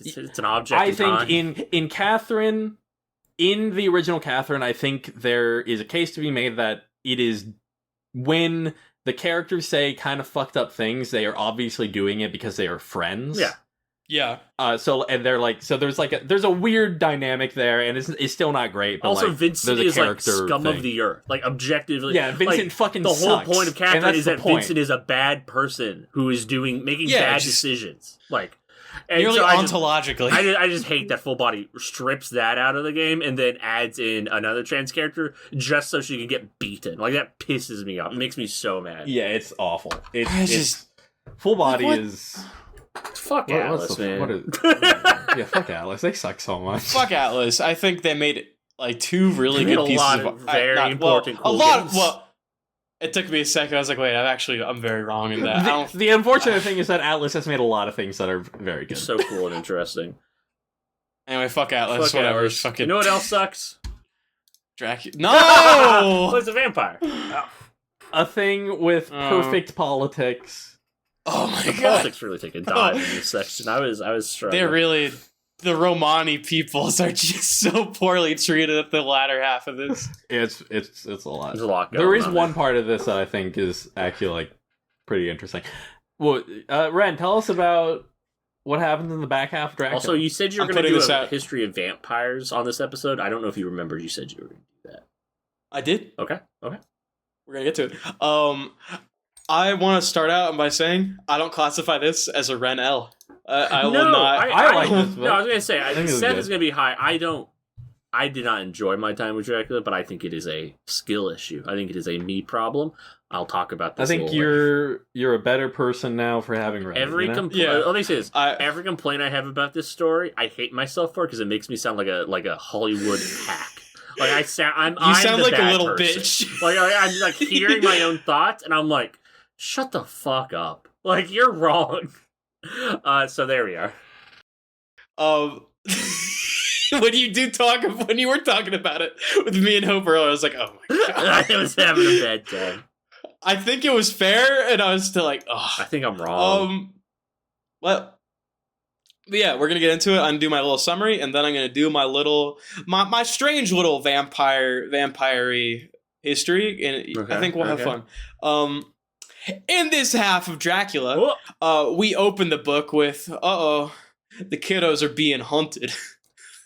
Speaker 1: it's an object.
Speaker 3: I
Speaker 1: in
Speaker 3: think
Speaker 1: time.
Speaker 3: in Catherine, in the original Catherine, I think there is a case to be made that it is when the characters say kind of fucked up things, they are obviously doing it because they are friends.
Speaker 1: Yeah.
Speaker 2: Yeah.
Speaker 3: So and they're like, so there's like there's a weird dynamic there, and it's still not great. But
Speaker 1: Also,
Speaker 3: like,
Speaker 1: Vincent
Speaker 3: there's a
Speaker 1: is like
Speaker 3: character
Speaker 1: scum
Speaker 3: thing.
Speaker 1: of the earth. Like objectively,
Speaker 3: Yeah, Vincent
Speaker 1: like,
Speaker 3: fucking
Speaker 1: the whole
Speaker 3: sucks.
Speaker 1: point of
Speaker 3: And
Speaker 1: Catherine
Speaker 3: that's
Speaker 1: is
Speaker 3: the
Speaker 1: that
Speaker 3: point.
Speaker 1: Vincent is a bad person who is making
Speaker 2: Yeah,
Speaker 1: bad
Speaker 2: just-
Speaker 1: decisions. Like, and
Speaker 2: Nearly
Speaker 1: so
Speaker 2: ontologically.
Speaker 1: I just hate that Full Body strips that out of the game and then adds in another trans character just so she can get beaten. Like that pisses me off. It makes me so mad.
Speaker 3: Yeah, it's awful. It's
Speaker 2: I just-
Speaker 3: full body
Speaker 2: What?
Speaker 3: is.
Speaker 1: Fuck
Speaker 3: What-
Speaker 1: Alice,
Speaker 3: what's the-
Speaker 1: man.
Speaker 3: what is- yeah, fuck Alice. They suck so much.
Speaker 2: Fuck Atlas. I think they made like two really
Speaker 1: They made
Speaker 2: good
Speaker 1: a
Speaker 2: pieces
Speaker 1: lot
Speaker 2: of
Speaker 1: of very
Speaker 2: not-
Speaker 1: important
Speaker 2: a
Speaker 1: cool
Speaker 2: lot.
Speaker 1: games.
Speaker 2: Well, it took me a second. I was like, wait, I'm very wrong in that. I don't,
Speaker 3: The unfortunate thing is that Atlas has made a lot of things that are very good.
Speaker 1: So cool and interesting.
Speaker 2: anyway, fuck Atlas.
Speaker 1: Fuck
Speaker 2: Whatever.
Speaker 1: Alice.
Speaker 2: Fucking
Speaker 1: You know what else sucks?
Speaker 2: Dracula.
Speaker 1: Oh,
Speaker 2: No.
Speaker 1: it's a vampire. Oh,
Speaker 3: A thing with perfect politics.
Speaker 2: Oh my
Speaker 1: the
Speaker 2: god.
Speaker 1: politics really take a dive in this section. I was struggling.
Speaker 2: They're really. The Romani peoples are just so poorly treated at the latter half of this.
Speaker 3: It's a lot.
Speaker 1: There's a lot going
Speaker 3: There is
Speaker 1: on
Speaker 3: one part of this that I think is actually like pretty interesting. Well, Ren, tell us about what happens in the back half of Dracula.
Speaker 1: Also, you said you were
Speaker 2: I'm
Speaker 1: going to
Speaker 2: putting
Speaker 1: do
Speaker 2: this
Speaker 1: a
Speaker 2: out.
Speaker 1: history of vampires on this episode. I don't know if you remember. You said you were going to do that.
Speaker 2: I did.
Speaker 1: Okay.
Speaker 2: We're gonna get to it. I want to start out by saying I don't classify this as a Ren L. I will not.
Speaker 3: I like this book.
Speaker 1: No, I was going to say
Speaker 3: I think it was
Speaker 1: Seth
Speaker 3: good.
Speaker 1: is going to be high. I don't I did not enjoy my time with Dracula, but I think it is a skill issue. I think it is a me problem. I'll talk about this.
Speaker 3: I think you're a better person now for having read
Speaker 1: every
Speaker 3: it,
Speaker 1: complaint. Let me say this: every complaint I have about this story, I hate myself for because it makes me sound like a Hollywood hack. Like I sound, I'm
Speaker 2: sound
Speaker 1: the
Speaker 2: like a
Speaker 1: bad
Speaker 2: little
Speaker 1: person.
Speaker 2: bitch.
Speaker 1: Like I'm like hearing my own thoughts, and I'm like, shut the fuck up! Like you're wrong. So there we are.
Speaker 2: When you were talking about it with me and Hope earlier, I was like, oh my god.
Speaker 1: I was having a bad time.
Speaker 2: I think it was fair, and I was still like, oh.
Speaker 1: I think I'm wrong.
Speaker 2: Well, but yeah, we're gonna get into it. I'm gonna do my little summary, and then I'm gonna do my strange little vampire-y history, and
Speaker 1: Okay,
Speaker 2: I think we'll have fun. In this half of Dracula, we open the book with, the kiddos are being hunted.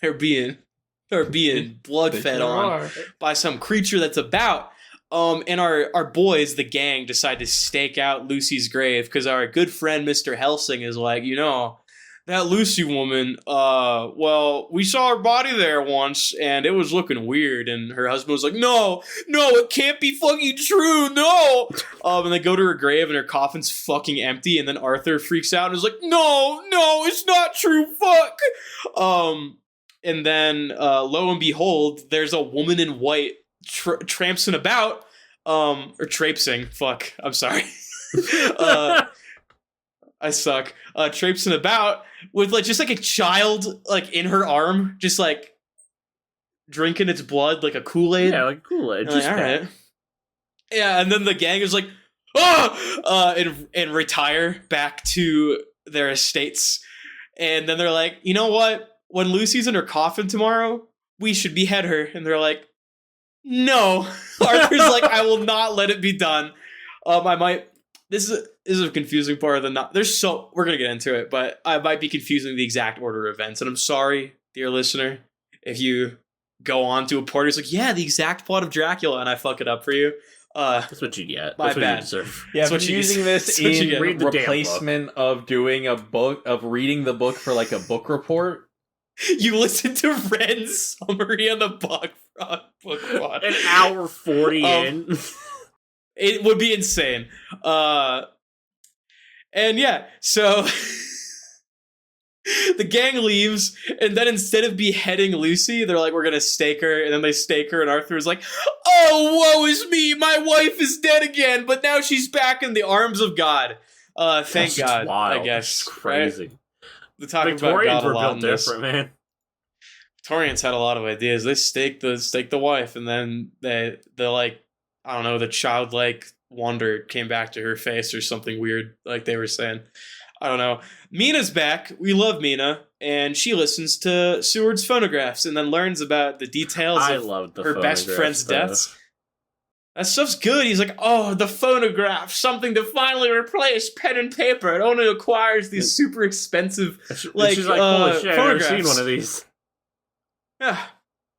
Speaker 2: they're being blood fed on by some creature that's about. And our boys, the gang, decide to stake out Lucy's grave because our good friend Mr. Helsing is like, that Lucy woman, well, we saw her body there once and it was looking weird. And her husband was like, no, it can't be fucking true, no. And they go to her grave and her coffin's fucking empty. And then Arthur freaks out and is like, no, it's not true, fuck. And then, lo and behold, there's a woman in white trampsing about, or traipsing, fuck, I'm sorry. I suck. Traipsing about with just a child in her arm, just drinking its blood like a Kool-Aid.
Speaker 1: Yeah, like Kool-Aid.
Speaker 2: Just all right. Yeah, and then the gang is like, and retire back to their estates. And then they're like, you know what? When Lucy's in her coffin tomorrow, we should behead her. And they're like, no. Arthur's like, I will not let it be done. This is a confusing part of the we're gonna get into it, but I might be confusing the exact order of events, and I'm sorry, dear listener, if you go on to a party, it's like, yeah, the exact plot of Dracula, and I fuck it up for you.
Speaker 1: That's what you get.
Speaker 2: My
Speaker 1: That's what
Speaker 2: bad.
Speaker 1: you deserve.
Speaker 3: Yeah, but using this in
Speaker 1: Read the damn
Speaker 3: replacement of doing a book, of reading the book for a book report.
Speaker 2: You listen to Wren's summary on the book plot.
Speaker 1: An hour 40 in.
Speaker 2: It would be insane. And yeah, so the gang leaves, and then instead of beheading Lucy, they're like, we're gonna stake her, and then they stake her, and Arthur's like, oh, woe is me, my wife is dead again, but now she's back in the arms of God. Thank God,
Speaker 1: wild.
Speaker 2: I guess.
Speaker 1: It's crazy.
Speaker 2: Right? They're talking
Speaker 1: Victorians
Speaker 2: about God
Speaker 1: were
Speaker 2: a lot
Speaker 1: built
Speaker 2: in this.
Speaker 1: different, man.
Speaker 2: Victorians had a lot of ideas. They staked the wife, and then they I don't know, the childlike wonder came back to her face or something weird, like they were saying. I don't know. Mina's back. We love Mina, and she listens to Seward's phonographs and then learns about the details of her best friend's deaths. That stuff's good. He's like, oh, the phonograph, something to finally replace pen and paper. It only requires these super expensive,
Speaker 1: she's like, holy shit, I've never seen one of these.
Speaker 2: Yeah,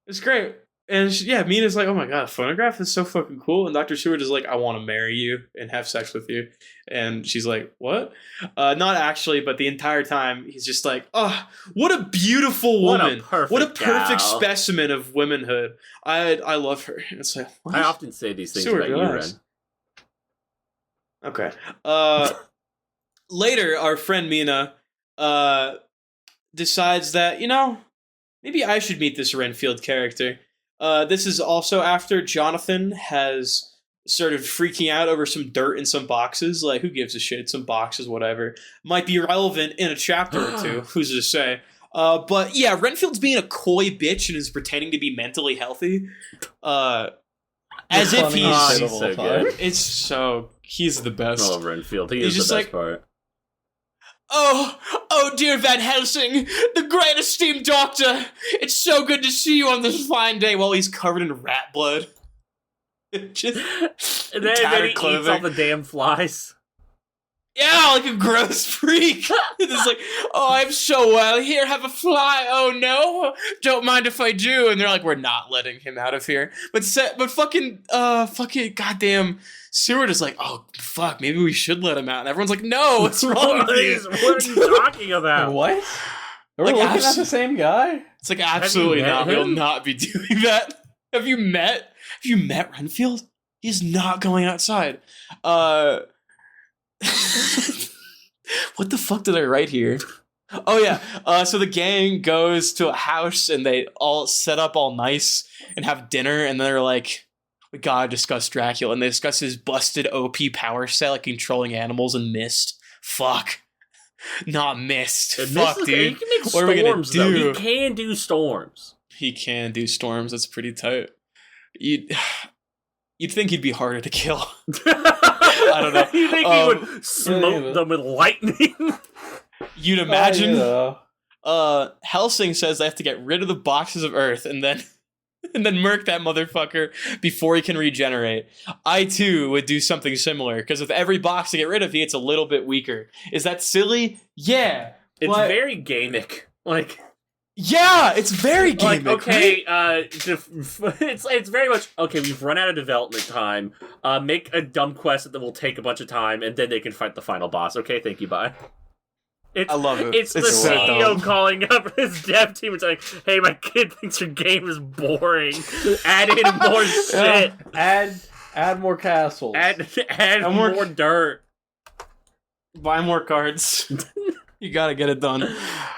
Speaker 2: it's great. And Mina's like, oh my god, a phonograph is so fucking cool. And Dr. Seward is like, I want to marry you and have sex with you. And she's like, what? Not actually, but the entire time he's just like, oh, what a beautiful woman. What a perfect specimen of womanhood. I love her. And it's like, what?
Speaker 1: I often say these things
Speaker 2: Seward,
Speaker 1: about you, Ren.
Speaker 2: Okay. Later, our friend Mina decides that, maybe I should meet this Renfield character. This is also after Jonathan has started freaking out over some dirt in some boxes. Like, who gives a shit? Some boxes, whatever. Might be relevant in a chapter or two. Who's to say? But yeah, Renfield's being a coy bitch and is pretending to be mentally healthy. As if he's
Speaker 1: so good.
Speaker 2: He's the best.
Speaker 1: I love Renfield. He's the best part.
Speaker 2: Oh, dear Van Helsing, the great esteemed doctor. It's so good to see you on this fine day. While he's covered in rat blood. Just
Speaker 1: and then he eats all the damn flies.
Speaker 2: Yeah, like a gross freak. It's like, oh, I'm so well. Here, have a fly. Oh, no. Don't mind if I do. And they're like, we're not letting him out of here. But fucking goddamn Seward is like, oh, fuck, maybe we should let him out. And everyone's like, no, what's wrong with you?
Speaker 1: What are you talking about?
Speaker 3: What? Are we looking at the same guy?
Speaker 2: It's like, absolutely not. We'll not be doing that. Have you met Renfield? He's not going outside. What the fuck did I write here? Oh yeah. So the gang goes to a house and they all set up all nice and have dinner, and then they're like, we gotta discuss Dracula, and they discuss his busted OP power set, like controlling animals and Mist. Fuck. Not Mist.
Speaker 1: And
Speaker 2: Fuck,
Speaker 1: dude.
Speaker 2: dude.
Speaker 1: He can make
Speaker 2: What are we gonna
Speaker 1: storms,
Speaker 2: do?
Speaker 1: though. He can do storms.
Speaker 2: He can do storms. That's pretty tight. You'd think he'd be harder to kill. I don't know.
Speaker 1: You think he would smoke them with lightning?
Speaker 2: You'd imagine. Helsing says they have to get rid of the boxes of earth and then murk that motherfucker before he can regenerate. I too would do something similar, because with every box to get rid of, he gets a little bit weaker. Is that silly? Yeah.
Speaker 1: It's very gamic. Like,
Speaker 2: yeah, it's very gamic.
Speaker 1: like, okay,
Speaker 2: right?
Speaker 1: it's very much, okay, we've run out of development time. Make a dumb quest that will take a bunch of time, and then they can fight the final boss. Okay, thank you, bye.
Speaker 2: I love it.
Speaker 1: It's the
Speaker 2: so
Speaker 1: CEO
Speaker 2: dumb.
Speaker 1: calling up his dev team and saying, hey, my kid thinks your game is boring. Add in more shit.
Speaker 3: Add more castles.
Speaker 1: Add more dirt.
Speaker 2: Buy more cards. You gotta get it done.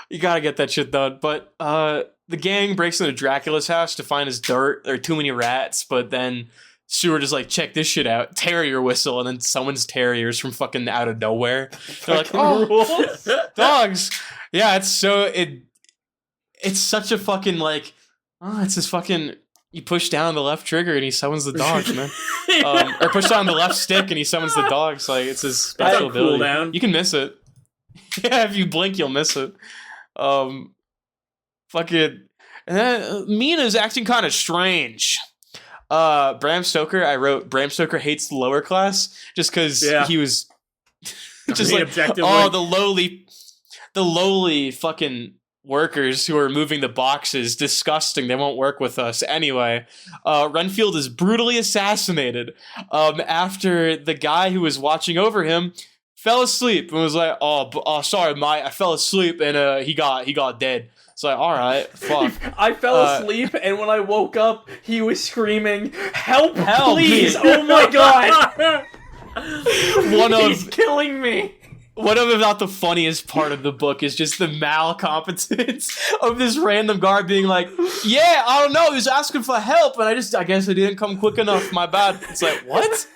Speaker 2: You gotta get that shit done. But the gang breaks into Dracula's house to find his dirt. There are too many rats, but then Stewart is like, check this shit out. Terrier whistle, and then summons terriers from fucking out of nowhere. They're like, oh, dogs. Yeah, it's such a fucking like, oh, it's this fucking, you push down the left trigger and he summons the dogs, man. Or push down the left stick and he summons the dogs. Like, it's his special ability.
Speaker 1: Cooldown.
Speaker 2: You can miss it. Yeah, if you blink, you'll miss it. Fucking, and then Mina's acting kind of strange. Bram Stoker, I wrote, Bram Stoker hates the lower class just because he was just like, oh, the lowly fucking workers who are moving the boxes, disgusting, they won't work with us. Anyway, Renfield is brutally assassinated after the guy who was watching over him fell asleep and was like, oh sorry, I fell asleep and he got dead. It's like, all right, fuck.
Speaker 3: I fell asleep, and when I woke up, he was screaming, help, please! Oh my god! He's killing me!
Speaker 2: One of, if not the funniest part of the book, is just the malcompetence of this random guard being like, yeah, I don't know, he was asking for help, and I guess I didn't come quick enough, my bad. It's like, what? What's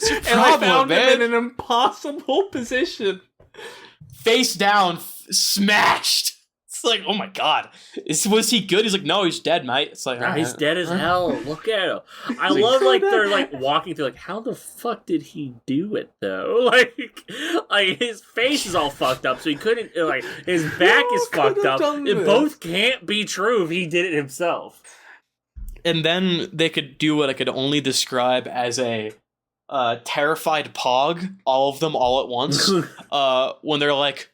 Speaker 2: your problem,
Speaker 3: and I found
Speaker 2: man?
Speaker 3: him in an impossible position.
Speaker 2: Face down, smashed. It's like, oh my god, was he good? He's like, no, he's dead, mate. It's like,
Speaker 1: nah, he's dead as hell. Look at him. I love like they're like walking through, like, how the fuck did he do it though? Like his face is all fucked up, so he couldn't. Like his back is fucked up. It both can't be true if he did it himself.
Speaker 2: And then they could do what I could only describe as a terrified pog, all of them all at once. When they're like,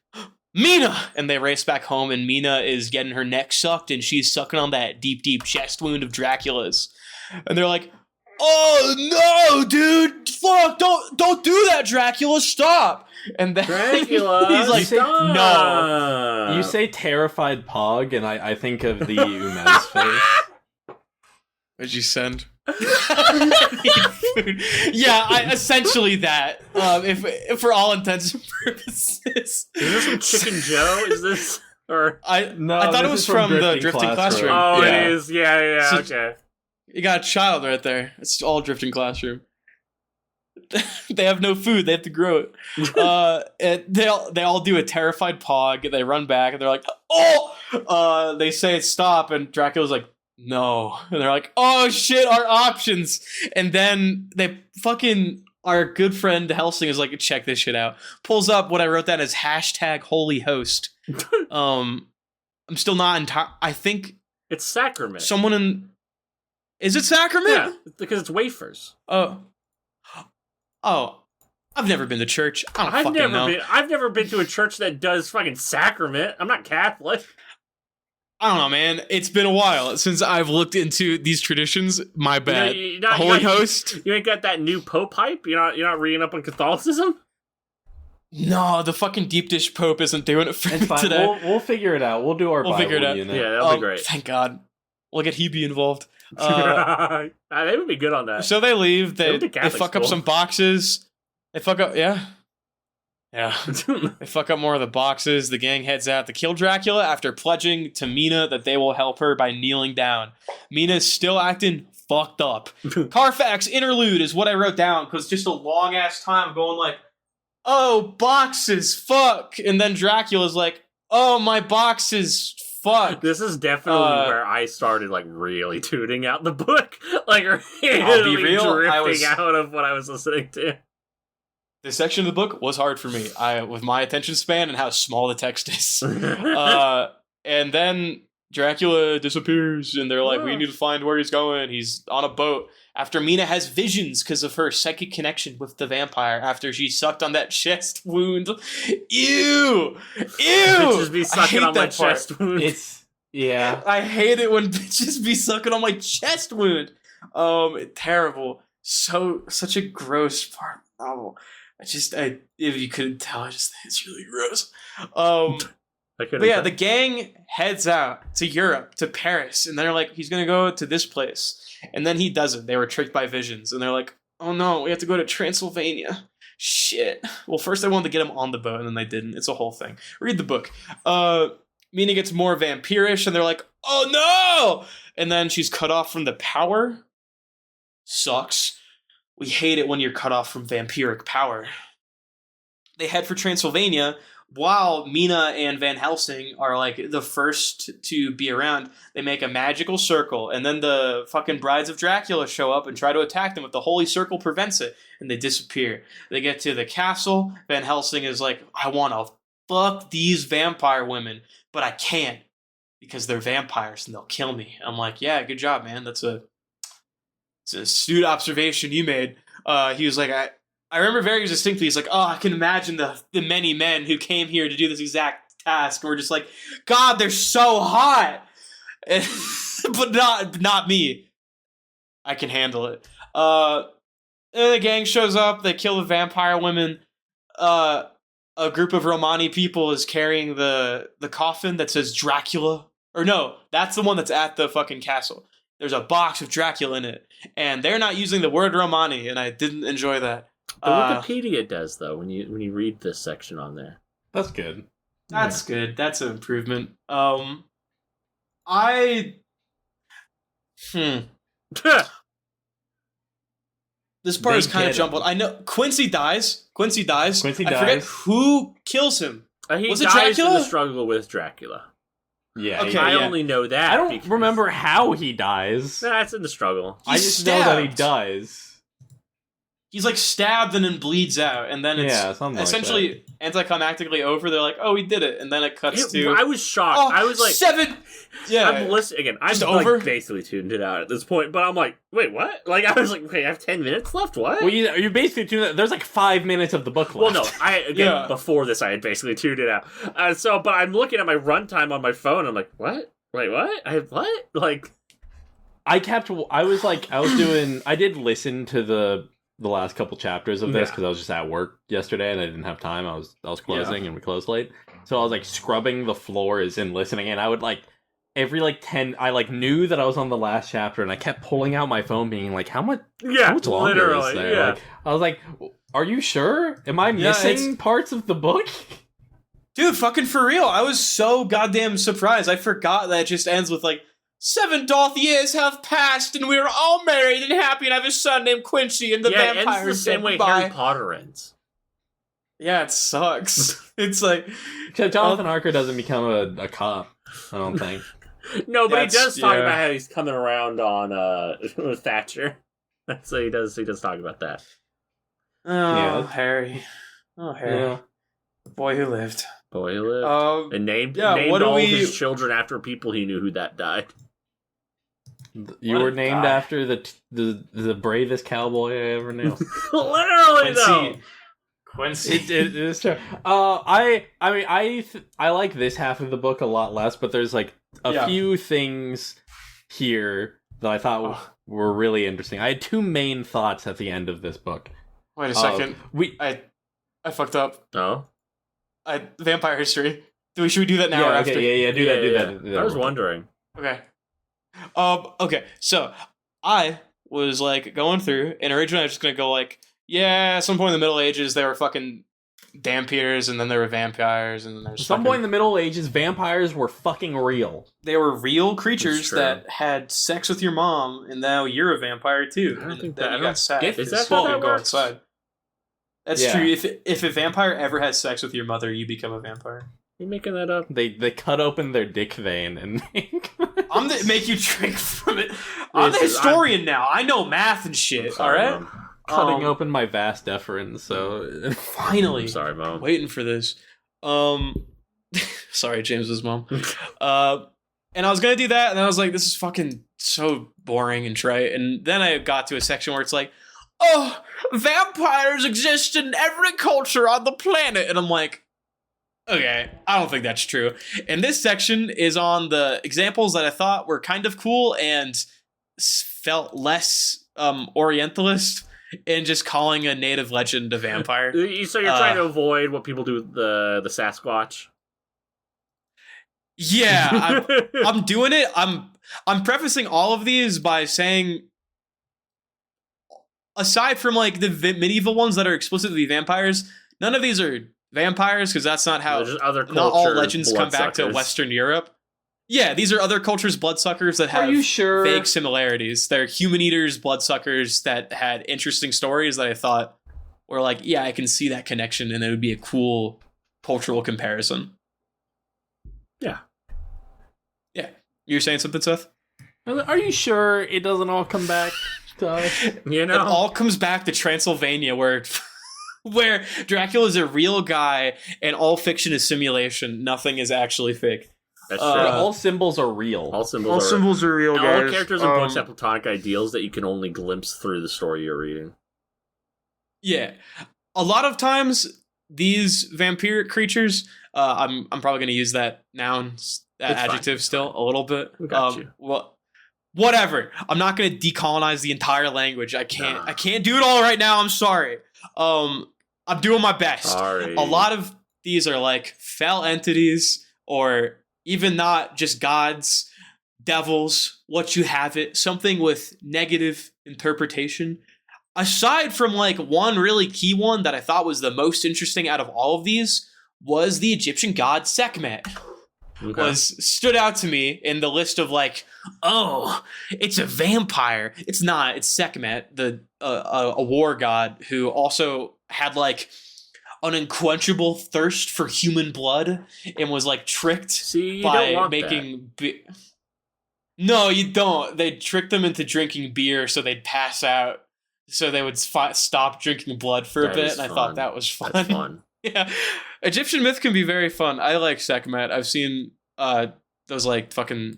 Speaker 2: Mina! And they race back home, and Mina is getting her neck sucked, and she's sucking on that deep, deep chest wound of Dracula's. And they're like, oh no, dude! Fuck! Don't do that, Dracula! Stop! And then
Speaker 1: Dracula,
Speaker 2: he's like,
Speaker 1: stop.
Speaker 2: No.
Speaker 3: You say terrified pog, and I think of the Umez face.
Speaker 2: What'd you send? Yeah, essentially that. If for all intents and purposes.
Speaker 1: Is this from Chicken Joe? Is this or
Speaker 2: I thought it was from the Drifting Classroom.
Speaker 1: Oh,
Speaker 2: yeah.
Speaker 1: It is. Yeah.
Speaker 2: So,
Speaker 1: okay.
Speaker 2: You got a child right there. It's all Drifting Classroom. They have no food. They have to grow it. And they all do a terrified pog. They run back and they're like, oh! They say stop, and Dracula's like, no. And they're like, oh shit, our options. And then they fucking, our good friend Helsing is like, check this shit out. Pulls up what I wrote down as hashtag holy host. I'm still not entire. I think
Speaker 1: it's sacrament.
Speaker 2: Someone in, is it sacrament?
Speaker 1: Yeah, because it's wafers.
Speaker 2: Oh, I've never been to church. I don't fucking know.
Speaker 1: I've never been to a church that does fucking sacrament. I'm not Catholic.
Speaker 2: I don't know, man. It's been a while since I've looked into these traditions. My bad. Holy host.
Speaker 1: You ain't got that new Pope hype? You're not reading up on Catholicism?
Speaker 2: No, the fucking deep dish Pope isn't doing it for
Speaker 3: It's
Speaker 2: me
Speaker 3: fine.
Speaker 2: today.
Speaker 3: We'll figure it out. We'll do our Bible
Speaker 2: figure it out.
Speaker 3: unit.
Speaker 1: Yeah, that'll be great.
Speaker 2: Thank God. We'll get Hebe involved.
Speaker 1: They would be good on that.
Speaker 2: So they leave.
Speaker 1: They
Speaker 2: They
Speaker 1: went to Catholic
Speaker 2: fuck up
Speaker 1: school.
Speaker 2: some boxes. They fuck up. Yeah. They fuck up more of the boxes. The gang heads out to kill Dracula after pledging to Mina that they will help her by kneeling down. Mina's still acting fucked up. Carfax interlude is what I wrote down because just a long ass time going like, oh, boxes, fuck. And then Dracula's like, oh, my boxes, fuck.
Speaker 1: This is definitely where I started like really tuning out the book, like really
Speaker 2: I'll be real,
Speaker 1: drifting out of what I was listening to.
Speaker 2: This section of the book was hard for me. With my attention span and how small the text is. And then Dracula disappears, and they're like, we need to find where he's going. He's on a boat. After Mina has visions because of her psychic connection with the vampire after she sucked on that chest wound. Ew!
Speaker 1: Bitches be sucking on my chest wound.
Speaker 3: Yeah.
Speaker 2: I hate it when bitches be sucking on my chest wound. Terrible. Such a gross part of the novel. If you couldn't tell, I just think it's really gross. But yeah, the gang heads out to Europe, to Paris, and they're like, he's gonna go to this place. And then he doesn't. They were tricked by visions, and they're like, oh no, we have to go to Transylvania. Shit. Well, first they wanted to get him on the boat, and then they didn't. It's a whole thing. Read the book. Mina gets more vampirish, and they're like, oh no! And then she's cut off from the power. Sucks. We hate it when you're cut off from vampiric power. They head for Transylvania, while Mina and Van Helsing are like the first to be around. They make a magical circle, and then the fucking brides of Dracula show up and try to attack them, but the holy circle prevents it, and they disappear. They get to the castle. Van Helsing is like, I want to fuck these vampire women, but I can't because they're vampires and they'll kill me. I'm like, yeah, good job, man. It's an astute observation you made. He was like, I remember very distinctly, he's like, oh, I can imagine the many men who came here to do this exact task. And we're just like, God, they're so hot. But not me. I can handle it. And the gang shows up. They kill the vampire women. A group of Romani people is carrying the coffin that says Dracula. Or no, that's the one that's at the fucking castle. There's a box of Dracula in it. And they're not using the word Romani, and I didn't enjoy that.
Speaker 1: The Wikipedia does, though, when you read this section on there.
Speaker 3: That's good.
Speaker 2: That's good. That's an improvement. This part is kind of jumbled. I know Quincy dies. I forget who kills him.
Speaker 1: He
Speaker 2: Was it
Speaker 1: dies
Speaker 2: Dracula?
Speaker 1: in the struggle with Dracula.
Speaker 3: Yeah.
Speaker 2: Okay.
Speaker 1: I only know that.
Speaker 3: I don't remember how he dies.
Speaker 1: That's in the struggle.
Speaker 3: I just know that he dies.
Speaker 2: He's like stabbed and then bleeds out, and then it's essentially anticlimactically over. They're like, "Oh, we did it," and then it cuts to.
Speaker 1: I was shocked.
Speaker 2: Oh,
Speaker 1: I was like,
Speaker 2: 7. Yeah,
Speaker 1: I'm listening again. I'm
Speaker 2: over?
Speaker 1: like basically tuned it out at this point, but I'm like, wait, what? Like I was like, okay, I have 10 minutes left. What?
Speaker 3: Well, you basically tuned it. There's like 5 minutes of the book left.
Speaker 1: Well, no, before this, I had basically tuned it out. But I'm looking at my runtime on my phone. I'm like, what? Wait, what? I have what? Like,
Speaker 3: I did listen to the last couple chapters of this because I was just at work yesterday and I didn't have time. I was closing and we closed late, so I was like scrubbing the floors and listening. And I would like every like 10. I like knew that I was on the last chapter, and I kept pulling out my phone, being like, "How much? How much longer is there?"
Speaker 1: Yeah.
Speaker 3: Like, I was like, "Are you sure? Am I missing parts of the book?"
Speaker 2: Dude, fucking for real. I was so goddamn surprised. I forgot that it just ends with like 7 doth years have passed, and we are all married and happy, and I have a son named Quincy, and the vampires
Speaker 1: it ends the same way Harry Potter ends.
Speaker 2: Yeah, it sucks. It's like...
Speaker 3: Except Jonathan Harker doesn't become a cop, I don't think.
Speaker 1: No, but he does talk about how he's coming around on with Thatcher. That's what he does. He does talk about that.
Speaker 2: Oh, Harry. Oh, Harry. Yeah. The boy who lived. And named all of his children after people he knew who that died.
Speaker 3: You were named after the bravest cowboy I ever knew.
Speaker 1: Literally, though.
Speaker 2: Quincy.
Speaker 3: It is true. I like this half of the book a lot less, but there's like a few things here that I thought were really interesting. I had 2 main thoughts at the end of this book.
Speaker 2: Wait a second. I fucked up.
Speaker 1: No.
Speaker 2: Vampire history. Should we do that now or after?
Speaker 3: Okay, do that.
Speaker 1: I was wondering.
Speaker 2: Okay. Okay. So I was like going through, and originally I was just gonna go like, yeah, at some point in the Middle Ages there were fucking vampires, and then there were vampires, and then there's
Speaker 3: At some point in the Middle Ages, vampires were fucking real.
Speaker 2: They were real creatures that had sex with your mom, and now you're a vampire too.
Speaker 1: I don't think
Speaker 2: that
Speaker 1: that.
Speaker 2: you got sad.
Speaker 1: Is that how that
Speaker 2: go
Speaker 1: works?
Speaker 2: outside. That's
Speaker 3: Yeah.
Speaker 2: true. If a vampire ever has sex with your mother, you become a vampire.
Speaker 1: You making that up?
Speaker 3: They cut open their dick vein and
Speaker 2: Make you drink from it. I'm the historian now. I know math and shit.
Speaker 1: Sorry,
Speaker 2: all right.
Speaker 1: Mom.
Speaker 3: cutting open my vas deferens. So
Speaker 2: Finally,
Speaker 1: I'm sorry, Mom.
Speaker 2: waiting for this. Sorry, James's mom. And I was gonna do that, and I was like, this is fucking so boring and trite. And then I got to a section where it's like, oh, vampires exist in every culture on the planet, and I'm like, okay, I don't think that's true. And this section is on the examples that I thought were kind of cool and felt less Orientalist in just calling a native legend a vampire.
Speaker 1: So you're trying to avoid what people do with the Sasquatch?
Speaker 2: Yeah, I'm doing it. I'm prefacing all of these by saying, aside from like the medieval ones that are explicitly vampires, none of these are vampires, because that's not how not all legends come back to Western Europe. Yeah, these are other cultures' bloodsuckers that have vague similarities. They're human eaters, bloodsuckers that had interesting stories that I thought were like, yeah, I can see that connection, and it would be a cool cultural comparison.
Speaker 1: Yeah.
Speaker 2: Yeah. You're saying something, Seth?
Speaker 3: Are you sure it doesn't all come back to us?
Speaker 2: You know? It all comes back to Transylvania, where Dracula is a real guy and all fiction is simulation. Nothing is actually fake.
Speaker 1: That's true.
Speaker 3: All symbols are real.
Speaker 2: All symbols are real, guys.
Speaker 1: All characters in books have platonic ideals that you can only glimpse through the story you're reading.
Speaker 2: Yeah. A lot of times, these vampiric creatures, I'm probably going to use that noun, that adjective still a little bit.
Speaker 1: Got you.
Speaker 2: Well, whatever. I'm not going to decolonize the entire language. I can't do it all right now. I'm sorry. I'm doing my best.
Speaker 1: Sorry.
Speaker 2: A lot of these are like fell entities, or even not just gods, devils, what you have it, something with negative interpretation. Aside from like one really key one that I thought was the most interesting out of all of these, was the Egyptian god Sekhmet.
Speaker 1: Okay.
Speaker 2: Stood out to me in the list of like, oh, it's a vampire. It's not. It's Sekhmet, a war god who also had like an unquenchable thirst for human blood and was like tricked by making. No, you don't. They tricked them into drinking beer so they'd pass out, so they would stop drinking blood for a bit. And I thought that was fun.
Speaker 1: That's fun.
Speaker 2: Yeah, Egyptian myth can be very fun. I like Sekhmet. I've seen those like fucking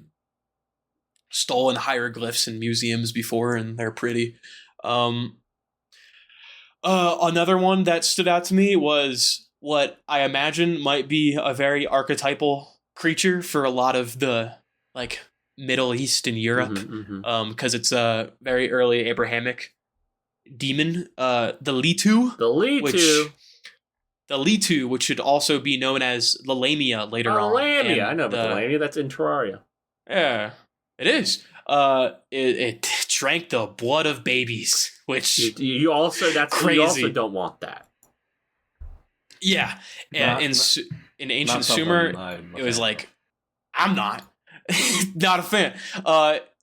Speaker 2: stolen hieroglyphs in museums before, and they're pretty. Another one that stood out to me was what I imagine might be a very archetypal creature for a lot of the like Middle East and Europe, because it's a very early Abrahamic demon, the Litu. The Litu, which should also be known as the Lamia later on.
Speaker 1: Lamia, I know, but the Lamia, that's in Terraria.
Speaker 2: Yeah, it is. It drank the blood of babies, which
Speaker 1: you also crazy. You also don't want that.
Speaker 2: Yeah, in ancient Sumer, it was like, I'm not a fan.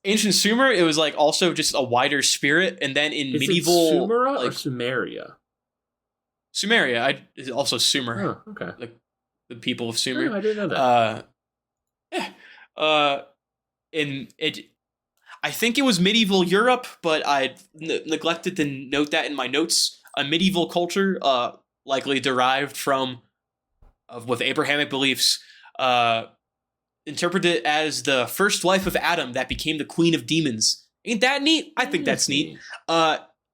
Speaker 2: Ancient Sumer, it was like also just a wider spirit, and then in medieval
Speaker 1: Sumera
Speaker 2: like,
Speaker 1: or Sumeria.
Speaker 2: Sumeria, also Sumer.
Speaker 1: Oh, okay.
Speaker 2: Like the people of Sumer.
Speaker 1: Oh, I didn't know that.
Speaker 2: I think it was medieval Europe, but I neglected to note that in my notes. A medieval culture, likely derived from, with Abrahamic beliefs, interpreted it as the first wife of Adam that became the queen of demons. Ain't that neat? I think that's neat.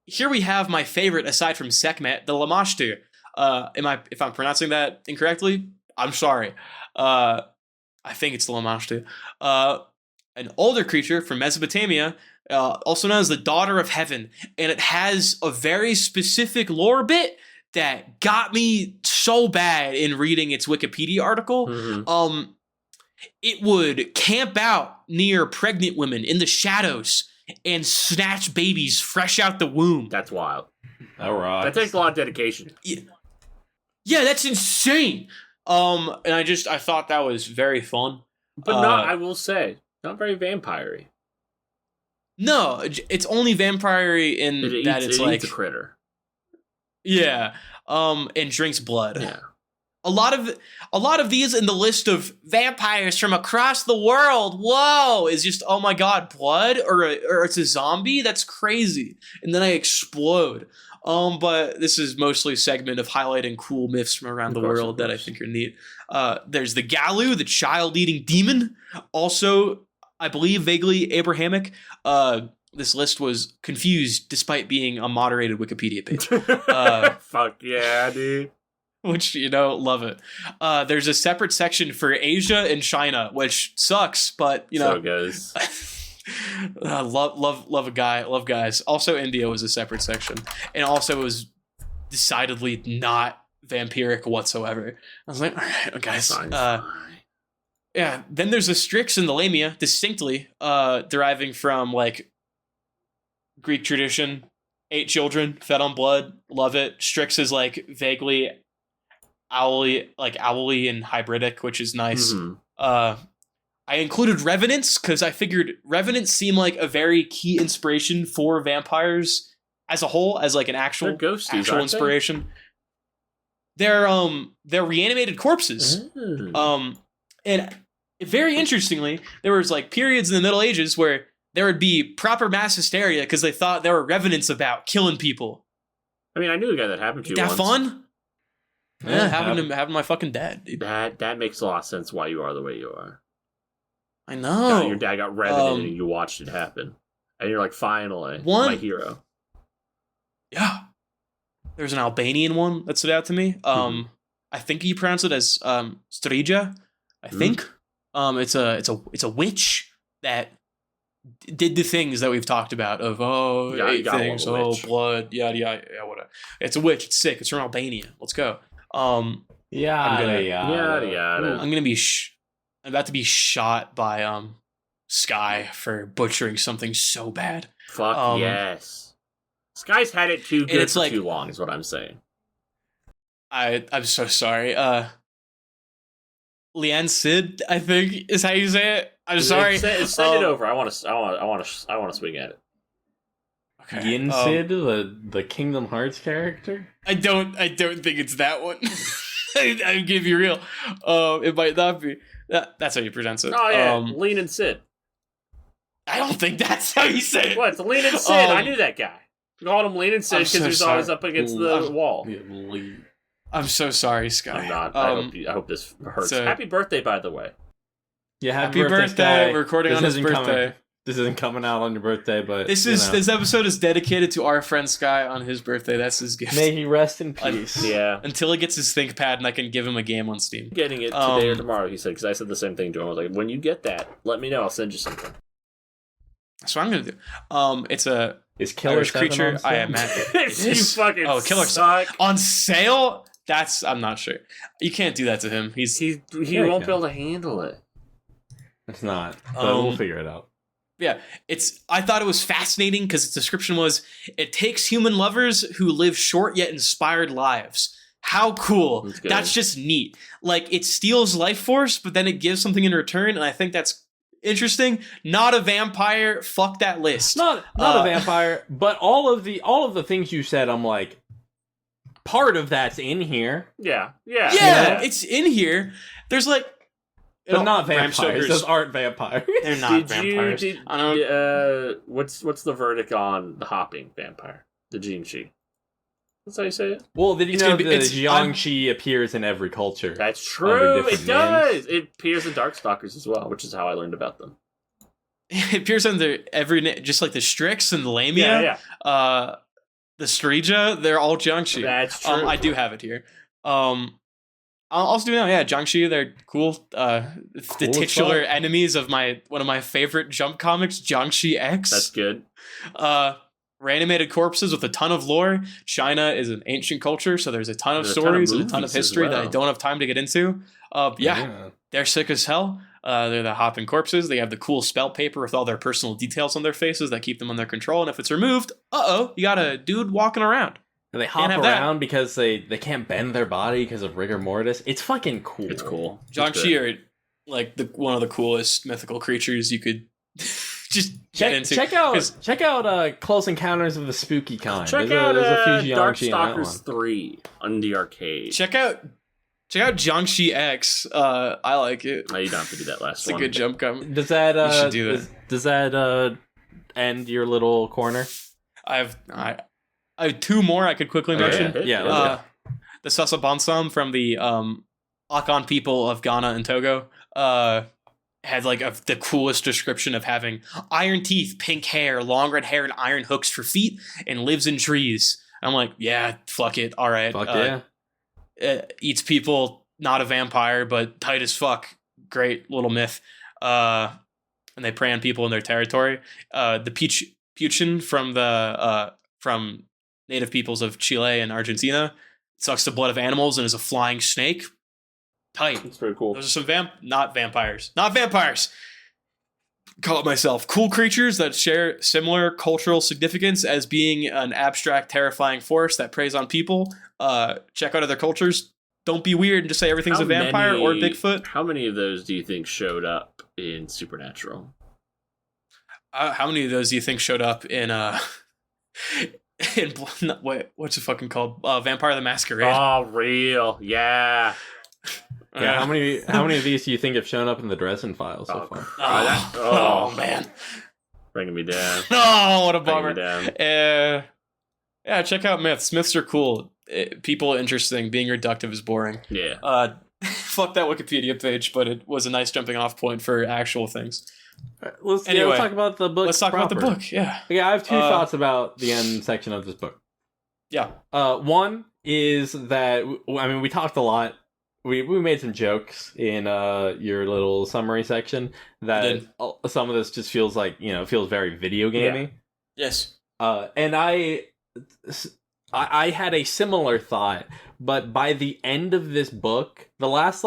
Speaker 2: Here we have my favorite, aside from Sekhmet, the Lamashtu. If I'm pronouncing that incorrectly, I'm sorry. I think it's the Lamashtu. An older creature from Mesopotamia, also known as the Daughter of Heaven, and it has a very specific lore bit that got me so bad in reading its Wikipedia article.
Speaker 1: Mhm.
Speaker 2: It would camp out near pregnant women in the shadows and snatch babies fresh out the womb.
Speaker 1: That's wild.
Speaker 3: That rocks.
Speaker 1: That takes a lot of dedication.
Speaker 2: Yeah, that's insane. And I thought that was very fun.
Speaker 1: But not, I will say, not very vampire-y.
Speaker 2: No, it's only vampire-y in that it's like
Speaker 1: eats a critter.
Speaker 2: yeah, and drinks blood.
Speaker 1: Yeah.
Speaker 2: A lot of these in the list of vampires from across the world. Whoa, is just oh my god, blood or it's a zombie. That's crazy. And then I explode. But this is mostly a segment of highlighting cool myths from around the world that I think are neat. There's the Galu, the child-eating demon. Also, I believe vaguely Abrahamic. This list was confused despite being a moderated Wikipedia page.
Speaker 1: Fuck yeah, dude.
Speaker 2: Which, love it. There's a separate section for Asia and China, which sucks, but,
Speaker 1: So it goes.
Speaker 2: love guys. Also, India was a separate section. And also it was decidedly not vampiric whatsoever. I was like, all right, guys.
Speaker 1: Fine.
Speaker 2: Yeah, then there's the Strix and the Lamia, distinctly deriving from, like, Greek tradition. 8 children, fed on blood, love it. Strix is, like, vaguely owly and hybridic, which is nice.
Speaker 1: Mm-hmm.
Speaker 2: I included revenants because I figured revenants seem like a very key inspiration for vampires as a whole, as like an actual inspiration. They're reanimated corpses. And very interestingly, there was like periods in the Middle Ages where there would be proper mass hysteria because they thought there were revenants about killing people.
Speaker 1: I mean, I knew a guy that happened to
Speaker 2: that
Speaker 1: once.
Speaker 2: Fun? Yeah, happened to my fucking dad, dude.
Speaker 1: That makes a lot of sense why you are the way you are.
Speaker 2: I know.
Speaker 1: Your dad got revenant and you watched it happen. And you're like, finally, my hero.
Speaker 2: Yeah. There's an Albanian one that stood out to me. I think you pronounce it as Strija. I think. It's a witch that did the things that we've talked about of eight things, blood, yada yada, whatever. It's a witch. It's sick. It's from Albania. Let's go.
Speaker 3: Yada.
Speaker 2: I'm gonna be I'm about to be shot by Sky for butchering something so bad.
Speaker 1: Fuck yes. Sky's had it too good for too long, is what I'm saying.
Speaker 2: I'm so sorry. Leanne Sid, I think is how you say it. I'm sorry.
Speaker 1: Send it over. I want to swing at it.
Speaker 2: Okay.
Speaker 3: Yin Sid, the Kingdom Hearts character.
Speaker 2: I don't think it's that one. I'll give you real. It might not be. That's how you pronounce it.
Speaker 1: Oh yeah, Lean and Sid.
Speaker 2: I don't think that's how you say it.
Speaker 1: What? It's Lean and Sid. I knew that guy. We called him Lean and Sid because he was always up against the wall.
Speaker 2: I'm so sorry, Sky.
Speaker 1: I'm not. I hope this hurts. Happy birthday, by the way.
Speaker 3: Yeah, happy birthday, Sky.
Speaker 2: We're recording on his birthday.
Speaker 3: This isn't coming out on your birthday, but
Speaker 2: this episode is dedicated to our friend Sky on his birthday. That's his gift.
Speaker 3: May he rest in peace.
Speaker 1: Yeah.
Speaker 2: Until he gets his ThinkPad and I can give him a game on Steam.
Speaker 1: Getting it today or tomorrow, he said, because I said the same thing to him. I was like, when you get that, let me know. I'll send you something.
Speaker 2: That's what I'm gonna do. It's
Speaker 3: Killer
Speaker 2: Irish creature. I imagine.
Speaker 1: You fucking
Speaker 2: Killer
Speaker 1: suck.
Speaker 2: On sale? I'm not sure. You can't do that to him. He
Speaker 1: won't be able to handle it.
Speaker 3: It's not. But we'll figure it out.
Speaker 2: Yeah, I thought it was fascinating because its description was, it takes human lovers who live short yet inspired lives. How cool. That's just neat. Like, it steals life force, but then it gives something in return, and I think that's interesting. Not a vampire. Fuck that list.
Speaker 3: Not a vampire, but all of the things you said, I'm like, part of that's in here.
Speaker 1: Yeah,
Speaker 2: it's in here. There's like,
Speaker 3: but not vampires. Those aren't vampires.
Speaker 2: They're not vampires.
Speaker 1: What's the verdict on the hopping vampire? The Jiangxi. That's how you say it?
Speaker 3: Well, did you know the Jiangxi appears in every culture?
Speaker 1: That's true. It does. It appears in Darkstalkers as well, which is how I learned about them.
Speaker 2: It appears under every, just like the Strix and the Lamia.
Speaker 1: Yeah.
Speaker 2: The Strija, they're all Jiangxi.
Speaker 1: That's true.
Speaker 2: I do have it here. I'll also do now. Yeah, Jiangxi, they're cool. The titular enemies of one of my favorite Jump comics, Jiangxi X.
Speaker 1: That's good.
Speaker 2: reanimated corpses with a ton of lore. China is an ancient culture, so there's a ton of stories and a ton of history that I don't have time to get into. They're sick as hell. They're the hopping corpses. They have the cool spell paper with all their personal details on their faces that keep them under control. And if it's removed, you got a dude walking around.
Speaker 3: And they hop around because they can't bend their body because of rigor mortis. It's fucking cool.
Speaker 1: It's cool.
Speaker 2: Jiangshi are like one of the coolest mythical creatures you could just get into.
Speaker 3: Check out Close Encounters of the Spooky Kind.
Speaker 1: Check out Darkstalkers 3 on the arcade.
Speaker 2: Check out Jiangshi X. I like it.
Speaker 1: Oh, you don't have to do that last one.
Speaker 2: It's a good jump cut.
Speaker 3: Does that
Speaker 2: you should do that.
Speaker 3: Does that end your little corner?
Speaker 2: I have two more I could quickly mention.
Speaker 1: Yeah.
Speaker 2: The Sasabansam from the Akan people of Ghana and Togo had like the coolest description of having iron teeth, pink hair, long red hair, and iron hooks for feet, and lives in trees. I'm like, yeah, fuck it, all right.
Speaker 3: Fuck yeah.
Speaker 2: Eats people, not a vampire, but tight as fuck. Great little myth. And they prey on people in their territory. The Puchin from native peoples of Chile and Argentina sucks the blood of animals and is a flying snake. Tight.
Speaker 1: That's pretty cool.
Speaker 2: Those are some not vampires. Call it myself. Cool creatures that share similar cultural significance as being an abstract, terrifying force that preys on people. Check out other cultures. Don't be weird and just say everything's a vampire or Bigfoot.
Speaker 1: How many of those do you think showed up in Supernatural?
Speaker 2: How many of those do you think showed up in what's it fucking called? Vampire the Masquerade.
Speaker 1: Oh, real. Yeah.
Speaker 3: Yeah, how many of these do you think have shown up in the Dresden Files so far?
Speaker 2: Oh man,
Speaker 1: bringing me down.
Speaker 2: Oh, what a bummer.
Speaker 1: Yeah,
Speaker 2: check out myths. Myths are cool. People interesting. Being reductive is boring.
Speaker 1: Yeah.
Speaker 2: Fuck that Wikipedia page, but it was a nice jumping off point for actual things.
Speaker 3: Let's talk about the book.
Speaker 2: Let's talk about the book. Yeah.
Speaker 3: I have two thoughts about the end section of this book.
Speaker 2: Yeah.
Speaker 3: One is that we talked a lot. We made some jokes in your little summary section that some of this just feels like feels very video gamey.
Speaker 2: Yeah. Yes.
Speaker 3: And I had a similar thought, but by the end of this book, the last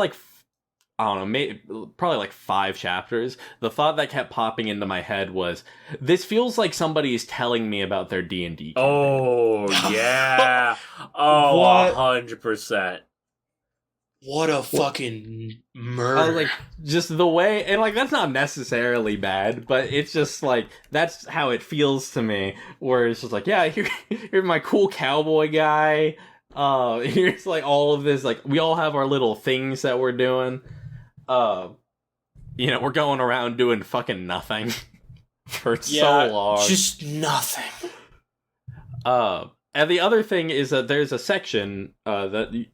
Speaker 3: probably like 5 chapters, the thought that kept popping into my head was, this feels like somebody is telling me about their D&D campaign.
Speaker 1: Oh, yeah. Oh, 100%.
Speaker 2: What a fucking murder.
Speaker 3: Just the way, and that's not necessarily bad, but it's just that's how it feels to me, where it's just here's my cool cowboy guy, here's all of this, we all have our little things that we're doing, we're going around doing fucking nothing for so long.
Speaker 2: Just nothing.
Speaker 3: And the other thing is that there's a section, that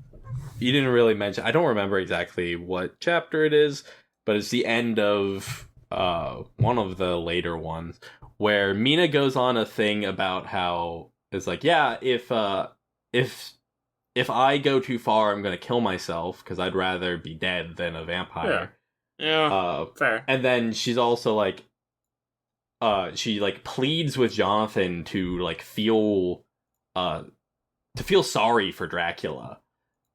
Speaker 3: you didn't really mention. I don't remember exactly what chapter it is, but it's the end of one of the later ones where Mina goes on a thing about how it's if I go too far, I'm going to kill myself because I'd rather be dead than a vampire.
Speaker 2: Yeah. Fair.
Speaker 3: And then she's also she pleads with Jonathan to feel sorry for Dracula.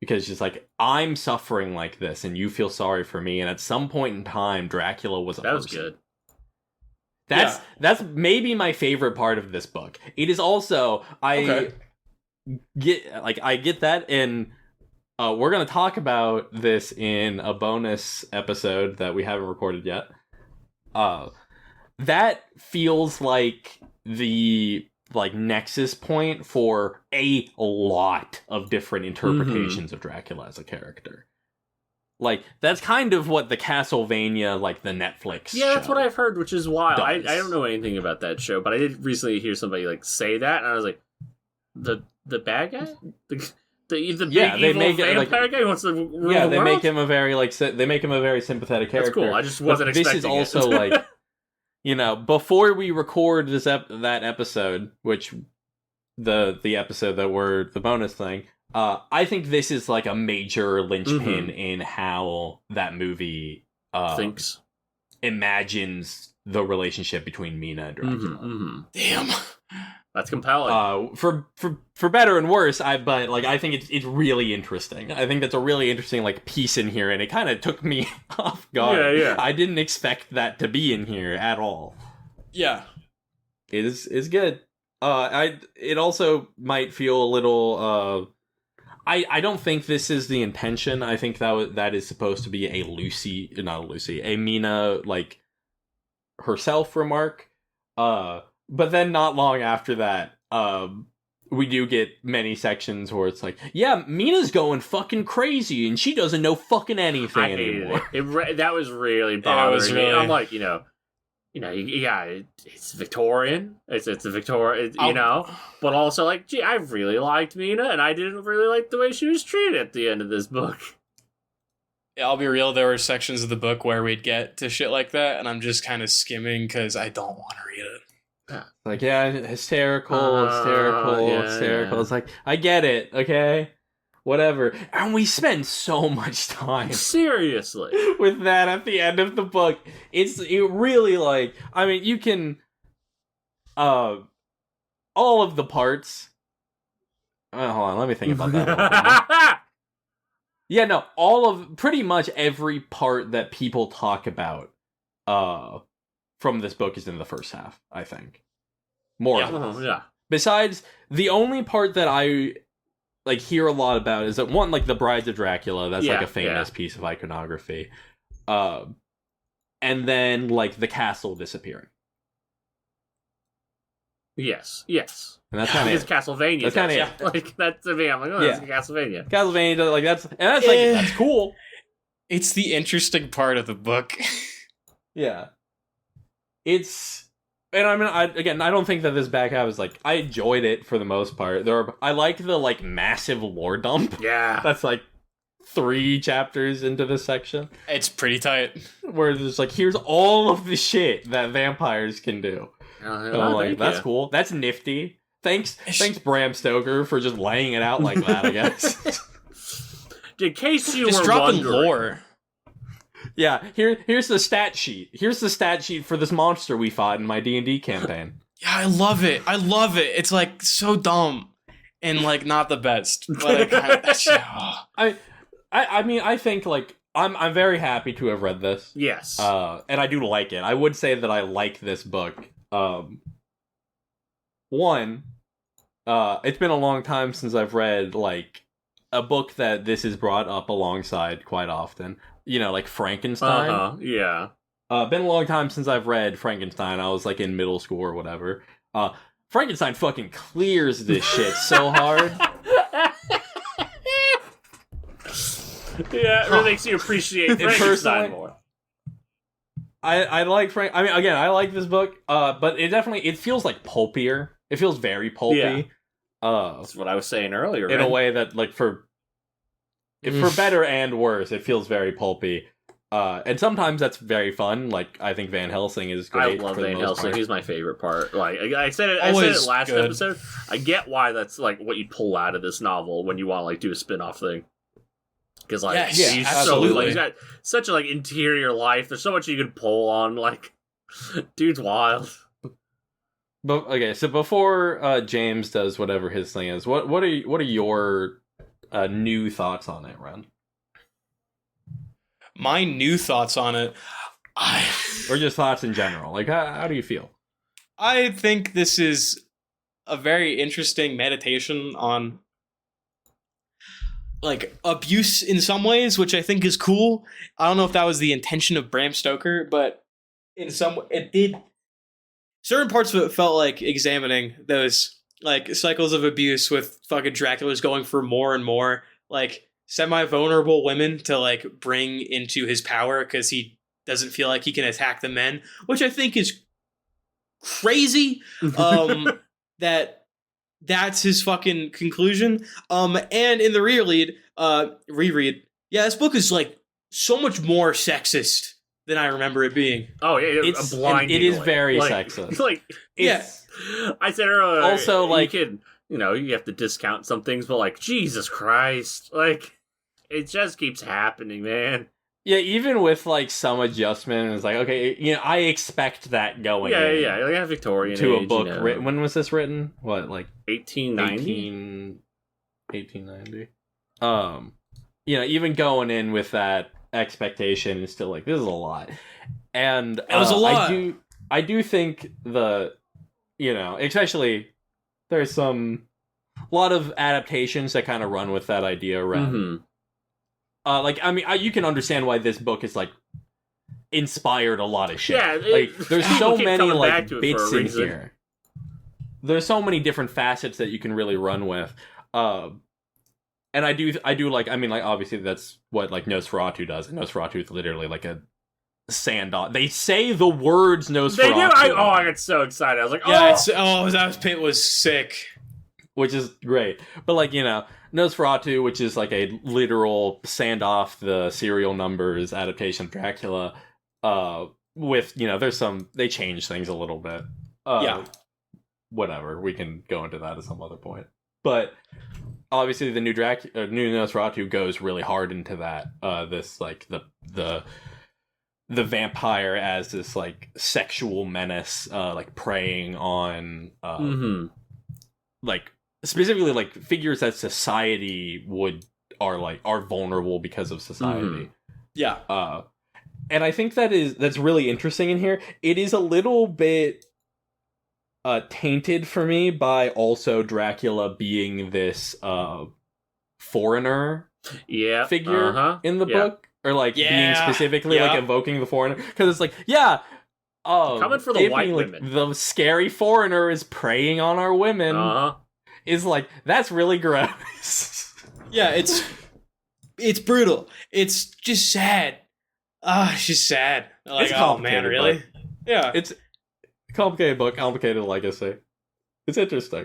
Speaker 3: Because she's I'm suffering like this, and you feel sorry for me. And at some point in time, Dracula was a person.
Speaker 1: That was good.
Speaker 3: That's maybe my favorite part of this book. It is also I get that, and we're gonna talk about this in a bonus episode that we haven't recorded yet. That feels like the nexus point for a lot of different interpretations of Dracula as a character. That's kind of what the Castlevania, the Netflix show
Speaker 1: that's what I've heard, which is wild. I
Speaker 3: does.
Speaker 1: don't know anything about that show, but I did recently hear somebody say that, and I was like, the bad guy? The big evil vampire guy who wants to rule the world?
Speaker 3: They make him a very they make him a very sympathetic character.
Speaker 1: That's cool. I just wasn't expecting it.
Speaker 3: This is also before we record that episode, which the episode that we're the bonus thing, I think this is a major linchpin in how that movie
Speaker 1: thinks,
Speaker 3: imagines the relationship between Mina and Dracula.
Speaker 2: Damn.
Speaker 1: That's compelling.
Speaker 3: For better and worse, but like I think it's really interesting. I think that's a really interesting like piece in here, and it kind of took me off guard.
Speaker 1: Yeah.
Speaker 3: I didn't expect that to be in here at all.
Speaker 2: Yeah.
Speaker 3: It is good. It also might feel a little. I don't think this is the intention. I think that is supposed to be a Mina like herself remark. But then not long after that, we do get many sections where it's like, yeah, Mina's going fucking crazy and she doesn't know fucking anything
Speaker 1: I hated
Speaker 3: anymore.
Speaker 1: that was really bothering me. I'm like, it's Victorian. It's a Victorian, but also like, gee, I really liked Mina, and I didn't really like the way she was treated at the end of this book.
Speaker 2: Yeah, I'll be real. There were sections of the book where we'd get to shit like that, and I'm just kind of skimming because I don't want to read it.
Speaker 3: Like, yeah, hysterical. It's like, I get it, okay? Whatever. And we spend so much time
Speaker 1: Seriously
Speaker 3: with that at the end of the book. It really like, I mean, you can all of the parts. Hold on, let me think about that. Yeah, no, pretty much every part that people talk about from this book is in the first half, I think. More or less.
Speaker 1: Yeah.
Speaker 3: Besides, the only part that I like hear a lot about is that one, like the Brides of Dracula, that's like a famous piece of iconography. And then like the castle disappearing.
Speaker 1: Yes.
Speaker 3: And that's kind of
Speaker 1: it's Castlevania.
Speaker 3: That's kind of
Speaker 1: like that's to me. I'm like, that's Castlevania.
Speaker 3: Castlevania, like that's cool.
Speaker 2: It's the interesting part of the book.
Speaker 3: Yeah. And I mean, I don't think that this back half is like, I enjoyed it for the most part. I liked the like massive lore dump.
Speaker 1: Yeah.
Speaker 3: That's like 3 chapters into this section.
Speaker 2: It's pretty tight.
Speaker 3: Where there's like, here's all of the shit that vampires can do. And I'm like, that's cool. That's nifty. Thanks Bram Stoker for just laying it out like that, I guess.
Speaker 1: In case you
Speaker 2: just
Speaker 1: were
Speaker 2: dropping
Speaker 1: wondering.
Speaker 2: lore.
Speaker 3: Yeah, here's the stat sheet. Here's the stat sheet for this monster we fought in my D&D campaign.
Speaker 2: Yeah, I love it. It's like so dumb and like not the best. But
Speaker 3: I mean, I think like I'm very happy to have read this.
Speaker 1: Yes.
Speaker 3: And I do like it. I would say that I like this book. One, it's been a long time since I've read like a book that this is brought up alongside quite often. Like Frankenstein.
Speaker 1: Yeah.
Speaker 3: Been a long time since I've read Frankenstein. I was like in middle school or whatever. Frankenstein fucking clears this shit so hard.
Speaker 1: Yeah, it really makes you appreciate Frankenstein more.
Speaker 3: I like Frank. I mean, again, I like this book. But it feels like pulpier. It feels very pulpy.
Speaker 1: That's what I was saying earlier.
Speaker 3: In a way that, like, for better and worse, it feels very pulpy. And sometimes that's very fun. Like, I think Van Helsing is great.
Speaker 1: I love Van Helsing. He's my favorite part. Like I said it last
Speaker 2: good.
Speaker 1: episode. I get why that's like what you pull out of this novel when you want to like do a spin-off thing. Because like he's
Speaker 2: absolutely.
Speaker 1: he's got such a like interior life. There's so much you can pull on. Like, dude's wild.
Speaker 3: But okay, so before James does whatever his thing is, what are your new thoughts on it, Ren?
Speaker 2: My new thoughts on it,
Speaker 3: or just thoughts in general. Like, how do you feel?
Speaker 2: I think this is a very interesting meditation on like abuse in some ways, which I think is cool. I don't know if that was the intention of Bram Stoker, but in some it did. Certain parts of it felt like examining those like cycles of abuse with fucking Dracula's going for more and more like semi-vulnerable women to like bring into his power because he doesn't feel like he can attack the men, which I think is crazy. That's his fucking conclusion. And in the reread, this book is like so much more sexist than I remember it being.
Speaker 1: Oh yeah,
Speaker 3: it is very sexist.
Speaker 1: Like, I said earlier.
Speaker 3: Also, like,
Speaker 1: you have to discount some things, but like, Jesus Christ, like, it just keeps happening, man.
Speaker 3: Yeah, even with like some adjustment, it's like, okay, I expect that going in
Speaker 1: like Victorian
Speaker 3: to
Speaker 1: age,
Speaker 3: a book. When was this written? What, like
Speaker 1: 1890?
Speaker 3: 1890. Even going in with that expectation is still like, this is a lot. And
Speaker 2: it was a lot.
Speaker 3: I do think especially there's a lot of adaptations that kind of run with that idea around.
Speaker 1: Mm-hmm.
Speaker 3: You can understand why this book is like inspired a lot of shit.
Speaker 1: Yeah,
Speaker 3: there's so many like bits in
Speaker 1: reason.
Speaker 3: here. There's so many different facets that you can really run with. And I do like, obviously that's what like Nosferatu does. And Nosferatu is literally like a sand-off. They say the words Nosferatu.
Speaker 1: They do. I got so excited. I was like,
Speaker 2: that pit was sick.
Speaker 3: Which is great. But like, Nosferatu, which is like a literal sand-off the serial numbers adaptation of Dracula, with, they change things a little bit. Whatever, we can go into that at some other point. But obviously the new Nosferatu goes really hard into that. This like the vampire as this like sexual menace, like preying on like specifically like figures that society are vulnerable because of society. And I think that's really interesting in here. It is a little bit tainted for me by also Dracula being this foreigner figure in the book, or like being specifically like evoking the foreigner, because it's like
Speaker 1: coming for the white women.
Speaker 3: The scary foreigner is preying on our women. Is like, that's really gross.
Speaker 2: Yeah, it's brutal. It's just sad. She's sad. Like, oh man, really?
Speaker 3: Book. Yeah, it's a complicated book, complicated legacy. It's interesting.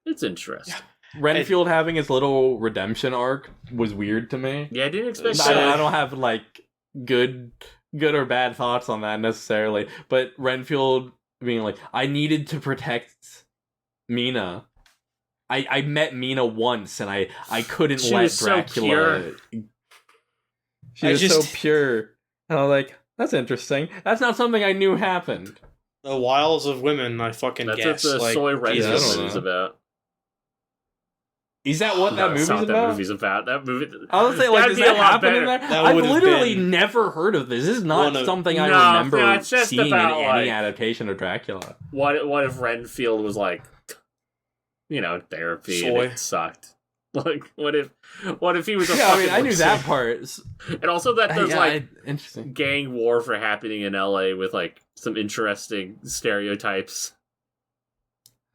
Speaker 1: Yeah.
Speaker 3: Renfield having his little redemption arc was weird to me.
Speaker 1: Yeah, I didn't expect
Speaker 3: that. I don't have like good or bad thoughts on that necessarily, but Renfield being like, I needed to protect Mina. I met Mina once, and I couldn't let Dracula. She was so pure. And I was like, that's interesting. That's not something I knew happened.
Speaker 2: The wiles of women, I fucking guess.
Speaker 1: That's what the soy Renfield is about.
Speaker 3: Is that what that movie's about?
Speaker 1: That movie's about. That movie.
Speaker 3: I was saying, like, does that happen in there? I've literally never heard of this. This is not something I remember seeing in any adaptation of Dracula.
Speaker 1: What if Renfield was like, therapy and it sucked? Like, what if he was a
Speaker 3: I knew that part.
Speaker 1: And also that there's interesting gang warfare happening in LA with like some interesting stereotypes.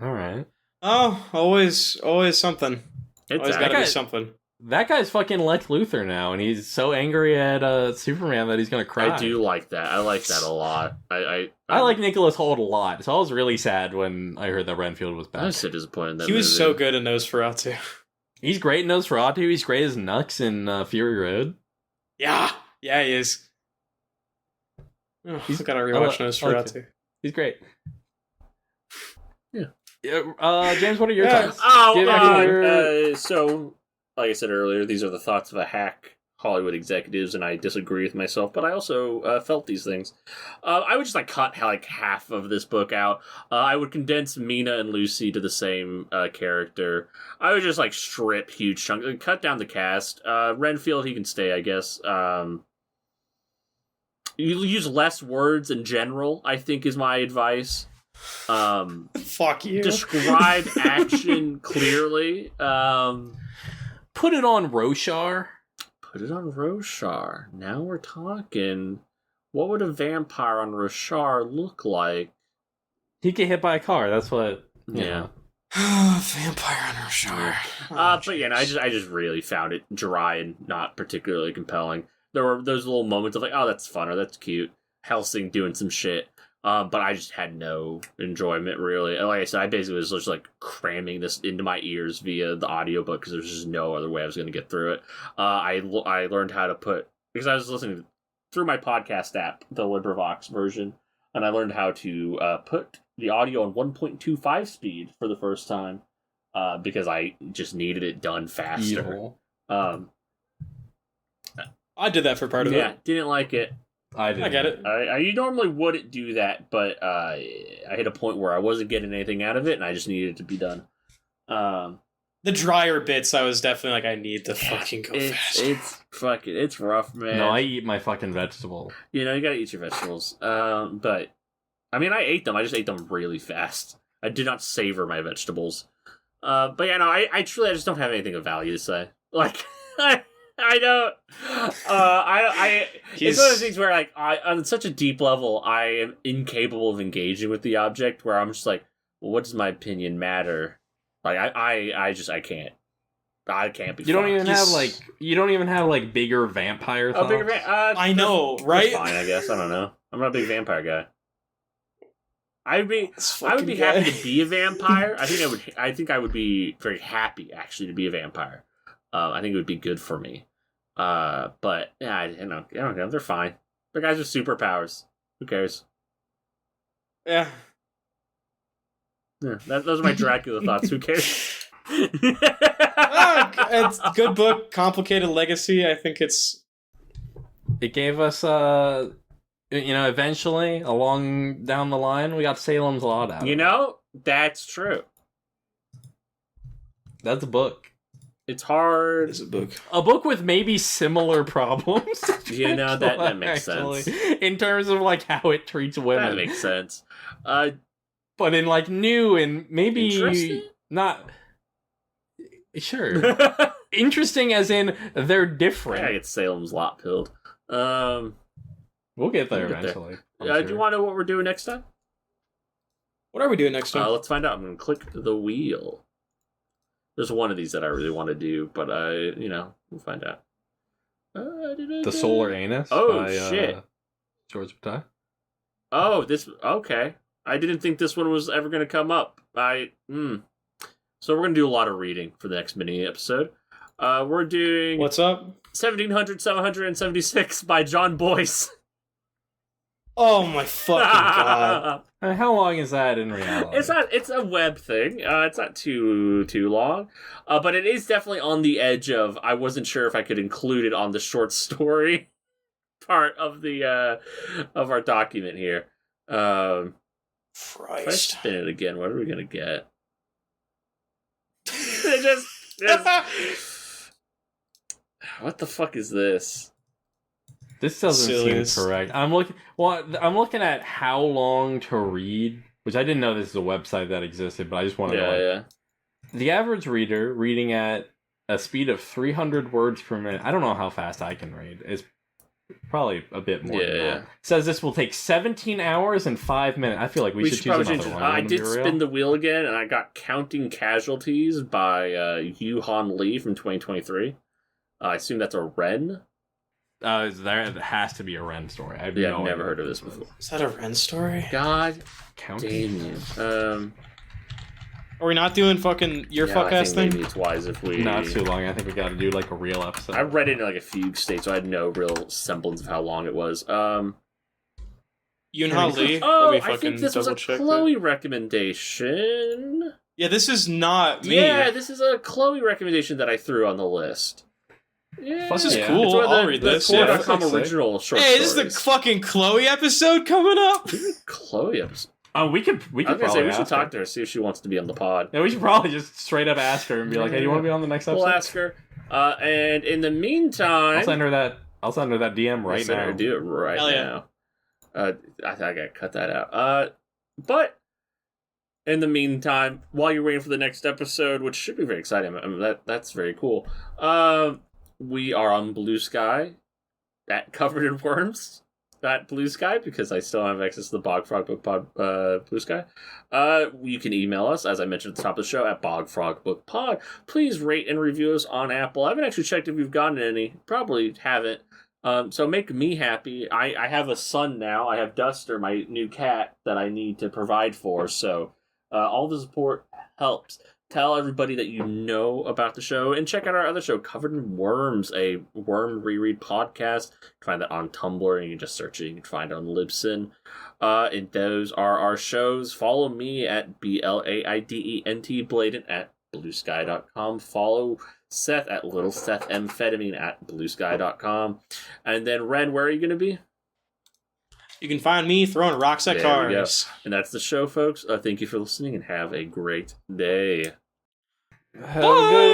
Speaker 3: All right.
Speaker 2: Oh, always something. It's always gotta be something.
Speaker 3: That guy's fucking Lex Luthor now, and he's so angry at Superman that he's gonna cry.
Speaker 1: I do like that. I like that a lot. I
Speaker 3: like Nicholas Hoult a lot, so I was really sad when I heard that Renfield was back.
Speaker 1: I was so disappointed in that
Speaker 2: movie. He was so good in Nosferatu.
Speaker 3: He's great in Nosferatu. He's great as Nux in Fury Road.
Speaker 2: Yeah, he is. He's gotta rewatch Nosferatu.
Speaker 3: He's great.
Speaker 1: Yeah.
Speaker 3: James, what are your thoughts?
Speaker 1: So, like I said earlier, these are the thoughts of a hack Hollywood executives, and I disagree with myself, but I also felt these things. I would just cut half of this book out. I would condense Mina and Lucy to the same character. I would just strip huge chunks, cut down the cast. Renfield, he can stay, I guess. You use less words in general, I think, is my advice.
Speaker 2: Fuck you.
Speaker 1: Describe action clearly.
Speaker 3: Put it on Roshar.
Speaker 1: Now we're talking. What would a vampire on Roshar look like?
Speaker 3: He get hit by a car. That's what.
Speaker 1: Yeah.
Speaker 2: Vampire on Roshar.
Speaker 1: But I just really found it dry and not particularly compelling. There were those little moments of oh, that's fun or that's cute. Helsing doing some shit. But I just had no enjoyment, really. And like I said, I basically was just cramming this into my ears via the audiobook because there's just no other way I was going to get through it. I learned how to because I was listening through my podcast app, the LibriVox version, and I learned how to put the audio on 1.25 speed for the first time because I just needed it done faster.
Speaker 2: I did that for part of
Speaker 1: Yeah,
Speaker 2: it.
Speaker 1: didn't like it.
Speaker 3: I did.
Speaker 2: I get it.
Speaker 1: You normally wouldn't do that, but I hit a point where I wasn't getting anything out of it, and I just needed it to be done.
Speaker 2: The drier bits, I was definitely like, I need to fucking go fast.
Speaker 1: It's rough, man.
Speaker 3: No, I eat my fucking vegetables.
Speaker 1: You gotta eat your vegetables. But I mean, I ate them. I just ate them really fast. I did not savor my vegetables. But yeah, no, I truly, I just don't have anything of value to say. Like, I don't. It's one of those things where, like, on such a deep level, I am incapable of engaging with the object. Where I'm just like, well, what does my opinion matter? Like, I can't. I can't be.
Speaker 3: You don't even have like bigger vampire thoughts.
Speaker 2: I know, right?
Speaker 1: Fine, I guess. I don't know. I'm not a big vampire guy. I would be happy to be a vampire. I think I would be very happy actually to be a vampire. I think it would be good for me. But yeah, I don't know. They're fine. They're guys with superpowers. Who cares?
Speaker 2: Yeah.
Speaker 1: Yeah, those are my Dracula thoughts. Who cares?
Speaker 2: It's a good book, complicated legacy. I think
Speaker 3: it gave us eventually along down the line we got Salem's Lot out.
Speaker 1: That's true.
Speaker 3: That's a book.
Speaker 1: It's hard.
Speaker 2: It's a book.
Speaker 3: A book with maybe similar problems.
Speaker 1: That makes sense.
Speaker 3: In terms of like how it treats women.
Speaker 1: That makes sense.
Speaker 3: But in like new and maybe not. Sure. Interesting as in they're different.
Speaker 1: I get Salem's Lot pilled.
Speaker 3: We'll get there eventually.
Speaker 1: Do you want to know what we're doing next time?
Speaker 2: What are we doing next time?
Speaker 1: Let's find out. I'm going to click the wheel. There's one of these that I really want to do, but we'll find out.
Speaker 3: The Solar Anus.
Speaker 1: Oh,
Speaker 3: by,
Speaker 1: shit.
Speaker 3: George Bataille.
Speaker 1: Oh, okay. I didn't think this one was ever going to come up. So we're going to do a lot of reading for the next mini episode. We're doing...
Speaker 2: What's up?
Speaker 1: 1700-776 by John Boyce.
Speaker 2: Oh my fucking god.
Speaker 3: How long is that in reality?
Speaker 1: It's a web thing. It's not too long. But it is definitely on the edge of, I wasn't sure if I could include it on the short story part of the of our document here. If I spin it again, what are we gonna get? What the fuck is this?
Speaker 3: This doesn't seem correct. I'm looking at how long to read, which I didn't know this is a website that existed, but I just want to know.
Speaker 1: Yeah.
Speaker 3: The average reader reading at a speed of 300 words per minute. I don't know how fast I can read. It's probably a bit more than that. Says this will take 17 hours and 5 minutes. I feel like we should choose another one.
Speaker 1: I did spin the wheel again, and I got Counting Casualties by Yu-Han Lee from 2023. I assume that's a Wren.
Speaker 3: There has to be a Wren story.
Speaker 1: I've never heard of this before.
Speaker 2: Is that a Wren story?
Speaker 1: God damn you.
Speaker 2: Are we not doing fucking your fuck ass thing?
Speaker 1: Maybe it's wise if we...
Speaker 3: Not too long. I think we got to do like a real episode.
Speaker 1: I read it in like a fugue state, so I had no real semblance of how long it was.
Speaker 2: Yunha Lee.
Speaker 1: I think this was a Chloe recommendation.
Speaker 2: Yeah, this is not me.
Speaker 1: Yeah, this is a Chloe recommendation that I threw on the list. Yeah,
Speaker 2: this is cool. I'll read this.
Speaker 1: Yeah, original short
Speaker 2: Hey, this is the fucking Chloe episode coming up.
Speaker 1: Chloe episode.
Speaker 3: Oh, we could.
Speaker 1: I was gonna say we should talk to her, see if she wants to be on the pod.
Speaker 3: Yeah, we should probably just straight up ask her and be like, "Hey, do you want to be on the next episode?"
Speaker 1: We'll ask her. And in the meantime,
Speaker 3: I'll send her that DM right now.
Speaker 1: Do it right now. I gotta cut that out. But in the meantime, while you're waiting for the next episode, which should be very exciting, I mean, that's very cool. We are on Blue Sky, at Covered in Worms. At Blue Sky, because I still have access to the Bog Frog Book Pod Blue Sky. You can email us, as I mentioned at the top of the show, at bogfrogbookpod. Please rate and review us on Apple. I haven't actually checked if you've gotten any. Probably haven't. So make me happy. I have a son now. I have Duster, my new cat, that I need to provide for. So all the support helps. Tell everybody that you know about the show, and check out our other show, Covered in Worms, a worm reread podcast. You can find that on Tumblr, and you can just search it. You can find it on Libsyn. And those are our shows. Follow me at BLAIDENT Bladen at bluesky.com. Follow Seth at Little Seth Amphetamine at bluesky.com. And then, Ren, where are you going to be?
Speaker 2: You can find me throwing rocks at
Speaker 1: There we go.
Speaker 2: cars.
Speaker 1: And that's the show, folks. Thank you for listening and have a great day.
Speaker 3: Have a good